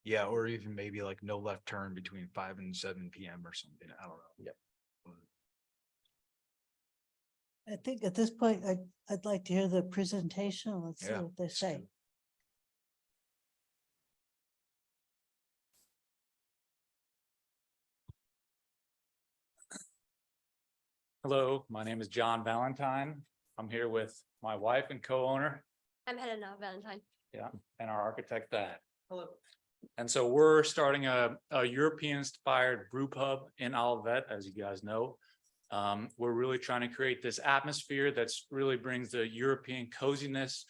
Speaker 6: Yeah, or even maybe like no left turn between 5 and 7 p.m. or something. I don't know.
Speaker 3: Yep.
Speaker 1: I think at this point, I'd like to hear the presentation. Let's see what they say.
Speaker 16: Hello, my name is John Valentine. I'm here with my wife and co-owner.
Speaker 17: I'm Helena Valentine.
Speaker 16: Yeah, and our architect, Thad.
Speaker 17: Hello.
Speaker 16: And so we're starting a European-inspired brew pub in Olivet, as you guys know. We're really trying to create this atmosphere that's really brings the European coziness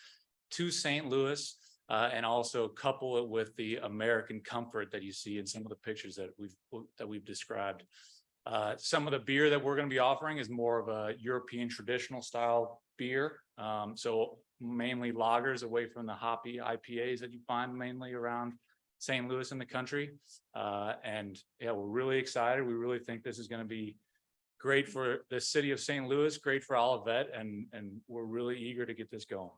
Speaker 16: to St. Louis, and also couple it with the American comfort that you see in some of the pictures that we've described. Some of the beer that we're going to be offering is more of a European traditional style beer. So mainly lagers away from the hoppy IPAs that you find mainly around St. Louis in the country. And yeah, we're really excited. We really think this is going to be great for the city of St. Louis, great for Olivet, and we're really eager to get this going.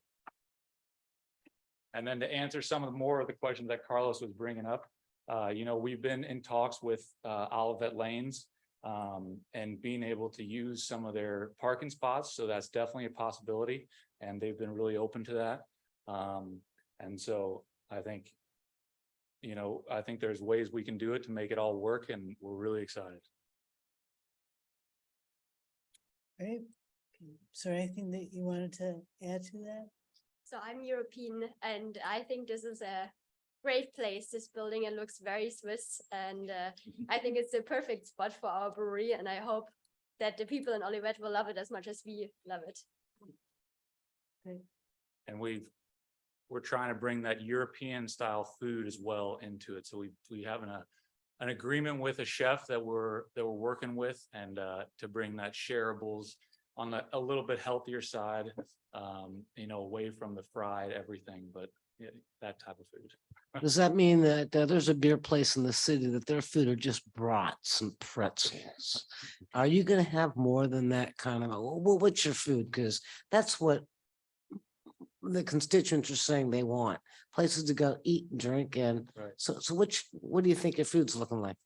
Speaker 16: And then to answer some of more of the questions that Carlos was bringing up, you know, we've been in talks with Olivet Lanes and being able to use some of their parking spots. So that's definitely a possibility. And they've been really open to that. And so I think, you know, I think there's ways we can do it to make it all work, and we're really excited.
Speaker 1: Great. Is there anything that you wanted to add to that?
Speaker 17: So I'm European, and I think this is a great place. This building, it looks very Swiss, and I think it's the perfect spot for our brewery, and I hope that the people in Olivet will love it as much as we love it.
Speaker 1: Okay.
Speaker 16: And we're trying to bring that European style food as well into it. So we have an agreement with a chef that we're working with, and to bring that shareables on a little bit healthier side, you know, away from the fried everything, but yeah, that type of food.
Speaker 4: Does that mean that there's a beer place in the city that their food are just brats and pretzels? Are you gonna have more than that kind of, what's your food? Because that's what the constituents are saying they want, places to go eat and drink and
Speaker 16: Right.
Speaker 4: so what do you think your food's looking like?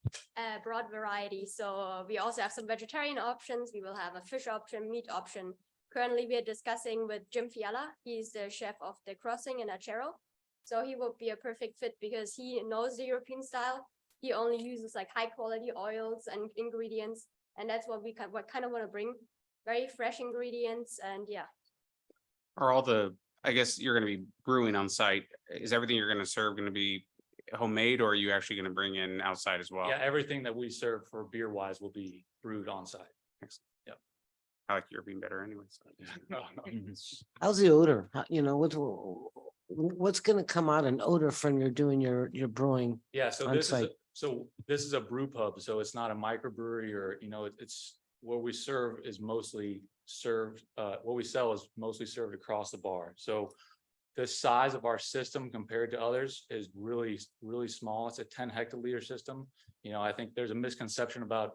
Speaker 17: Broad variety. So we also have some vegetarian options. We will have a fish option, meat option. Currently, we are discussing with Jim Fiala. He's the chef of the Crossing in Achero. So he would be a perfect fit because he knows the European style. He only uses like high quality oils and ingredients. And that's what we kind of want to bring. Very fresh ingredients and yeah.
Speaker 2: Are all I guess you're gonna be brewing on site. Is everything you're gonna serve gonna be homemade or are you actually gonna bring in outside as well?
Speaker 16: Yeah, everything that we serve for beer wise will be brewed on site.
Speaker 2: Excellent.
Speaker 16: Yep.
Speaker 2: I like European better anyway. So.
Speaker 16: No, no.
Speaker 4: How's the odor? What's gonna come out in odor from you're doing your brewing?
Speaker 16: Yeah, so
Speaker 4: on
Speaker 16: this is,
Speaker 4: site?
Speaker 16: this is a brew pub, so it's not a microbrewery or, it's what we serve is mostly served, what we sell is mostly served across the bar. So the size of our system compared to others is really, really small. It's a 10 hectoliter system. I think there's a misconception about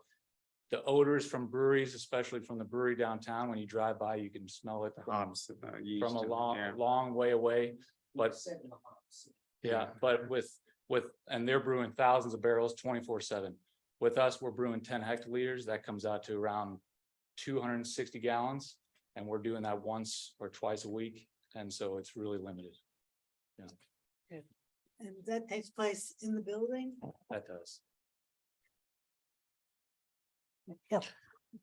Speaker 16: the odors from breweries, especially from the brewery downtown. When you drive by, you can smell it from a long way away. But yeah, but and they're brewing thousands of barrels 24/7. With us, we're brewing 10 hectoliters. That comes out to around 260 gallons. And we're doing that once or twice a week. And so it's really limited. Yeah,
Speaker 1: And that takes place in the building?
Speaker 16: that does.
Speaker 4: Yeah.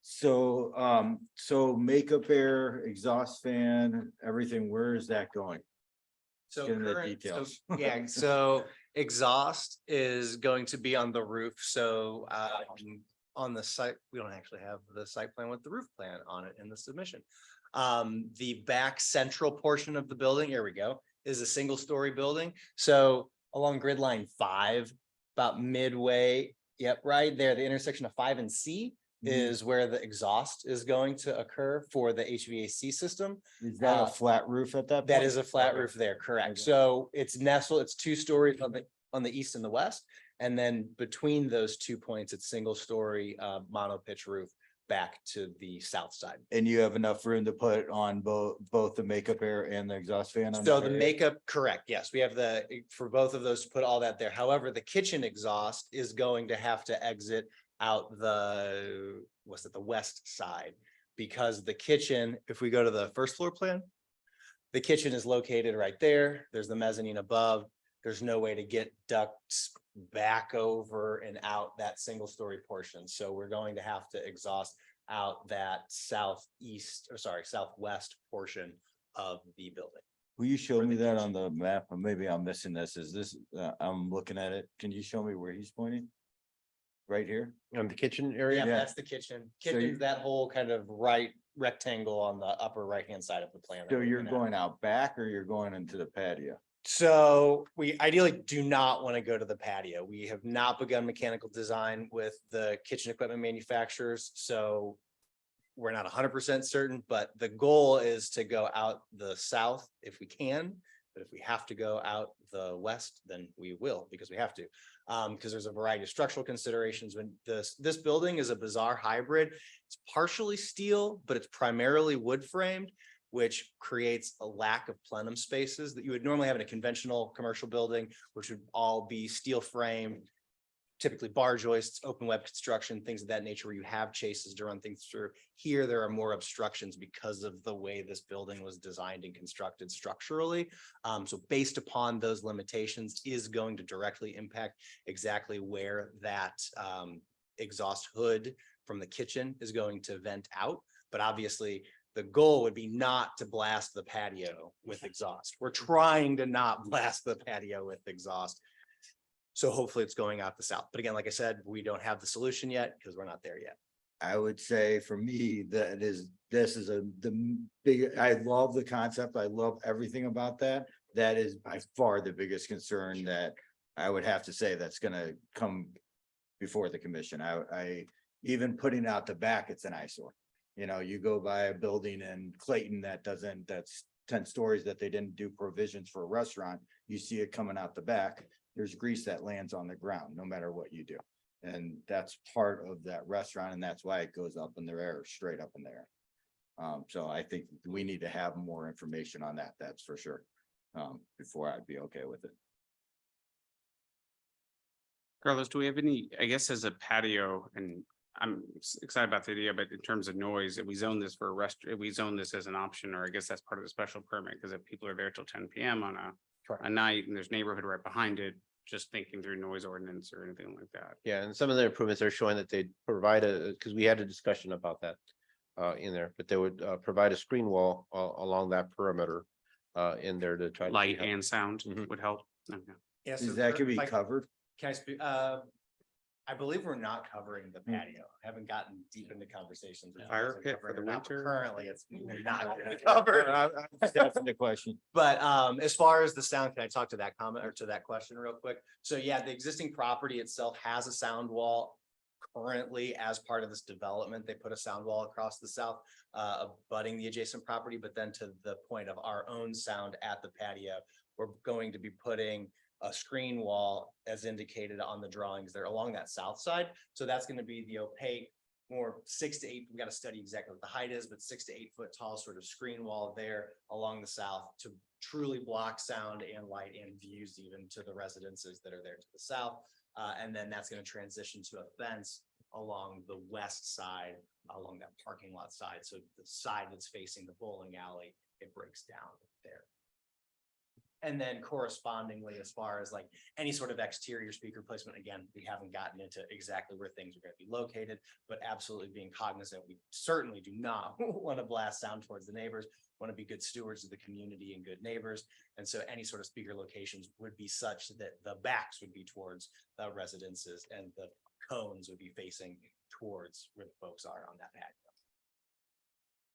Speaker 9: So makeup air, exhaust fan, everything, where is that going?
Speaker 18: So
Speaker 9: Get into the
Speaker 18: current, so,
Speaker 9: details.
Speaker 18: yeah, so exhaust is going to be on the roof, so on the site, we don't actually have the site plan with the roof plan on it in the submission. The back central portion of the building, here we go, is a single story building. So along grid line 5, about midway, yep, right there, the intersection of 5 and C is where the exhaust is going to occur for the HVAC system.
Speaker 9: Is that a flat roof at that point?
Speaker 18: That is a flat roof there, correct. So it's nestled, it's 2 stories on the east and the west. And then between those 2 points, it's single story mono pitch roof back to the south side.
Speaker 9: And you have enough room to put on both the makeup air and the exhaust fan? on
Speaker 18: So
Speaker 9: that
Speaker 18: the
Speaker 9: area?
Speaker 18: makeup, correct, yes, we have for both of those to put all that there. However, the kitchen exhaust is going to have to exit out the west side. Because the kitchen, if we go to the first floor plan, the kitchen is located right there. There's the mezzanine above. There's no way to get ducts back over and out that single story portion. So we're going to have to exhaust out that southwest portion of the building.
Speaker 9: Will you show me that on the map? Or maybe I'm missing this. Is this, I'm looking at it. Can you show me where he's pointing? Right here?
Speaker 3: On the kitchen area?
Speaker 18: Yeah, that's the kitchen.
Speaker 9: So
Speaker 18: Kitchen's that whole kind of right rectangle on the upper right-hand side of the plan. that
Speaker 9: So
Speaker 18: we're
Speaker 9: you're
Speaker 18: looking at.
Speaker 9: going out back or you're going into the patio?
Speaker 18: So we ideally do not want to go to the patio. We have not begun mechanical design with the kitchen equipment manufacturers, so we're not 100% certain, but the goal is to go out the south if we can. But if we have to go out the west, then we will, because we have to. Because there's a variety of structural considerations. When this building is a bizarre hybrid. It's partially steel, but it's primarily wood framed, which creates a lack of plenum spaces that you would normally have in a conventional commercial building, which would all be steel framed, typically bar joists, open web construction, things of that nature, where you have chases to run things through. Here, there are more obstructions because of the way this building was designed and constructed structurally. So based upon those limitations is going to directly impact exactly where that exhaust hood from the kitchen is going to vent out. But obviously, the goal would be not to blast the patio with exhaust. We're trying to not blast the patio with exhaust. So hopefully it's going out the south. But again, like I said, we don't have the solution yet because we're not there yet.
Speaker 9: I would say for me, this is the big, I love the concept. I love everything about that. That is by far the biggest concern that I would have to say that's gonna come before the commission. I even putting out the back, it's an eyesore. You go by a building in Clayton that's 10 stories that they didn't do provisions for a restaurant. You see it coming out the back. there's grease that lands on the ground, no matter what you do. And that's part of that restaurant, and that's why it goes up in the air, straight up in the air. So I think we need to have more information on that, that's for sure. Before I'd be okay with it.
Speaker 2: Carlos, do we have any, I guess as a patio, and I'm excited about the idea, but in terms of noise, if we zone this for a if we zone this as an option, or I guess that's part of the special permit, because if people are there till 10 PM on a night and there's neighborhood right behind it, just thinking through noise ordinance or anything like that.
Speaker 3: Yeah, and some of the improvements are showing that they provide because we had a discussion about that in there, but they would provide a screen wall along that perimeter in there to try.
Speaker 2: Light and sound would help. Okay.
Speaker 18: Yes.
Speaker 9: Is that could be covered?
Speaker 18: Can I speak? I believe we're not covering the patio. I haven't gotten deep into conversations. with
Speaker 2: Fire
Speaker 18: what's
Speaker 2: pit for
Speaker 18: covered
Speaker 2: the
Speaker 18: or not, but
Speaker 2: winter?
Speaker 18: Currently, it's not covered.
Speaker 9: That's the question.
Speaker 18: But as far as the sound, can I talk to that comment or to that question real quick? So yeah, the existing property itself has a sound wall. Currently, as part of this development, they put a sound wall across the south, abutting the adjacent property, but then to the point of our own sound at the patio, we're going to be putting a screen wall as indicated on the drawings there along that south side. So that's going to be the opaque, more 6 to 8, we got to study exactly what the height is, but 6 to 8 foot tall sort of screen wall there along the south to truly block sound and light and views even to the residences that are there to the south. And then that's going to transition to a fence along the west side, along that parking lot side. So the side that's facing the bowling alley, it breaks down there. And then correspondingly, as far as like any sort of exterior speaker placement, again, we haven't gotten into exactly where things are going to be located, but absolutely being cognizant, we certainly do not want to blast sound towards the neighbors, want to be good stewards of the community and good neighbors. And so any sort of speaker locations would be such that the backs would be towards the residences and the cones would be facing towards where the folks are on that patio.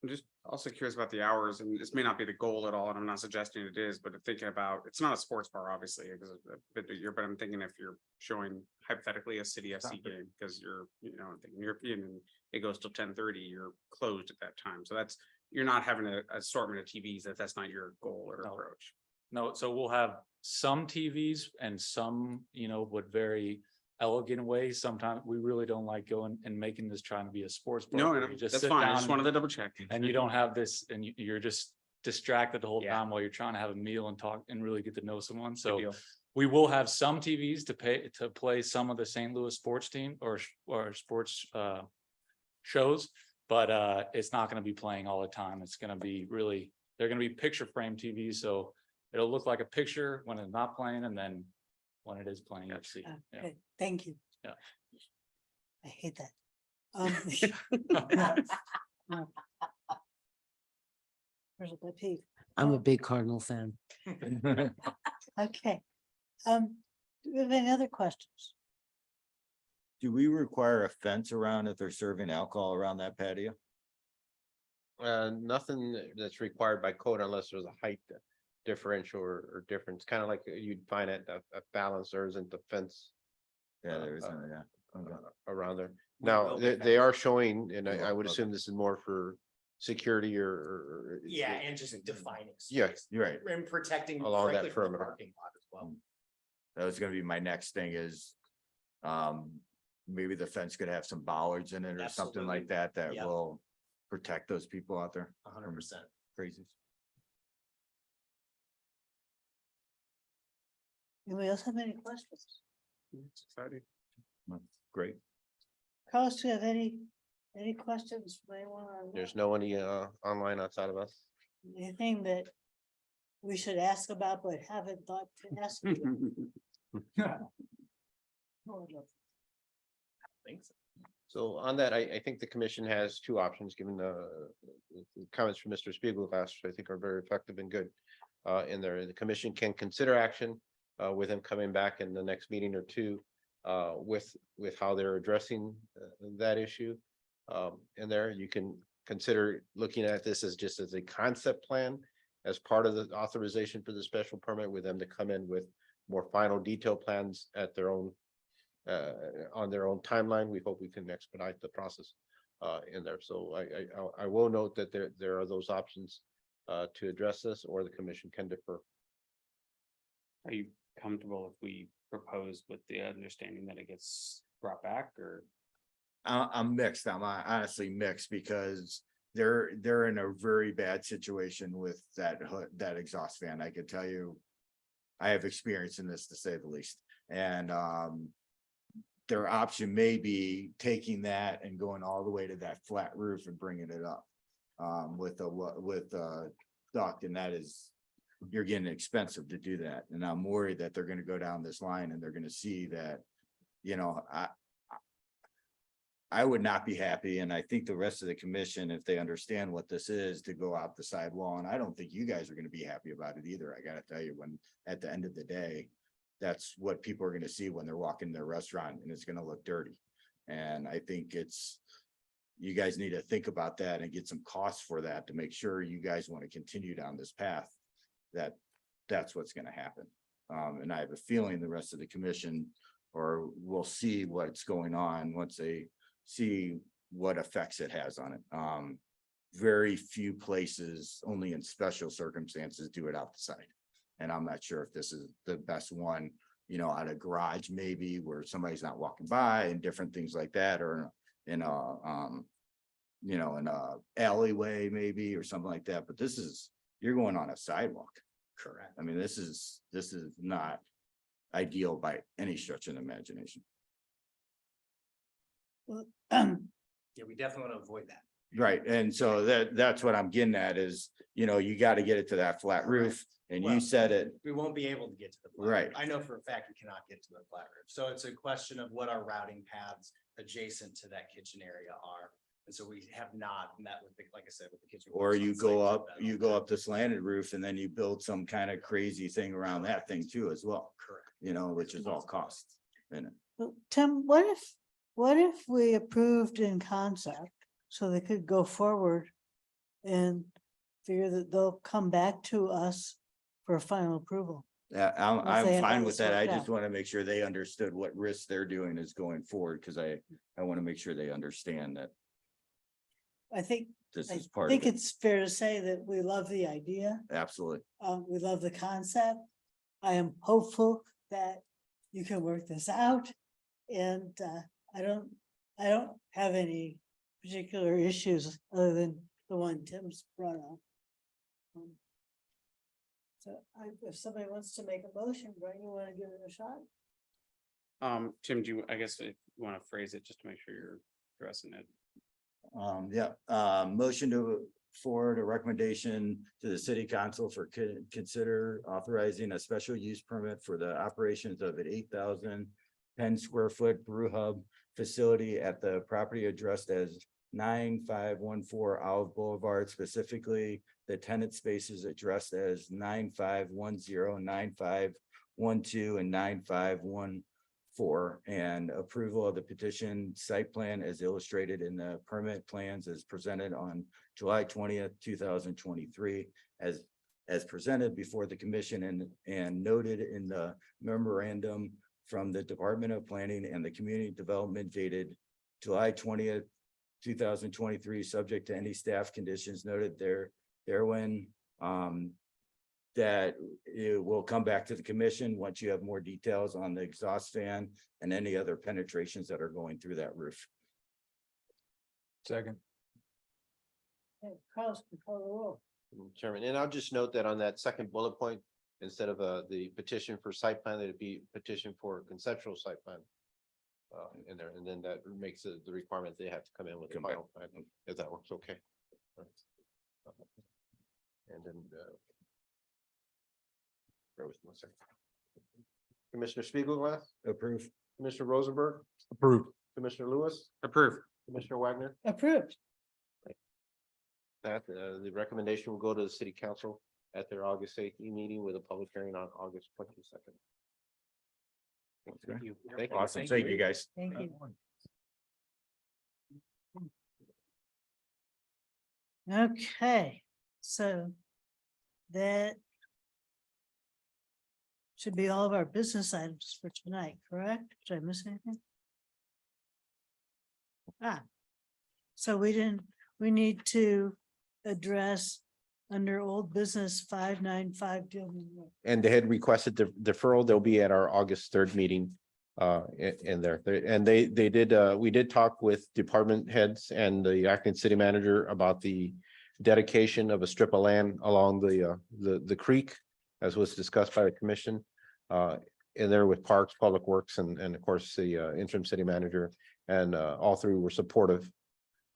Speaker 2: I'm just also curious about the hours, and this may not be the goal at all, and I'm not suggesting it is, but thinking about, it's not a sports bar, obviously, because of a bit of year, but I'm thinking if you're showing hypothetically a city FC game, because you're, I'm thinking European and it goes till 10:30, you're closed at that time. So that's, you're not having an assortment of TVs, that's not your goal or approach.
Speaker 16: No, so we'll have some TVs and some, would very elegant ways. Sometimes we really don't like going and making this trying to be a sports bar.
Speaker 2: No,
Speaker 16: where
Speaker 2: and
Speaker 16: you just
Speaker 2: that's
Speaker 16: sit
Speaker 2: fine. I
Speaker 16: down
Speaker 2: just wanted to double check.
Speaker 16: and you don't have this, and you're just distracted the whole
Speaker 2: Yeah.
Speaker 16: time while you're trying to have a meal and talk and really get to know someone.
Speaker 2: Good
Speaker 16: So
Speaker 2: deal.
Speaker 16: we will have some TVs to play some of the St. Louis sports team or sports shows, but it's not going to be playing all the time. It's going to be really, they're going to be picture frame TVs, so it'll look like a picture when it's not playing, and then when it is playing, you'll see. Yeah.
Speaker 1: Okay, thank you.
Speaker 16: Yeah.
Speaker 1: I hate that. Where's my peeve?
Speaker 4: I'm a big Cardinal fan.
Speaker 1: Okay. Do we have any other questions?
Speaker 9: Do we require a fence around if they're serving alcohol around that patio?
Speaker 3: Nothing that's required by code unless there's a height differential or difference, kind of like you'd find at a balance, there isn't the fence.
Speaker 9: Yeah, there is none of that. Okay.
Speaker 3: Around there.
Speaker 18: We
Speaker 3: Now,
Speaker 18: will be
Speaker 3: they are showing, and
Speaker 9: You
Speaker 3: I
Speaker 9: are,
Speaker 3: would
Speaker 9: okay.
Speaker 3: assume this is more for security or.
Speaker 18: Yeah, and just defining.
Speaker 3: Yeah,
Speaker 18: space
Speaker 9: You're right.
Speaker 18: And protecting
Speaker 3: Along that
Speaker 18: frankly from the
Speaker 3: perimeter.
Speaker 18: parking lot as well.
Speaker 9: That was gonna be my next thing is, maybe the fence could have some bollards in it or something like that, that
Speaker 18: Yep.
Speaker 9: will protect those people out there.
Speaker 18: 100%.
Speaker 9: Crazy.
Speaker 1: Anybody else have any questions?
Speaker 2: It's exciting.
Speaker 9: Great.
Speaker 1: Carlos, do you have any questions? for anyone or
Speaker 3: there's no one online outside of us.
Speaker 1: anything that we should ask about but haven't thought to ask?
Speaker 18: Thanks.
Speaker 3: So on that, I think the commission has two options, given the comments from Mr. Spiegelglass, which I think are very effective and good. In there, the commission can consider action with him coming back in the next meeting or two with how they're addressing that issue. In there, you can consider looking at this as just as a concept plan as part of the authorization for the special permit, with them to come in with more final detailed plans at their own on their own timeline. We hope we can expedite the process in there. So I will note that there are those options to address this, or the commission can defer.
Speaker 2: Are you comfortable if we propose with the understanding that it gets brought back, or?
Speaker 9: I'm mixed. I'm honestly mixed because they're in a very bad situation with that hood, that exhaust fan. I can tell you. I have experience in this, to say the least, and their option may be taking that and going all the way to that flat roof and bringing it up with a duct, and that is, you're getting expensive to do that. And I'm worried that they're gonna go down this line and they're gonna see that, you know, I would not be happy, and I think the rest of the commission, if they understand what this is, to go out the sidewall, and I don't think you guys are gonna be happy about it either. I gotta tell you, when, at the end of the day, that's what people are gonna see when they're walking their restaurant, and it's gonna look dirty. And I think you guys need to think about that and get some costs for that to make sure you guys want to continue down this path, that's what's gonna happen. And I have a feeling the rest of the commission, or we'll see what's going on once they see what effects it has on it. Very few places, only in special circumstances, do it out the side. And I'm not sure if this is the best one, you know, out of garage, maybe where somebody's not walking by and different things like that, or in a, you know, in a alleyway maybe, or something like that. But this is, you're going on a sidewalk.
Speaker 18: Correct.
Speaker 9: I mean, this is not ideal by any stretch of the imagination.
Speaker 1: Well,
Speaker 18: Yeah, we definitely want to avoid that.
Speaker 9: Right, and so that's what I'm getting at is, you know, you gotta get it to that flat roof, and
Speaker 18: Well,
Speaker 9: you said it,
Speaker 18: We won't be able to get to the. flat
Speaker 9: Right.
Speaker 18: roof. I know for a fact we cannot get to the flat roof. So it's a question of what our routing paths adjacent to that kitchen area are. And so we have not met with the, like I said, with the kitchen.
Speaker 9: or
Speaker 18: crews
Speaker 9: you
Speaker 18: on site
Speaker 9: go
Speaker 18: to
Speaker 9: up,
Speaker 18: vet all
Speaker 9: you
Speaker 18: that.
Speaker 9: go up the slanted roof, and then you build some kind of crazy thing around that thing too as well,
Speaker 18: Correct.
Speaker 9: you know, which is all costs in it.
Speaker 1: well, Tim, what if we approved in concept so they could go forward and figure that they'll come back to us for final approval?
Speaker 9: Yeah,
Speaker 1: Once they
Speaker 9: I'm
Speaker 1: have
Speaker 9: fine
Speaker 1: all
Speaker 9: with
Speaker 1: this
Speaker 9: that. I
Speaker 1: worked
Speaker 9: just
Speaker 1: out.
Speaker 9: want to make sure they understood what risks they're doing is going forward, because I want to make sure they understand that
Speaker 1: I think
Speaker 9: this
Speaker 1: I
Speaker 9: is part of
Speaker 1: think
Speaker 9: it.
Speaker 1: it's fair to say that we love the idea.
Speaker 9: Absolutely.
Speaker 1: We love the concept. I am hopeful that you can work this out. And I don't have any particular issues other than the one Tim's brought up. So if somebody wants to make a motion, Brian, you want to give it a shot?
Speaker 2: Tim, do you, I guess if you want to phrase it just to make sure you're addressing it.
Speaker 9: Motion to forward a recommendation to the city council for consider authorizing a special use permit for the operations of an 8,010 square foot brew hub facility at the property addressed as 9514 Olive Boulevard, specifically the tenant spaces addressed as 9510, 9512, and 9514, and approval of the petition site plan as illustrated in the permit plans as presented on July 20th, 2023, as presented before the commission and noted in the memorandum from the Department of Planning and the Community Development dated July 20th, 2023, subject to any staff conditions noted therein. That it will come back to the commission once you have more details on the exhaust fan and any other penetrations that are going through that roof.
Speaker 6: Second.
Speaker 1: Okay, Carlos, can call the roll.
Speaker 3: Chairman, and I'll just note that on that second bullet point, instead of the petition for site plan, it'd be petition for conceptual site plan. In there, and then that makes it the requirement they have to come in with the final plan, if that works, okay. And then bear with me one second. Commissioner Spiegelglass,
Speaker 9: Approve.
Speaker 3: Commissioner Rosenberg,
Speaker 6: Approved.
Speaker 3: Commissioner Lewis,
Speaker 2: Approve.
Speaker 3: Commissioner Wagner.
Speaker 1: Approved.
Speaker 3: That the recommendation will go to the city council at their August 8th meeting with a public hearing on August 22nd.
Speaker 9: Thank
Speaker 3: you.
Speaker 9: Awesome. Thank you, guys.
Speaker 1: Thank you. Okay, so that should be all of our business items for tonight, correct? Did I miss anything? So we need to address under old business 595 Dillman Road.
Speaker 3: And they had requested deferral. They'll be at our August 3rd meeting in there. And they did, we did talk with department heads and the acting city manager about the dedication of a strip of land along the creek, as was discussed by the commission. In there with Parks, Public Works, and of course, the interim city manager, and all three were supportive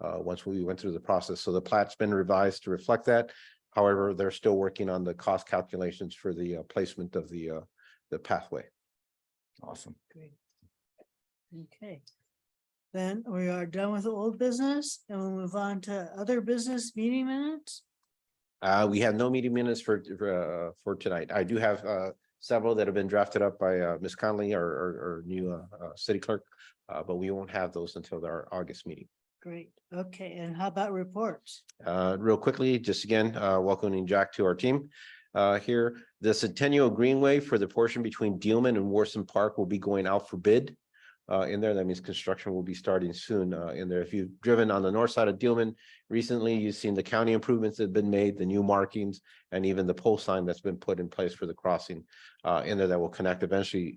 Speaker 3: once we went through the process. So the plat's been revised to reflect that. However, they're still working on the cost calculations for the placement of the pathway.
Speaker 9: Awesome.
Speaker 1: Great. Okay. Then we are done with the old business and we'll move on to other business meeting minutes.
Speaker 3: We have no meeting minutes for tonight. I do have several that have been drafted up by Ms. Conley, our new city clerk, but we won't have those until our August meeting.
Speaker 1: Great. Okay. And how about reports?
Speaker 3: Real quickly, just again, welcoming Jack to our team here. The Centennial Greenway for the portion between Dealman and Warson Park will be going out for bid. In there, that means construction will be starting soon in there. If you've driven on the north side of Dealman recently, you've seen the county improvements that have been made, the new markings, and even the pole sign that's been put in place for the crossing in there that will connect eventually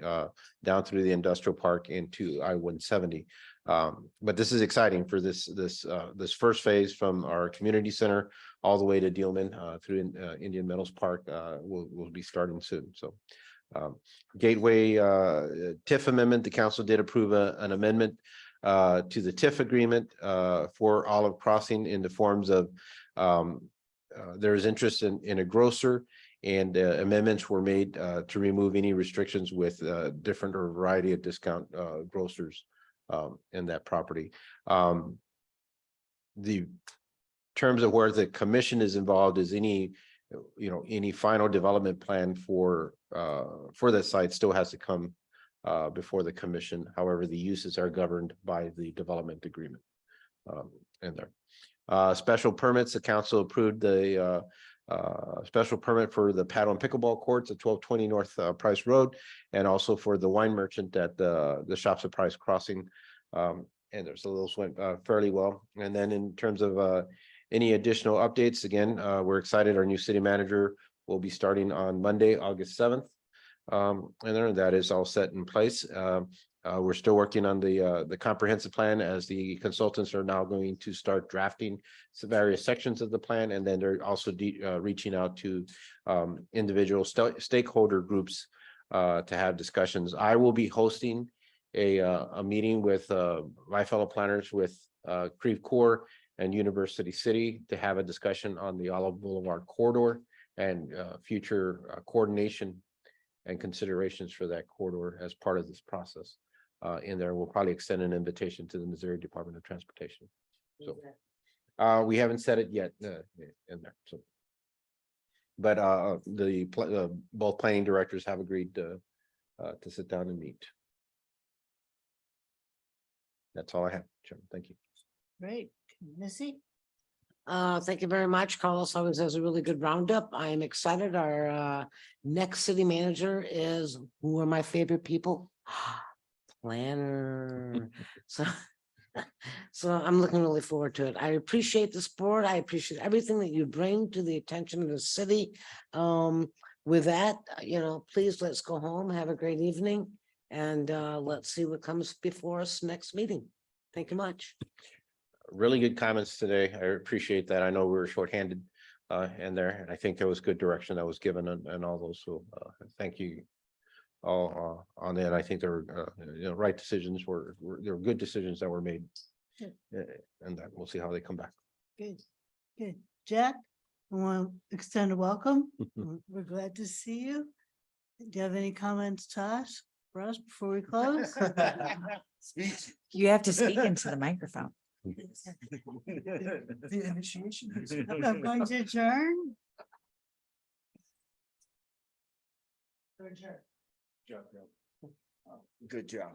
Speaker 3: down through the industrial park into I-170. But this is exciting for this first phase from our community center all the way to Dealman through Indian Meadows Park will be starting soon. So Gateway TIF amendment, the council did approve an amendment to the TIF agreement for Olive Crossing in the forms of there is interest in a grocer, and amendments were made to remove any restrictions with different or variety of discount grocers in that property. The terms of where the commission is involved is any final development plan for that site still has to come before the commission. However, the uses are governed by the development agreement in there. Special permits, the council approved the special permit for the paddle and pickleball courts at 1220 North Price Road, and also for the wine merchant at the Shops at Price Crossing. And there's those went fairly well. And then in terms of any additional updates, again, we're excited. Our new city manager will be starting on Monday, August 7th. And then that is all set in place. We're still working on the comprehensive plan, as the consultants are now going to start drafting some various sections of the plan. And then they're also reaching out to individual stakeholder groups to have discussions. I will be hosting a meeting with my fellow planners with Creve Coeur and University City to have a discussion on the Olive Boulevard corridor and future coordination and considerations for that corridor as part of this process. In there, we'll probably extend an invitation to the Missouri Department of Transportation. So we haven't said it yet in there. So, but both planning directors have agreed to sit down and meet. That's all I have, Chairman. Thank you.
Speaker 1: Great. Missy?
Speaker 4: Thank you very much. Carlos always has a really good roundup. I am excited. Our next city manager is, who are my favorite people? Planner. So I'm looking really forward to it. I appreciate the support. I appreciate everything that you bring to the attention of the city. With that, please let's go home, have a great evening, and let's see what comes before us next meeting. Thank you much.
Speaker 3: Really good comments today. I appreciate that. I know we were shorthanded in there, and I think there was good direction that was given and all those. So thank you all on that. I think there were right decisions there were good decisions that were made.
Speaker 1: Good.
Speaker 3: And that we'll see how they come back.
Speaker 1: Good. Good. Jack, I want to extend a welcome. We're glad to see you. Do you have any comments to us for us before we close?
Speaker 7: You have to speak into the microphone.
Speaker 5: The initiation.
Speaker 1: I'm going to adjourn.
Speaker 9: Good job.